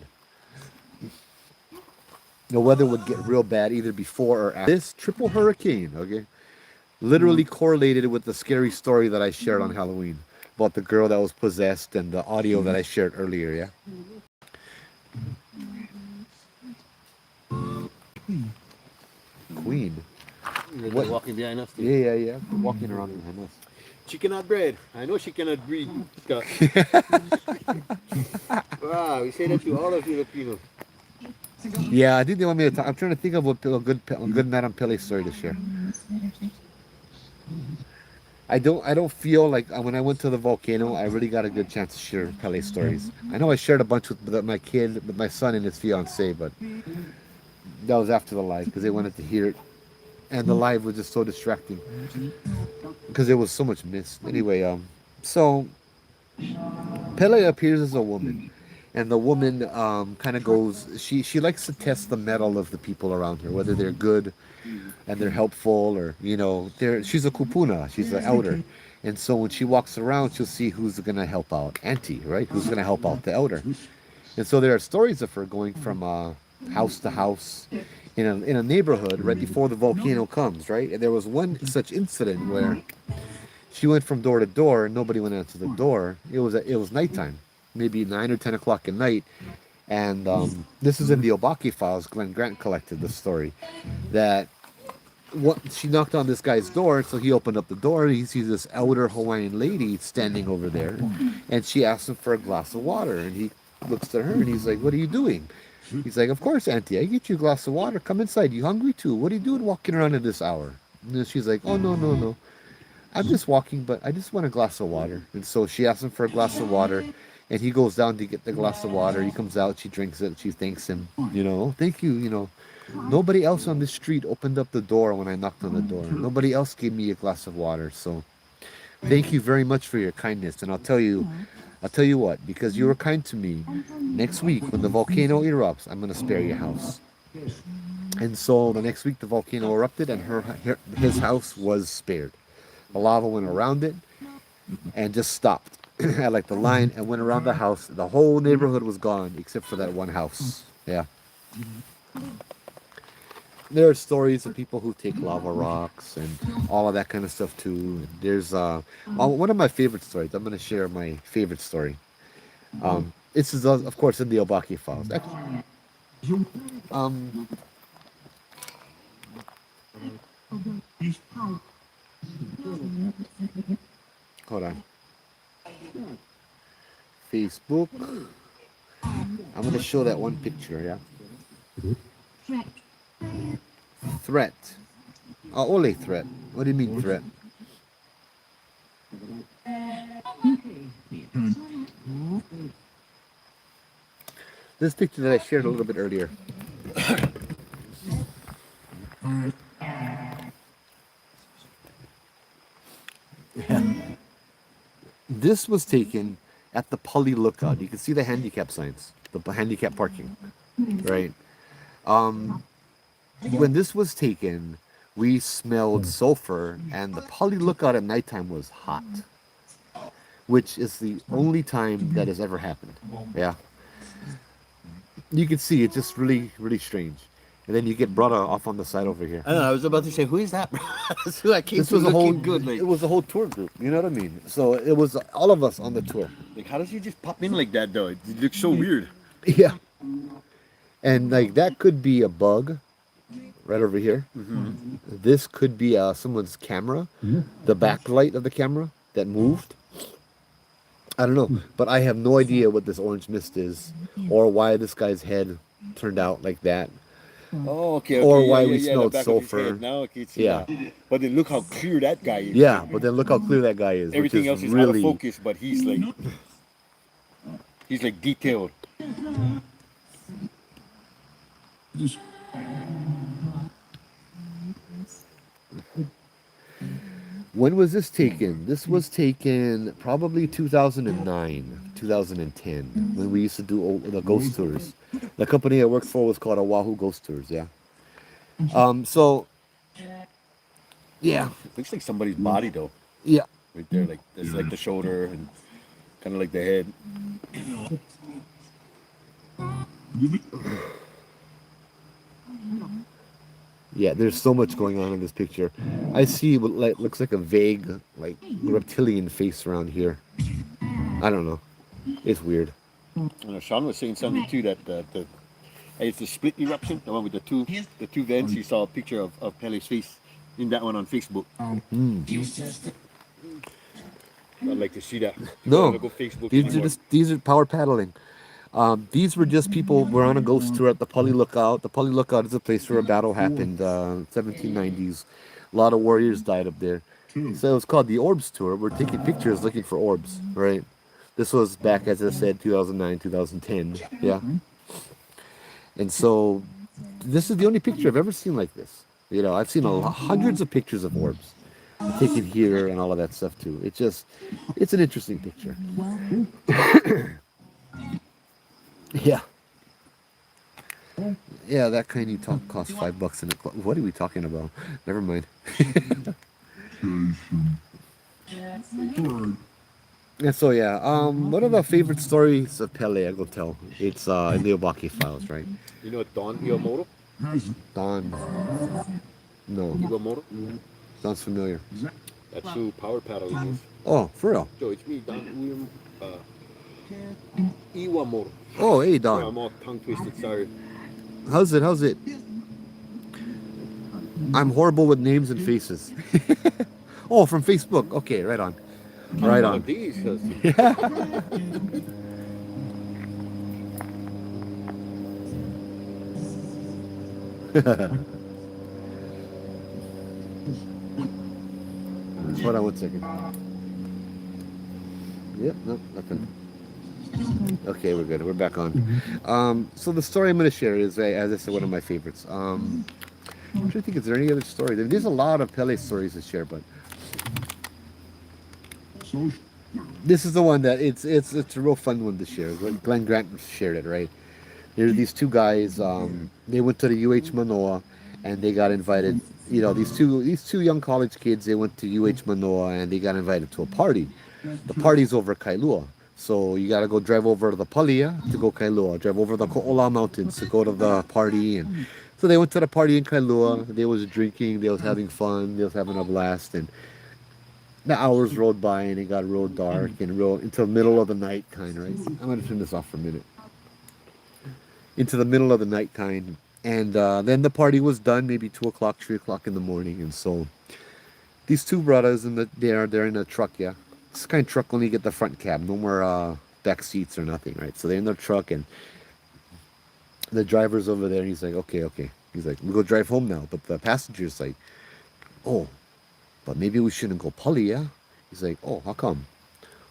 The weather would get real bad either before or after. This triple hurricane, okay, literally correlated with the scary story that I shared on Halloween about the girl that was possessed and the audio that I shared earlier, yeah? Queen. What? Walking behind us. Yeah. Walking around behind us. She cannot breed. I know she cannot breed. Wow, we say that to all of Filipinos. Yeah, I think they want me to talk. I'm trying to think of a good Madame Pele story to share. I don't feel like when I went to the volcano, I really got a good chance to share Pele stories. I know I shared a bunch with my son and his fiance, but that was after the live because they wanted to hear it, and the live was just so distracting because there was so much mist. Anyway, so Pele appears as a woman, and the woman kind of goes. She likes to test the mettle of the people around her, whether they're good and they're helpful, or she's a kupuna, she's an elder, and so when she walks around, she'll see who's gonna help out auntie, right? Who's gonna help out the elder, and so there are stories of her going from house to house in a neighborhood right before the volcano comes, right? And there was one such incident where she went from door to door, and nobody went out to the door. It was nighttime, maybe 9 or 10 o'clock at night. And this is in the Obake files. Glenn Grant collected the story that she knocked on this guy's door, so he opened up the door, and he sees this elder Hawaiian lady standing over there, and she asks him for a glass of water, and he looks at her and he's like, "What are you doing?" He's like, "Of course, auntie, I get you a glass of water. Come inside. You hungry too? What are you doing walking around at this hour?" And then she's like, "Oh, no. I'm just walking, but I just want a glass of water." And so she asks him for a glass of water, and he goes down to get the glass of water. He comes out, she drinks it, she thanks him, "Thank you, nobody else on the street opened up the door when I knocked on the door. Nobody else gave me a glass of water, so thank you very much for your kindness. And I'll tell you what, because you were kind to me, next week when the volcano erupts, I'm going to spare your house." And so the next week the volcano erupted, and his house was spared. The lava went around it and just stopped at like the line and went around the house. The whole neighborhood was gone except for that one house. Yeah. There are stories of people who take lava rocks and all of that kind of stuff too. There's one of my favorite stories. I'm going to share my favorite story. This is of course in the Obake files. Hold on. Facebook. I'm going to show that one picture, yeah? Threat. Oh, only threat. What do you mean threat? This picture that I shared a little bit earlier. This was taken at the Pali lookout. You can see the handicap signs, the handicap parking, right? When this was taken, we smelled sulfur, and the Pali lookout at nighttime was hot, which is the only time that has ever happened. Yeah. You can see it's just really, really strange. And then you get brought off on the side over here. I know. I was about to say, who is that? So I came This was a looking whole good. Like, it was a whole tour group. You know what I mean? So it was all of us on the tour. like, how does he just pop in like that though? It looks so weird. Yeah. And like that could be a bug, right over here. This could be someone's camera, the backlight of the camera that moved. I don't know, but I have no idea what this orange mist is, or why this guy's head turned out like that. Oh, okay. Or yeah, why yeah, we yeah, smelled the back of his sulfur. head. Now I can see Yeah. that. But then look how clear that guy is. Yeah, but then look how clear that guy is. Everything which else is really out of focus, but he's like detailed. When was this taken? This was taken probably 2009, 2010, when we used to do the ghost tours. The company I worked for was called Oahu Ghost Tours, yeah. So, yeah, Looks like somebody's body though. yeah. Right there, like there's like the shoulder and kind of like the head. Yeah, there's so much going on in this picture. I see what looks like a vague, like reptilian face around here. I don't know. It's weird. Sean was saying something too that it's the split eruption, the one with the two vents. He saw a picture of Pele's face in that one on Facebook. I'd like to see that. No, Go Facebook these are power paddling. These were just people. We're on a ghost tour at the Pali Lookout. The Pali Lookout is a place where a battle happened, 1790s. A lot of warriors died up there. So it was called the Orbs Tour. We're taking pictures looking for orbs, right? This was back, as I said, 2009, 2010. Yeah. And so this is the only picture I've ever seen like this. You know, I've seen hundreds of pictures of orbs taken here and all of that stuff too. It's an interesting picture. Yeah. Yeah, that kind you talk costs $5 in a club. What are we talking about? Never mind. And so yeah, one of the favorite stories of Pele I go tell. It's in the Obake files, right? You know Don Iwamoto? Don. No. Iwamoto? Sounds familiar. That's who power paddling is. Oh, for real? Joe, it's me, Don Iwamoto. Oh, hey Yeah, Don. I'm all tongue twisted, sorry. How's it? I'm horrible with names and faces. Oh, from Facebook. Okay, right on. Right on. These, Hold on 1 second. Yep, nope, nothing. Okay, we're good. We're back on. So the story I'm going to share is, as I said, one of my favorites. I'm trying to think, is there any other story? There's a lot of Pele stories to share, but this is the one that it's a real fun one to share. Glenn Grant shared it, right? There's these two guys. They went to the UH Manoa, and they got invited. You know, these two young college kids. They went to UH Manoa, and they got invited to a party. The party's over Kailua. So you got to go drive over to the Palia to go Kailua, drive over the Ko'ola Mountains to go to the party. And so they went to the party in Kailua. They was drinking, they was having fun, they was having a blast. And the hours rolled by and it got real dark and real until middle of the night kind, right? I'm going to turn this off for a minute. Into the middle of the night kind. And then the party was done, maybe 2 o'clock, 3 o'clock in the morning. And so these two brothers, they're in a truck, yeah. This kind of truck only get the front cab, no more back seats or nothing, right? So they're in their truck and the driver's over there. And he's like, okay. He's like, we go drive home now. But the passenger's like, oh, but maybe we shouldn't go Pali, yeah? He's like, oh, how come?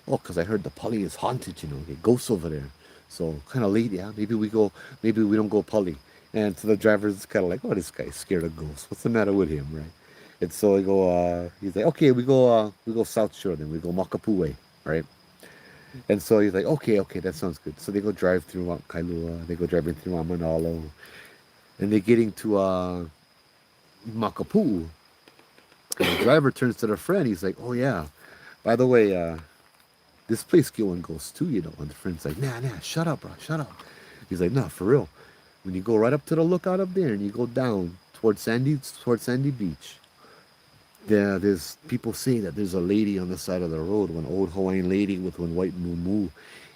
Oh, because I heard the Pali is haunted, you know, get ghosts over there. So kind of late, yeah. Maybe we don't go Pali. And so the driver's kind of like, oh, this guy's scared of ghosts. What's the matter with him, right? And so I go, he's like, okay, we go South Shore then. We go Makapu way, right? And so he's like, okay, that sounds good. So they go drive through Mount Kailua. They go driving through Mount Mahalo. And they're getting to Makapu. And the driver turns to the friend. He's like, oh, yeah. By the way, this place killing ghosts too, you know. And the friend's like, nah, shut up, bro, shut up. He's like, nah, for real. When you go right up to the lookout up there and you go down towards Sandy Beach, there's people saying that there's a lady on the side of the road, one old Hawaiian lady with one white moo,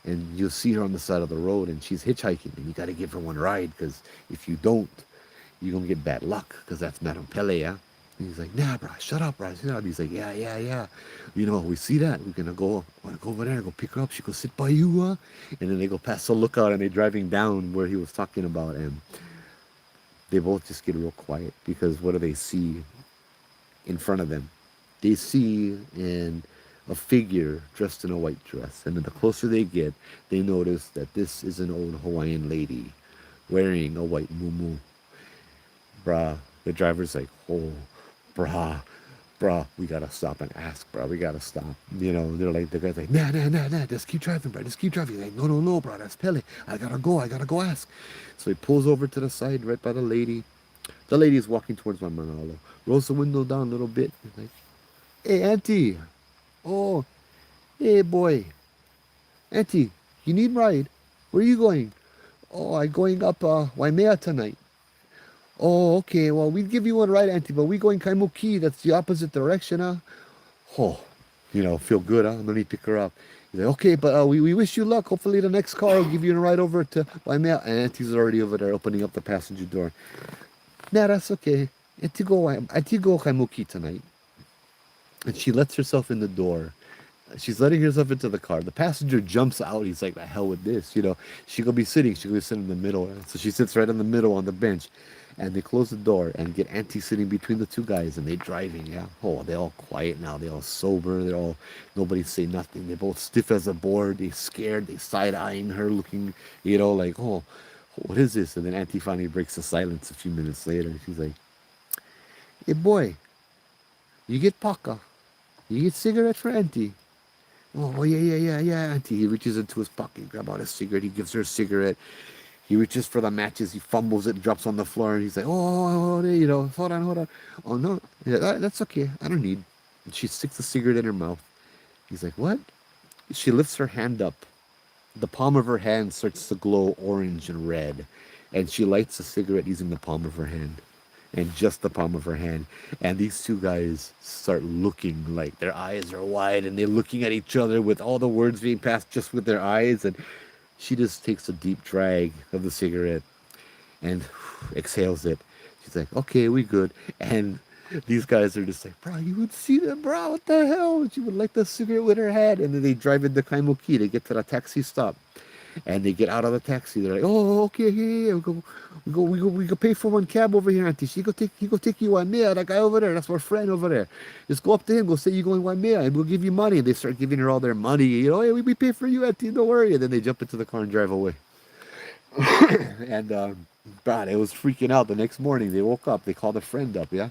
and you'll see her on the side of the road, and she's hitchhiking, and you got to give her one ride, because if you don't, you're going to get bad luck, because that's Madame Pele, yeah? And he's like, nah, bro, shut up, bro, shut up. He's like, yeah. You know, we see that. We're going to go over there and go pick her up. She goes, sit by you, huh? And then they go past the lookout, and they're driving down where he was talking about, and they both just get real quiet, because what do they see in front of them? They see a figure dressed in a white dress, and then the closer they get, they notice that this is an old Hawaiian lady wearing a white muumuu. Bruh, the driver's like, oh, bruh, we gotta stop and ask, bruh, we gotta stop. You know, they're like, the guy's like, nah, just keep driving, bruh, just keep driving. He's like, no, bruh, that's Pele. I gotta go ask. So he pulls over to the side right by the lady. The lady is walking towards my Mahalo. Rolls the window down a little bit. He's like, hey, auntie. Oh, hey, boy. Auntie, you need ride? Where are you going? Oh, I'm going up Waimea tonight. Oh, okay. Well, we'd give you one ride, auntie, but we're going Kaimuki. That's the opposite direction, huh? Oh, you know, feel good, huh? Let me pick her up. He's like, okay, but we wish you luck. Hopefully the next car will give you a ride over to Waimea. And auntie's already over there opening up the passenger door. Nah, that's okay. Auntie go Kaimuki tonight. And she lets herself in the door. She's letting herself into the car. The passenger jumps out. He's like, the hell with this, you know. She gonna be sitting in the middle. So she sits right in the middle on the bench. And they close the door and get auntie sitting between the two guys, and they driving, yeah. Oh, they're all quiet now. They're all sober. Nobody say nothing. They're both stiff as a board. They scared. They side-eyeing her, looking, you know, like, oh, what is this? And then auntie finally breaks the silence a few minutes later. She's like, hey, boy, you get paka. You get cigarette for auntie. Oh, yeah, auntie. He reaches into his pocket, grab out a cigarette. He gives her a cigarette. He reaches for the matches. He fumbles it, drops on the floor, and he's like, oh, you know, hold on. Oh, no, yeah, that's okay. I don't need. And she sticks the cigarette in her mouth. He's like, what? She lifts her hand up. The palm of her hand starts to glow orange and red. And she lights a cigarette using the palm of her hand. And just the palm of her hand. And these two guys start looking, like their eyes are wide, and they're looking at each other with all the words being passed just with their eyes. And she just takes a deep drag of the cigarette and exhales it. She's like, okay, we good. And these guys are just like, bro, you would see them, bro, what the hell? And she would light the cigarette with her hand. And then they drive into Kaimuki. They get to the taxi stop. And they get out of the taxi. They're like, oh, okay, yeah. We go pay for one cab over here, auntie. He go take you Waimea, that guy over there. That's our friend over there. Just go up to him, go say you going Waimea, and we'll give you money. And they start giving her all their money. You know, hey, we pay for you, auntie, don't worry. And then they jump into the car and drive away. And God, it was freaking out. The next morning, they woke up. They called a friend up, yeah?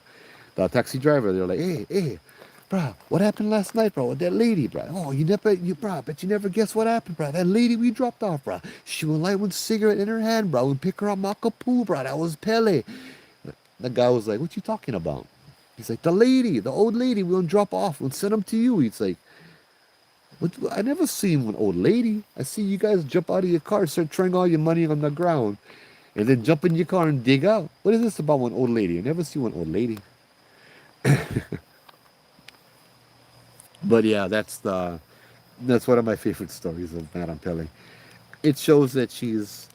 The taxi driver. They're like, hey, bro, what happened last night, bro, with that lady, bro? Oh, bro, bet you never guess what happened, bro. That lady we dropped off, bro. She would light one cigarette in her hand, bro, and pick her up Makapu, bro. That was Pele. The guy was like, what you talking about? He's like, the old lady, we'll drop off. We'll send them to you. He's like, what? I never seen one old lady. I see you guys jump out of your car, start throwing all your money on the ground, and then jump in your car and dig out. What is this about one old lady? I never see one old lady. But yeah, that's one of my favorite stories of Madame Pele. It shows that she's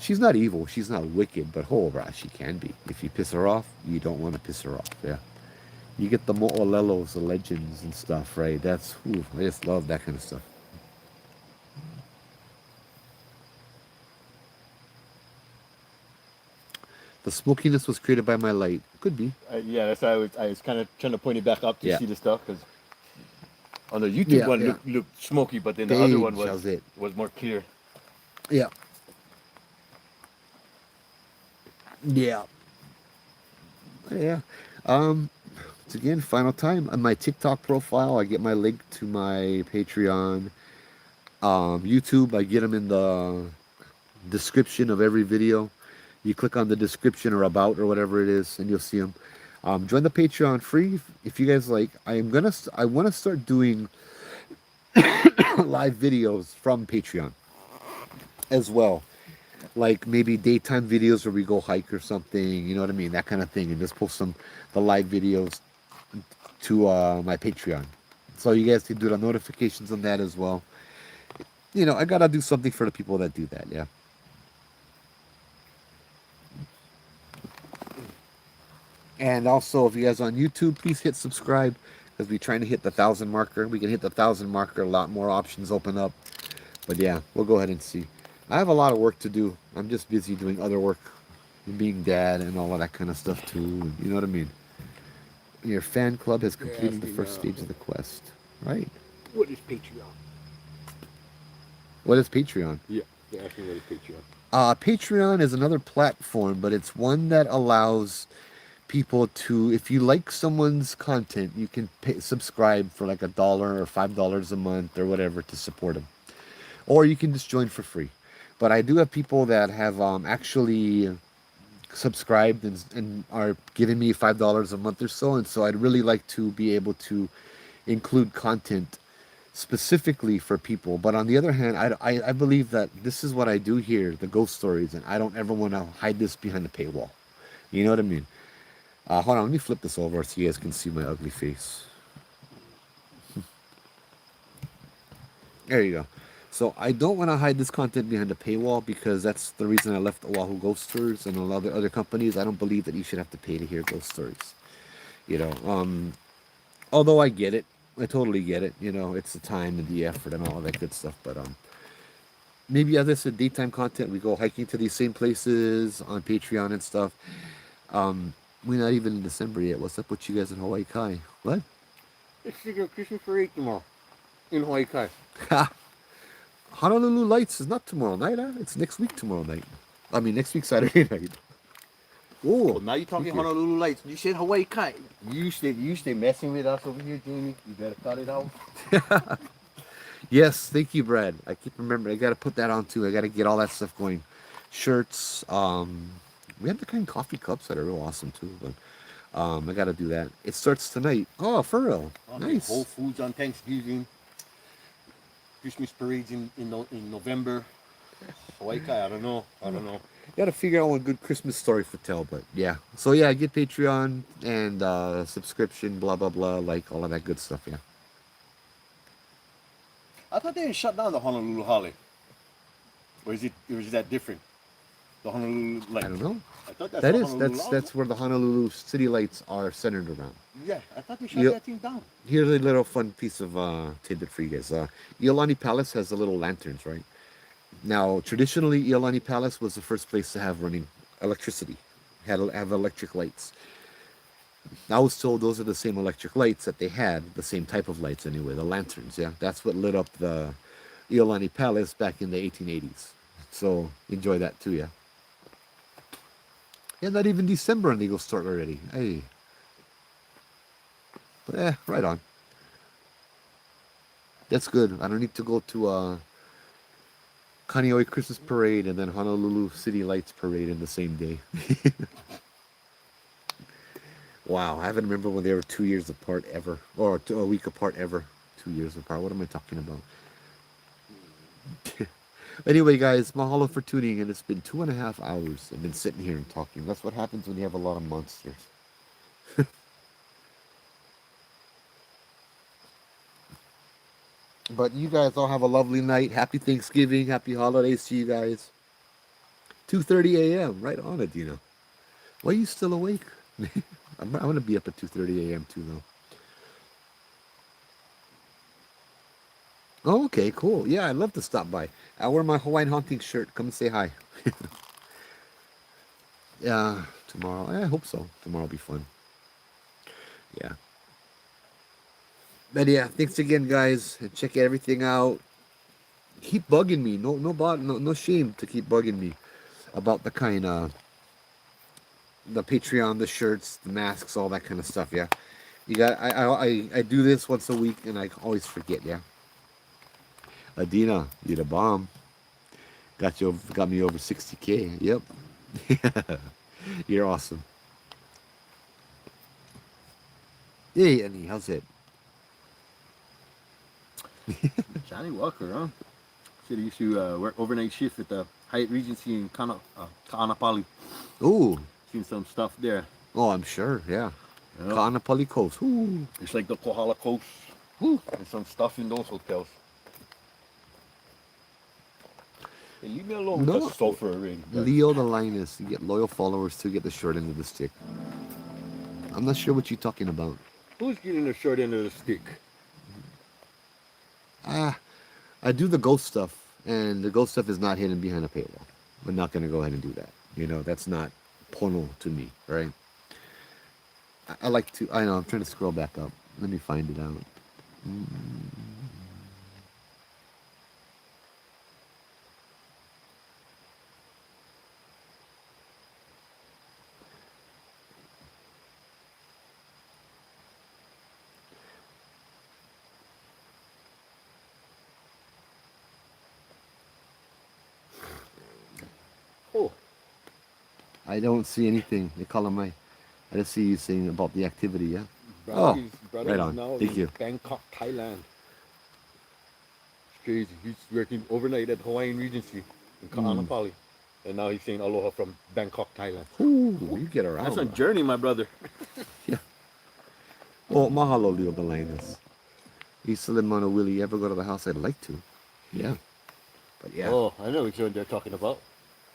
not evil, she's not wicked, but she can be. If you piss her off, you don't want to piss her off. Yeah, you get the mo'olelos, the legends and stuff, right? I just love that kind of stuff. The smokiness was created by my light. Could be. Yeah, that's why I was kind of trying to point it back up to see the stuff, because on the YouTube one looked smoky, but then the other one was more clear. Yeah. Yeah. Yeah. It's again, final time. On my TikTok profile, I get my link to my Patreon. YouTube, I get them in the description of every video. You click on the description or about or whatever it is, and you'll see them. Join the Patreon free if you guys like. I want to start doing live videos from Patreon as well, like maybe daytime videos where we go hike or something. You know what I mean? That kind of thing, and just post the live videos to my Patreon, so you guys can do the notifications on that as well. You know, I gotta do something for the people that do that. Yeah. And also, if you guys are on YouTube, please hit subscribe because we're trying to hit the 1,000 marker. We can hit the 1,000 marker, a lot more options open up. But yeah, we'll go ahead and see. I have a lot of work to do. I'm just busy doing other work, being dad and all of that kind of stuff too. You know what I mean? Your fan club has completed the first stage of the quest, right? What is Patreon? What is Patreon? Yeah, they're asking what is Patreon. Patreon is another platform, but it's one that allows people to, if you like someone's content, you can subscribe for like $1 or $5 a month or whatever to support them, or you can just join for free. But I do have people that have actually subscribed and are giving me $5 a month or so, and so I'd really like to be able to include content specifically for people. But on the other hand, I believe that this is what I do here, the ghost stories, and I don't ever want to hide this behind a paywall. You know what I mean? Hold on, let me flip this over so you guys can see my ugly face. There you go. So I don't want to hide this content behind a paywall because that's the reason I left Oahu Ghost Tours and a lot of other companies. I don't believe that you should have to pay to hear ghost stories. You know, although I get it. I totally get it. You know, it's the time and the effort and all of that good stuff. But maybe as I said, daytime content, we go hiking to these same places on Patreon and stuff. We're not even in December yet. What's up with you guys in Hawaii Kai? What? It's the Christmas parade tomorrow in Hawaii Kai. Honolulu Lights is not tomorrow night, huh? It's next week tomorrow night. I mean, next week Saturday night. Oh, now you're talking Honolulu Lights. You said Hawaii Kai. You stay messing with us over here, Jamie. You better cut it out. Yes, thank you, Brad. I keep remembering. I got to put that on too. I got to get all that stuff going. Shirts. We have the kind of coffee cups that are real awesome too. But I got to do that. It starts tonight. Oh, for real? Nice. Whole Foods on Thanksgiving. Christmas parades in November. Hawaii Kai, I don't know. Got to figure out one good Christmas story for tell, but yeah. So yeah, I get Patreon and subscription, blah blah blah, like all of that good stuff. Yeah. I thought they didn't shut down the Honolulu Holiday. Or is that different? The Honolulu Lights. I don't know. I thought That's where the Honolulu city lights are centered around. Yeah, I thought they shut that thing down. Here's a little fun piece of tidbit for you guys. Iolani Palace has the little lanterns, right? Now, traditionally, Iolani Palace was the first place to have running electricity, have electric lights. I was told those are the same electric lights that they had, the same type of lights anyway, the lanterns, yeah. That's what lit up the Iolani Palace back in the 1880s. So, enjoy that too, yeah. Yeah, not even December and they go start already. Hey. But right on. That's good. I don't need to go to Kaneohe Christmas Parade and then Honolulu City Lights Parade in the same day. Wow, I haven't remembered when they were 2 years apart ever. Or a week apart ever. 2 years apart. What am I talking about? Anyway, guys, mahalo for tuning in. It's been 2.5 hours. I've been sitting here and talking. That's what happens when you have a lot of monsters. But you guys all have a lovely night. Happy Thanksgiving. Happy holidays to you guys. 2:30 a.m. Right on it, Dino. Why are you still awake? I'm going to be up at 2:30 a.m. too, though. Oh, okay, cool. Yeah, I'd love to stop by. I wear my Hawaiian haunting shirt. Come and say hi. Yeah, tomorrow. I hope so. Tomorrow will be fun. Yeah. But yeah, thanks again, guys. Check everything out. keep bugging me. No shame to keep bugging me about the kind of the Patreon, the shirts, the masks, all that kind of stuff. Yeah, you got. I do this once a week, and I always forget. Yeah, Adina, you're the bomb. Got me over 60K. Yep, you're awesome. Hey, Annie, how's it? Johnny Walker, huh? Said he used to work overnight shift at the Hyatt Regency in Pali. Oh, Seen some stuff there. oh, I'm sure. Yeah, Yep. Kaanapali Coast. Ooh. It's like the Kohala Coast. There's some stuff in those hotels. Hey, leave me alone with No. the sulfur ring. Leo the Linus, you get loyal followers to get the short end of the stick. I'm not sure what you're talking about. Who's getting the short end of the stick? I do the ghost stuff, and the ghost stuff is not hidden behind a paywall. We're not going to go ahead and do that. You know, that's not porno to me, right? I like to, I know, I'm trying to scroll back up. Let me find it out. Oh, I don't see anything. They call him I just see you saying about the activity, yeah? brother right on. now Thank in you. Bangkok, Thailand. It's crazy. He's working overnight at Hawaiian Regency in Pali. And now he's saying aloha from Bangkok, Thailand. Ooh, you get around. That's a bro. journey, my brother. Yeah. Oh, mahalo, Leo the Linus. Issa Limano, will you ever go to the house? I'd like to. Yeah. But yeah. Oh, I know which one they're talking about.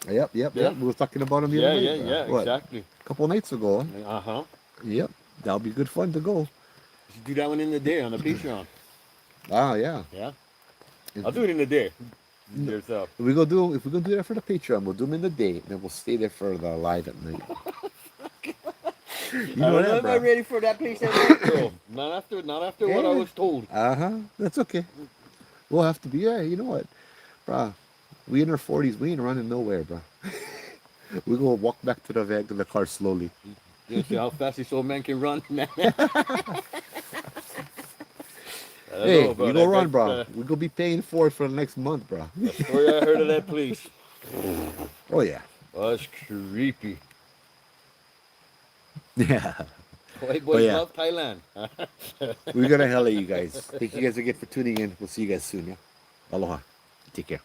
Yep. Yeah. We were talking about him the other night. What? Exactly. A couple nights ago. Uh-huh. Yep. That'll be good fun to go. You should do that one in the day on the Patreon. Ah, yeah. Yeah. I'll do it in the day. Yourself. If we're gonna do that for the Patreon, we'll do them in the day, and then we'll stay there for the live at night. You know that, I'm bro. not ready for that place at night, bro. Not after what I was told. That's okay. We'll have to be. Yeah, you know what, bro? We in our 40s. We ain't running nowhere, bro. We gonna walk back to the car slowly. You see how fast this old man can run, man. Hey, we go run, bro. We gonna be paying for it for the next month, bro. The story I heard of that place Oh yeah. was creepy. Yeah. White boys yeah. love Thailand. We're gonna hell at you guys. Thank you guys again for tuning in. We'll see you guys soon, yeah? Aloha. Take care.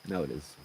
Now it is.